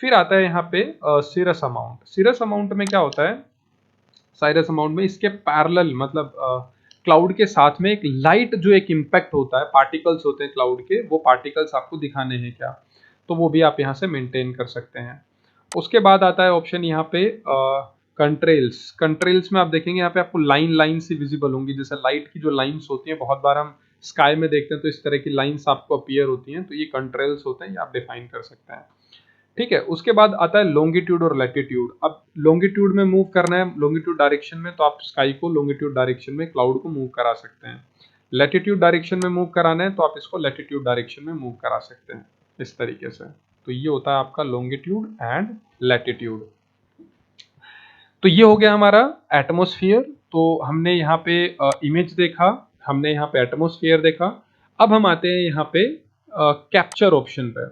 फिर आता है यहाँ पे सिरस अमाउंट। सिरस अमाउंट में क्या होता है, साइरस अमाउंट में इसके पैरेलल मतलब क्लाउड के साथ में एक लाइट जो एक इम्पैक्ट होता है, पार्टिकल्स होते हैं क्लाउड के, वो पार्टिकल्स आपको दिखाने हैं क्या, तो वो भी आप यहाँ से मेंटेन कर सकते हैं। उसके बाद आता है ऑप्शन यहाँ पे कंट्रेल्स। कंट्रेल्स में आप देखेंगे यहाँ पे आपको लाइन लाइन सी विजिबल होंगी, जैसे लाइट की जो लाइंस होती हैं, बहुत बार हम स्काई में देखते हैं तो इस तरह की लाइंस आपको अपीयर होती हैं, तो ये कंट्रेल्स होते हैं, ये आप डिफाइन कर सकते हैं। ठीक है, उसके बाद आता है लॉन्गिट्यूड और लैटिट्यूड। अब लॉन्गिट्यूड में मूव करना है, लॉन्गिट्यूड डायरेक्शन में, तो आप स्काई को लॉन्गिट्यूड डायरेक्शन में क्लाउड को मूव करा सकते हैं। लैटिट्यूड डायरेक्शन में मूव कराना है तो आप इसको लैटिट्यूड डायरेक्शन में मूव करा सकते हैं इस तरीके से। तो ये होता है आपका लॉन्गिट्यूड एंड लैटिट्यूड। तो ये हो गया हमारा एटमॉस्फेयर। तो हमने यहाँ पे इमेज देखा, हमने यहाँ पे एटमॉस्फेयर देखा। अब हम आते हैं यहाँ पे कैप्चर ऑप्शन पे।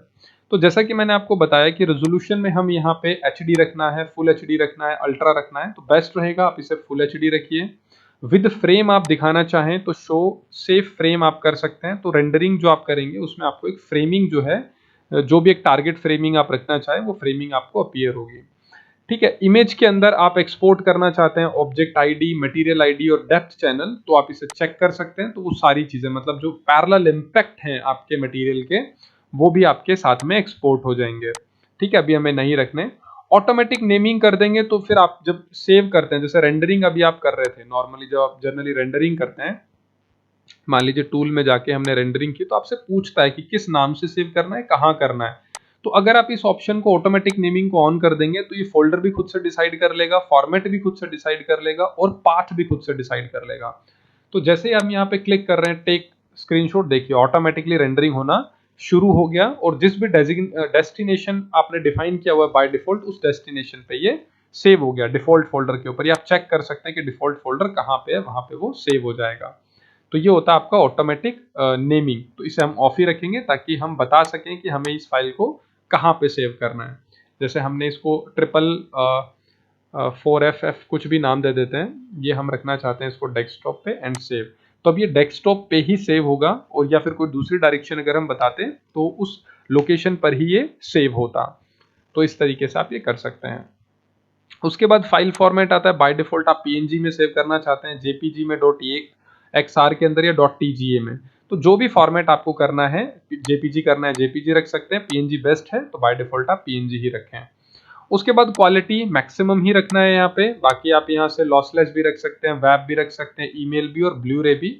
तो जैसा कि मैंने आपको बताया कि रेजोल्यूशन में हम यहाँ पे HD रखना है, फुल HD रखना है, अल्ट्रा रखना है, तो बेस्ट रहेगा आप इसे फुल HD रखिए। विद फ्रेम आप दिखाना चाहें तो शो सेफ फ्रेम आप कर सकते हैं। तो रेंडरिंग जो आप करेंगे उसमें आपको एक फ्रेमिंग जो है, जो भी एक टारगेट फ्रेमिंग आप रखना चाहें वो फ्रेमिंग आपको अपीयर होगी। ठीक है, इमेज के अंदर आप एक्सपोर्ट करना चाहते हैं ऑब्जेक्ट ID, मटेरियल ID और डेप्थ चैनल, तो आप इसे चेक कर सकते हैं। तो वो सारी चीजें मतलब जो पैरेलल इम्पैक्ट हैं आपके मटेरियल के, वो भी आपके साथ में एक्सपोर्ट हो जाएंगे। ठीक है, अभी हमें नहीं रखने। ऑटोमेटिक नेमिंग कर देंगे तो फिर आप जब सेव करते हैं, जैसे रेंडरिंग अभी आप कर रहे थे, नॉर्मली जब आप जनरली रेंडरिंग करते हैं, मान लीजिए टूल में जाके हमने रेंडरिंग की, तो आपसे पूछता है कि किस नाम से सेव करना है, कहाँ करना है। तो अगर आप इस ऑप्शन को ऑटोमेटिक नेमिंग को ऑन कर देंगे तो ये फोल्डर भी खुद से डिसाइड कर लेगा, फॉर्मेट भी खुद से डिसाइड कर लेगा और पाथ भी खुद से डिसाइड कर लेगा। तो जैसे ही हम यहाँ पे क्लिक कर रहे हैं टेक स्क्रीनशॉट, देखिए ऑटोमेटिकली रेंडरिंग होना शुरू हो गया और जिस भी डेस्टिनेशन आपने डिफाइन किया हुआ है बाय डिफॉल्ट, उस डेस्टिनेशन पे ये सेव हो गया डिफॉल्ट फोल्डर के ऊपर। ये आप चेक कर सकते हैं कि डिफॉल्ट फोल्डर कहाँ पे है, वहां पे वो सेव हो जाएगा। तो ये होता है आपका ऑटोमेटिक नेमिंग। तो इसे हम ऑफ ही रखेंगे ताकि हम बता सकें कि हमें इस फाइल को कहाँ पे सेव करना है। जैसे हमने इसको 4FF कुछ भी नाम दे देते हैं, ये हम रखना चाहते हैं इसको डेस्कटॉप पे एंड सेव। तो अब ये डेस्कटॉप पे ही सेव होगा, और या फिर कोई दूसरी डायरेक्शन अगर हम बताते तो उस लोकेशन पर ही ये सेव होता। तो इस तरीके से आप ये कर सकते हैं। उसके बाद फाइल फॉर्मेट आता है, बाय डिफॉल्ट आप PNG में सेव करना चाहते हैं, JPG में, .XR के अंदर या .TGA में। तो जो भी फॉर्मेट आपको करना है, JPG करना है JPG रख सकते हैं, PNG बेस्ट है तो बाय डिफॉल्ट आप PNG ही रखें। उसके बाद क्वालिटी मैक्सिमम ही रखना है यहाँ पे, बाकी आप यहाँ से लॉसलेस भी रख सकते हैं, वेब भी रख सकते हैं, ईमेल भी और ब्लू-रे भी,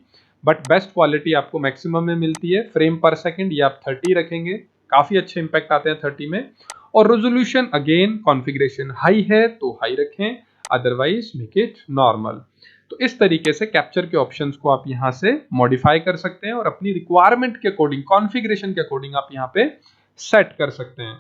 बट बेस्ट क्वालिटी आपको मैक्सिमम में मिलती है। फ्रेम पर सेकंड ये आप 30 रखेंगे, काफी अच्छे इंपैक्ट आते हैं 30 में। और रेजोल्यूशन अगेन कॉन्फ़िगरेशन हाई है तो हाई रखें, अदरवाइज मेक इट नॉर्मल। तो इस तरीके से कैप्चर के ऑप्शंस को आप यहाँ से मॉडिफाई कर सकते हैं और अपनी रिक्वायरमेंट के अकॉर्डिंग, कॉन्फ़िगरेशन के अकॉर्डिंग आप यहाँ पे सेट कर सकते हैं।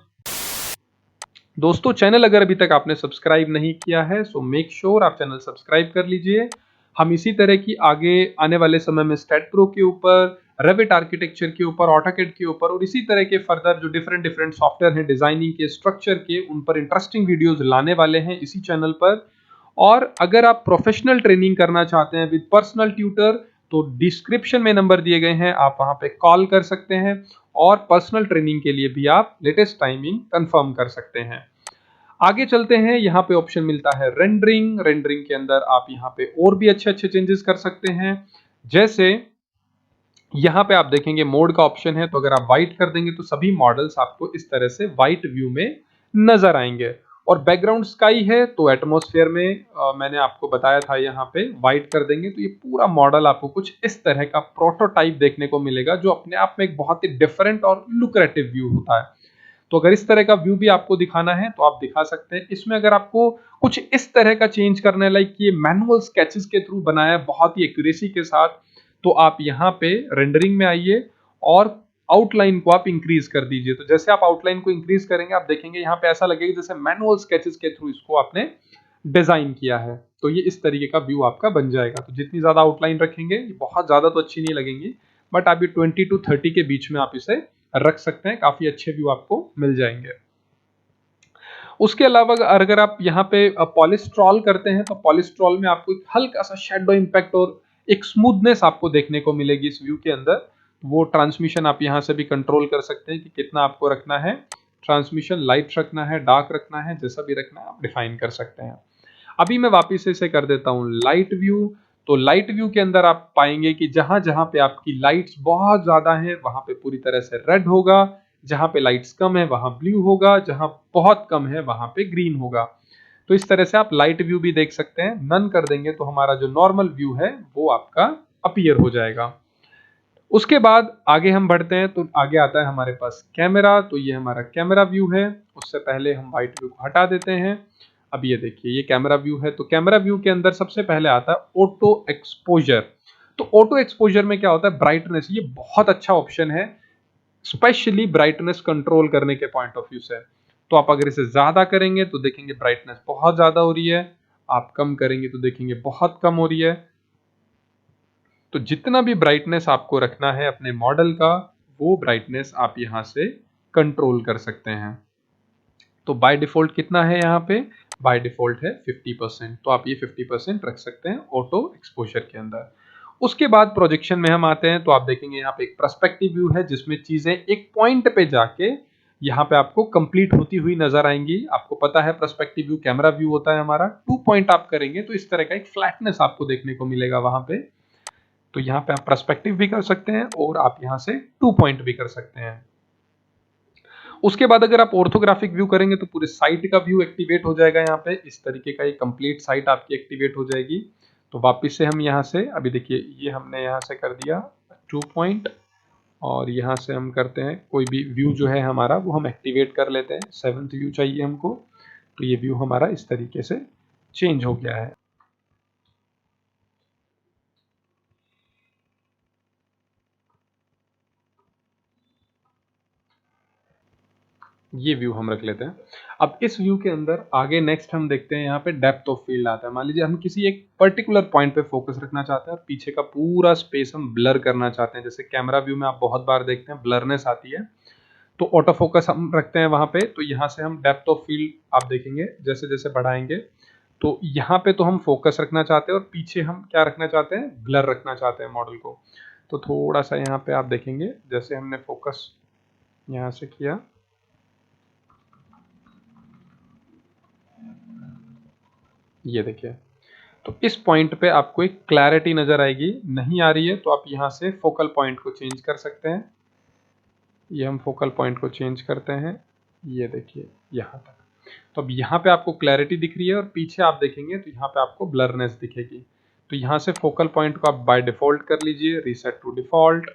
दोस्तों, चैनल अगर अभी तक आपने सब्सक्राइब नहीं किया है सो मेक श्योर आप चैनल सब्सक्राइब कर लीजिए। हम इसी तरह की आगे आने वाले समय में स्टैट प्रो के ऊपर, रेविट आर्किटेक्चर के ऊपर, ऑटोकैड के ऊपर और इसी तरह के फर्दर जो डिफरेंट सॉफ्टवेयर हैं डिजाइनिंग के, स्ट्रक्चर के, उन पर इंटरेस्टिंग वीडियोस लाने वाले हैं इसी चैनल पर। और अगर आप प्रोफेशनल ट्रेनिंग करना चाहते हैं विद पर्सनल ट्यूटर, तो डिस्क्रिप्शन में नंबर दिए गए हैं, आप वहां पे कॉल कर सकते हैं और पर्सनल ट्रेनिंग के लिए भी आप लेटेस्ट टाइमिंग कंफर्म कर सकते हैं। आगे चलते हैं, यहाँ पे ऑप्शन मिलता है रेंडरिंग। रेंडरिंग के अंदर आप यहाँ पे और भी अच्छे अच्छे चेंजेस कर सकते हैं। जैसे यहाँ पे आप देखेंगे मोड का ऑप्शन है, तो अगर आप व्हाइट कर देंगे तो सभी मॉडल्स आपको इस तरह से व्हाइट व्यू में नजर आएंगे। और बैकग्राउंड स्काई है तो एटमॉस्फेयर में मैंने आपको बताया था, यहाँ पे व्हाइट कर देंगे तो ये पूरा मॉडल आपको कुछ इस तरह का प्रोटोटाइप देखने को मिलेगा, जो अपने आप में एक बहुत ही डिफरेंट और लुक्रेटिव व्यू होता है। तो अगर इस तरह का व्यू भी आपको दिखाना है तो आप दिखा सकते हैं। इसमें अगर आपको कुछ इस तरह का चेंज करना है, लाइक ये मैनुअल स्केचेस के थ्रू बनाया है बहुत ही एक्यूरेसी के साथ, तो आप यहाँ पे रेंडरिंग में आइए और आउटलाइन को आप इंक्रीज कर दीजिए। तो जैसे आप आउटलाइन को इंक्रीज करेंगे, आप देखेंगे यहाँ पे ऐसा लगेगा जैसे मैनुअल स्केचेस के थ्रू इसको आपने डिजाइन किया है। तो ये इस तरीके का व्यू आपका बन जाएगा। तो जितनी ज्यादा आउटलाइन रखेंगे, ये बहुत ज्यादा तो अच्छी नहीं लगेंगी, बट आप ये 20 to 30 के बीच में आप इसे रख सकते हैं, काफी अच्छे व्यू आपको मिल जाएंगे। उसके अलावा अगर आप यहाँ पे पॉलिस्ट्रॉल करते हैं, तो पॉलिस्ट्रॉल में आपको एक हल्का सा शेडो इंपैक्ट और एक स्मूथनेस आपको देखने को मिलेगी इस व्यू के अंदर। वो ट्रांसमिशन आप यहाँ से भी कंट्रोल कर सकते हैं कि कितना आपको रखना है ट्रांसमिशन, लाइट रखना है, डार्क रखना है, जैसा भी रखना है आप डिफाइन कर सकते हैं। अभी मैं वापस से इसे कर देता हूँ लाइट व्यू। तो लाइट व्यू के अंदर आप पाएंगे कि जहां जहां पे आपकी लाइट्स बहुत ज्यादा हैं वहां पे पूरी तरह से रेड होगा, जहां पे लाइट्स कम है वहां ब्लू होगा, जहां बहुत कम है वहां पे ग्रीन होगा। तो इस तरह से आप लाइट व्यू भी देख सकते हैं। नन कर देंगे तो हमारा जो नॉर्मल व्यू है वो आपका अपीयर हो जाएगा। उसके बाद आगे हम बढ़ते हैं तो आगे आता है हमारे पास कैमरा। तो ये हमारा कैमरा व्यू है। उससे पहले हम वाइट व्यू को हटा देते हैं। अब ये देखिए ये कैमरा व्यू है। तो कैमरा व्यू के अंदर सबसे पहले आता है ऑटो एक्सपोजर। तो ऑटो एक्सपोजर में क्या होता है, ब्राइटनेस, ये बहुत अच्छा ऑप्शन है स्पेशली ब्राइटनेस कंट्रोल करने के पॉइंट ऑफ व्यू से। तो आप अगर इसे ज्यादा करेंगे तो देखेंगे ब्राइटनेस बहुत ज्यादा हो रही है, आप कम करेंगे तो देखेंगे बहुत कम हो रही है। तो जितना भी ब्राइटनेस आपको रखना है अपने मॉडल का, वो ब्राइटनेस आप यहां से कंट्रोल कर सकते हैं। तो बाय डिफॉल्ट कितना है यहाँ पे, बाय डिफॉल्ट है 50%। तो आप ये 50% रख सकते हैं ऑटो एक्सपोजर के अंदर। उसके बाद प्रोजेक्शन में हम आते हैं तो आप देखेंगे यहाँ पे एक पर्सपेक्टिव व्यू है जिसमें चीजें एक पॉइंट पे जाके यहाँ पे आपको कंप्लीट होती हुई नजर आएंगी। आपको पता है पर्सपेक्टिव व्यू कैमरा व्यू होता है हमारा, 2 पॉइंट आप करेंगे तो इस तरह का एक फ्लैटनेस आपको देखने को मिलेगा वहां पे। तो यहाँ पे आप पर्सपेक्टिव भी कर सकते हैं और आप यहाँ से 2 पॉइंट भी कर सकते हैं। उसके बाद अगर आप ऑर्थोग्राफिक व्यू करेंगे तो पूरे साइट का व्यू एक्टिवेट हो जाएगा। यहाँ पे इस तरीके का एक कंप्लीट साइट आपकी एक्टिवेट हो जाएगी। तो वापस से हम यहाँ से अभी देखिए ये हमने यहाँ से कर दिया 2 पॉइंट और यहाँ से हम करते हैं कोई भी व्यू जो है हमारा वो हम एक्टिवेट कर लेते हैं। 7th व्यू चाहिए हमको, तो ये व्यू हमारा इस तरीके से चेंज हो गया है। ये व्यू हम रख लेते हैं। अब इस व्यू के अंदर आगे नेक्स्ट हम देखते हैं यहाँ पे डेप्थ ऑफ फील्ड आता है। मान लीजिए हम किसी एक पर्टिकुलर पॉइंट पे फोकस रखना चाहते हैं और पीछे का पूरा स्पेस हम ब्लर करना चाहते हैं। जैसे कैमरा व्यू में आप बहुत बार देखते हैं ब्लरनेस आती है, तो ऑटो फोकस हम रखते हैं वहां पे। तो यहाँ से हम डेप्थ ऑफ फील्ड आप देखेंगे जैसे जैसे बढ़ाएंगे तो यहाँ पे तो हम फोकस रखना चाहते हैं और पीछे हम क्या रखना चाहते हैं, ब्लर रखना चाहते हैं मॉडल को। तो थोड़ा सा यहाँ पे आप देखेंगे जैसे हमने फोकस यहाँ से किया, ये देखिए तो इस पॉइंट पे आपको एक क्लैरिटी नजर आएगी। नहीं आ रही है तो आप यहाँ से फोकल पॉइंट को चेंज कर सकते हैं। ये हम फोकल पॉइंट को चेंज करते हैं, ये देखिए यहाँ तक। तो अब यहाँ पे आपको क्लैरिटी दिख रही है और पीछे आप देखेंगे तो यहाँ पे आपको ब्लरनेस दिखेगी। तो यहाँ से फोकल पॉइंट को आप बाय डिफॉल्ट कर लीजिए, रीसेट टू डिफॉल्ट,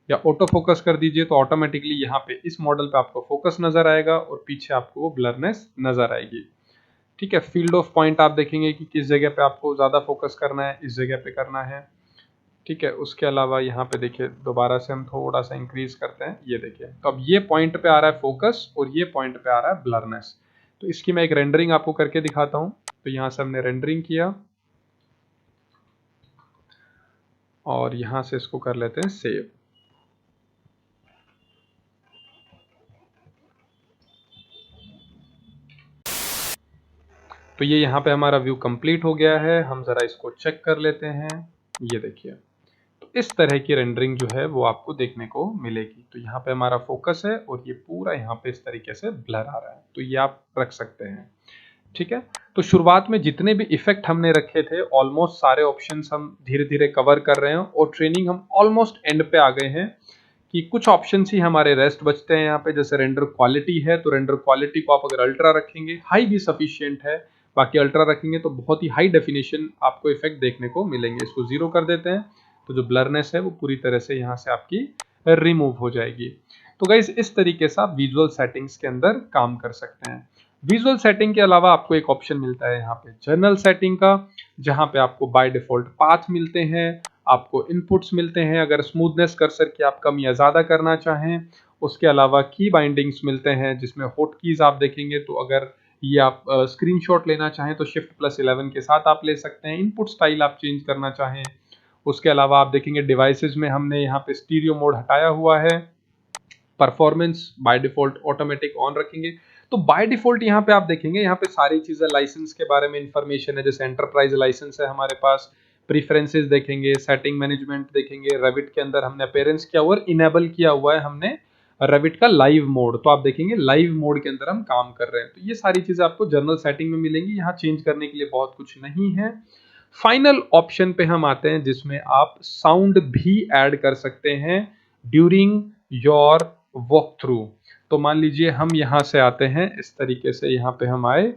या ऑटो फोकस कर दीजिए। तो ऑटोमेटिकली यहाँ पे इस मॉडल पे आपको फोकस नजर आएगा और पीछे आपको वो ब्लरनेस नजर आएगी। ठीक है, फील्ड ऑफ पॉइंट आप देखेंगे कि किस जगह पे आपको ज़्यादा फोकस करना है, इस जगह पे करना है। ठीक है, उसके अलावा यहाँ पे देखिए दोबारा से हम थोड़ा सा इंक्रीज करते हैं, ये देखिए तो अब ये पॉइंट पे आ रहा है फोकस और ये पॉइंट पे आ रहा है ब्लरनेस। तो इसकी मैं एक रेंडरिंग आपको करके दिखाता हूँ। तो यहाँ से हमने रेंडरिंग किया और यहाँ से इसको कर लेते हैं सेव। तो ये यहाँ पे हमारा व्यू कंप्लीट हो गया है। हम जरा इसको चेक कर लेते हैं, ये देखिए तो इस तरह की रेंडरिंग जो है वो आपको देखने को मिलेगी। तो यहाँ पे हमारा फोकस है और ये पूरा यहाँ पे इस तरीके से ब्लर आ रहा है। तो ये आप रख सकते हैं। ठीक है, तो शुरुआत में जितने भी इफेक्ट हमने रखे थे ऑलमोस्ट सारे ऑप्शंस हम धीरे धीरे कवर कर रहे हैं और ट्रेनिंग हम ऑलमोस्ट एंड पे आ गए हैं कि कुछ ऑप्शंस ही हमारे रेस्ट बचते हैं यहाँ पे। जैसे रेंडर क्वालिटी है, तो रेंडर क्वालिटी को आप अगर अल्ट्रा रखेंगे हाई भी सफिशियंट है, बाकी अल्ट्रा रखेंगे तो बहुत ही हाई डेफिनेशन आपको इफेक्ट देखने को मिलेंगे। इसको 0 कर देते हैं तो जो ब्लरनेस है वो पूरी तरह से यहाँ से आपकी रिमूव हो जाएगी। तो गाइस इस तरीके से आप विजुअल सेटिंग्स के अंदर काम कर सकते हैं। विजुअल सेटिंग के अलावा आपको एक ऑप्शन मिलता है यहाँ पे जर्नल सेटिंग का, जहाँ पे आपको बाय डिफॉल्ट पाथ मिलते हैं, आपको इनपुट्स मिलते हैं अगर स्मूथनेस कर्सर की आप कम या ज़्यादा करना चाहें। उसके अलावा की बाइंडिंग्स मिलते हैं जिसमें हॉट कीज आप देखेंगे। तो अगर ये आप स्क्रीनशॉट लेना चाहें तो Shift+11 के साथ आप ले सकते हैं। इनपुट स्टाइल आप चेंज करना चाहें। उसके अलावा आप देखेंगे डिवाइसेस में हमने यहाँ पे स्टीरियो मोड हटाया हुआ है। Performance by default automatic on रखेंगे। तो बाय डिफॉल्ट यहाँ पे आप देखेंगे यहाँ पे सारी चीजें लाइसेंस के बारे में इंफॉर्मेशन है। जैसे एंटरप्राइज लाइसेंस है हमारे पास, प्रीफरेंसेस देखेंगे, सेटिंग मैनेजमेंट देखेंगे, रेविट के अंदर हमने अपीयरेंस किया हुआ और इनेबल किया हुआ है हमने रेविट का लाइव मोड। तो आप देखेंगे लाइव मोड के अंदर हम काम कर रहे हैं। तो ये सारी चीजें आपको जनरल सेटिंग में मिलेंगी, यहाँ चेंज करने के लिए बहुत कुछ नहीं है। फाइनल ऑप्शन पे हम आते हैं जिसमें आप साउंड भी ऐड कर सकते हैं ड्यूरिंग योर वॉक थ्रू। तो मान लीजिए हम यहाँ से आते हैं, इस तरीके से यहाँ पे हम आए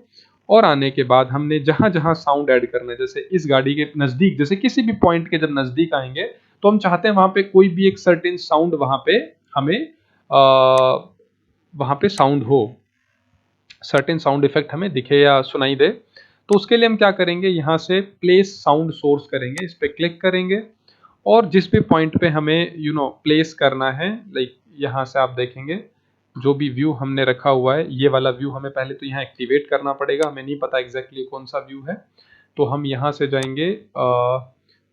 और आने के बाद हमने जहां जहां साउंड ऐड करना है, जैसे इस गाड़ी के नजदीक, जैसे किसी भी पॉइंट के जब नजदीक आएंगे तो हम चाहते हैं वहां पे कोई भी एक सर्टेन साउंड वहां पे हमें वहां पे साउंड हो, सर्टेन साउंड इफेक्ट हमें दिखे या सुनाई दे। तो उसके लिए हम क्या करेंगे, यहाँ से प्लेस साउंड सोर्स करेंगे, इस पे क्लिक करेंगे और जिस भी पॉइंट पे हमें प्लेस करना है, लाइक यहाँ से आप देखेंगे जो भी व्यू हमने रखा हुआ है, ये वाला व्यू हमें पहले तो यहाँ एक्टिवेट करना पड़ेगा, हमें नहीं पता एग्जैक्टली कौन सा व्यू है। तो हम यहाँ से जाएंगे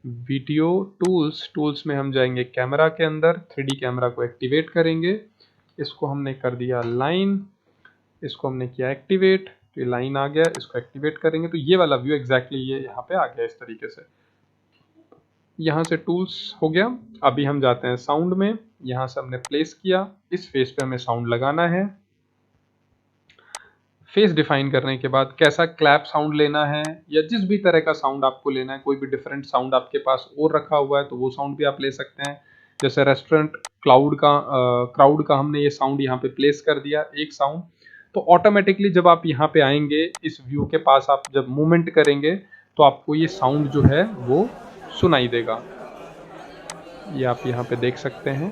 वीडियो टूल्स में हम जाएंगे कैमरा के अंदर, 3D कैमरा को एक्टिवेट करेंगे, इसको हमने कर दिया लाइन, इसको हमने किया एक्टिवेट, तो ये लाइन आ गया, इसको एक्टिवेट करेंगे तो ये वाला व्यू एग्जैक्टली ये यहाँ पे आ गया इस तरीके से। यहाँ से टूल्स हो गया। अभी हम जाते हैं साउंड में, यहाँ से हमने प्लेस किया, इस फेस पे हमें साउंड लगाना है। फेस डिफाइन करने के बाद कैसा क्लैप साउंड लेना है या जिस भी तरह का साउंड आपको लेना है, कोई भी डिफरेंट साउंड आपके पास और रखा हुआ है तो वो साउंड भी आप ले सकते हैं। जैसे रेस्टोरेंट क्राउड का हमने ये साउंड यहाँ पे प्लेस कर दिया, एक साउंड। तो ऑटोमेटिकली जब आप यहाँ पे आएंगे, इस व्यू के पास आप जब मूवमेंट करेंगे तो आपको ये साउंड जो है वो सुनाई देगा। ये आप यहाँ पे देख सकते हैं।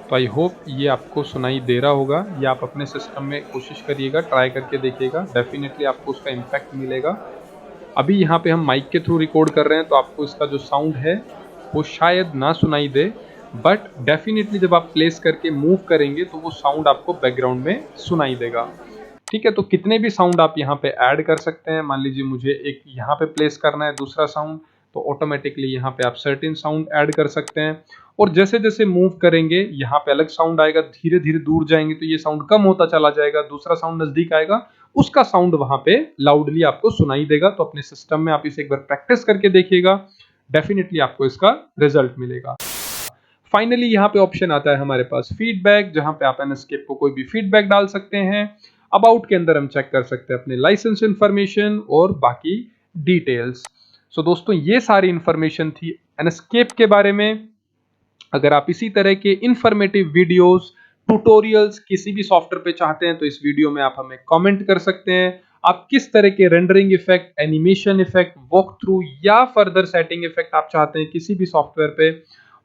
तो आई होप ये आपको सुनाई दे रहा होगा, ये आप अपने सिस्टम में कोशिश करिएगा, ट्राई करके देखिएगा, डेफिनेटली आपको उसका इम्पैक्ट मिलेगा। अभी यहाँ पे हम माइक के थ्रू रिकॉर्ड कर रहे हैं तो आपको इसका जो साउंड है वो शायद ना सुनाई दे, बट डेफिनेटली जब आप प्लेस करके मूव करेंगे तो वो साउंड आपको बैकग्राउंड में सुनाई देगा। ठीक है, तो कितने भी साउंड आप यहाँ पे ऐड कर सकते हैं। मान लीजिए मुझे एक यहाँ पे प्लेस करना है दूसरा साउंड, तो ऑटोमेटिकली यहाँ पे आप सर्टेन साउंड ऐड कर सकते हैं। और जैसे जैसे मूव करेंगे यहाँ पे अलग साउंड आएगा, धीरे धीरे दूर जाएंगे तो ये साउंड कम होता चला जाएगा, दूसरा साउंड नजदीक आएगा, उसका साउंड वहां पे लाउडली आपको सुनाई देगा। तो अपने सिस्टम में आप इसे एक बार प्रैक्टिस करके देखिएगा, डेफिनेटली आपको इसका रिजल्ट मिलेगा। फाइनली यहाँ पे ऑप्शन आता है हमारे पास फीडबैक, जहां पे आप एनएस्केप को कोई भी फीडबैक डाल सकते हैं। अबाउट के अंदर हम चेक कर सकते हैं अपने लाइसेंस इंफॉर्मेशन और बाकी डिटेल्स। सो दोस्तों, ये सारी इंफॉर्मेशन थी एनएस्केप के बारे में। अगर आप इसी तरह के इंफॉर्मेटिव वीडियोस, ट्यूटोरियल्स किसी भी सॉफ्टवेयर पे चाहते हैं तो इस वीडियो में आप हमें कमेंट कर सकते हैं। आप किस तरह के rendering effect, animation effect, walk through या फर्दर सेटिंग इफेक्ट आप चाहते हैं किसी भी सॉफ्टवेयर पे,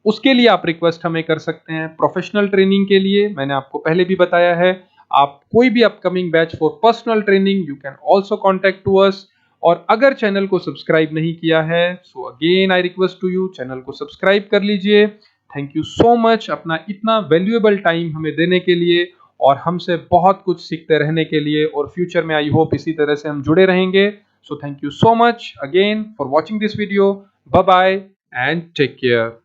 उसके लिए आप रिक्वेस्ट हमें कर सकते हैं। प्रोफेशनल ट्रेनिंग के लिए मैंने आपको पहले भी बताया है, आप कोई भी upcoming batch for personal training you can also contact to us. और अगर चैनल को सब्सक्राइब नहीं किया है, so again I request to you, channel को सब्सक्राइब कर लीजिए। थैंक यू सो मच अपना इतना वैल्यूएबल टाइम हमें देने के लिए और हमसे बहुत कुछ सीखते रहने के लिए, और फ्यूचर में आई होप इसी तरह से हम जुड़े रहेंगे। So thank you so much again for watching this video. Bye bye and take care.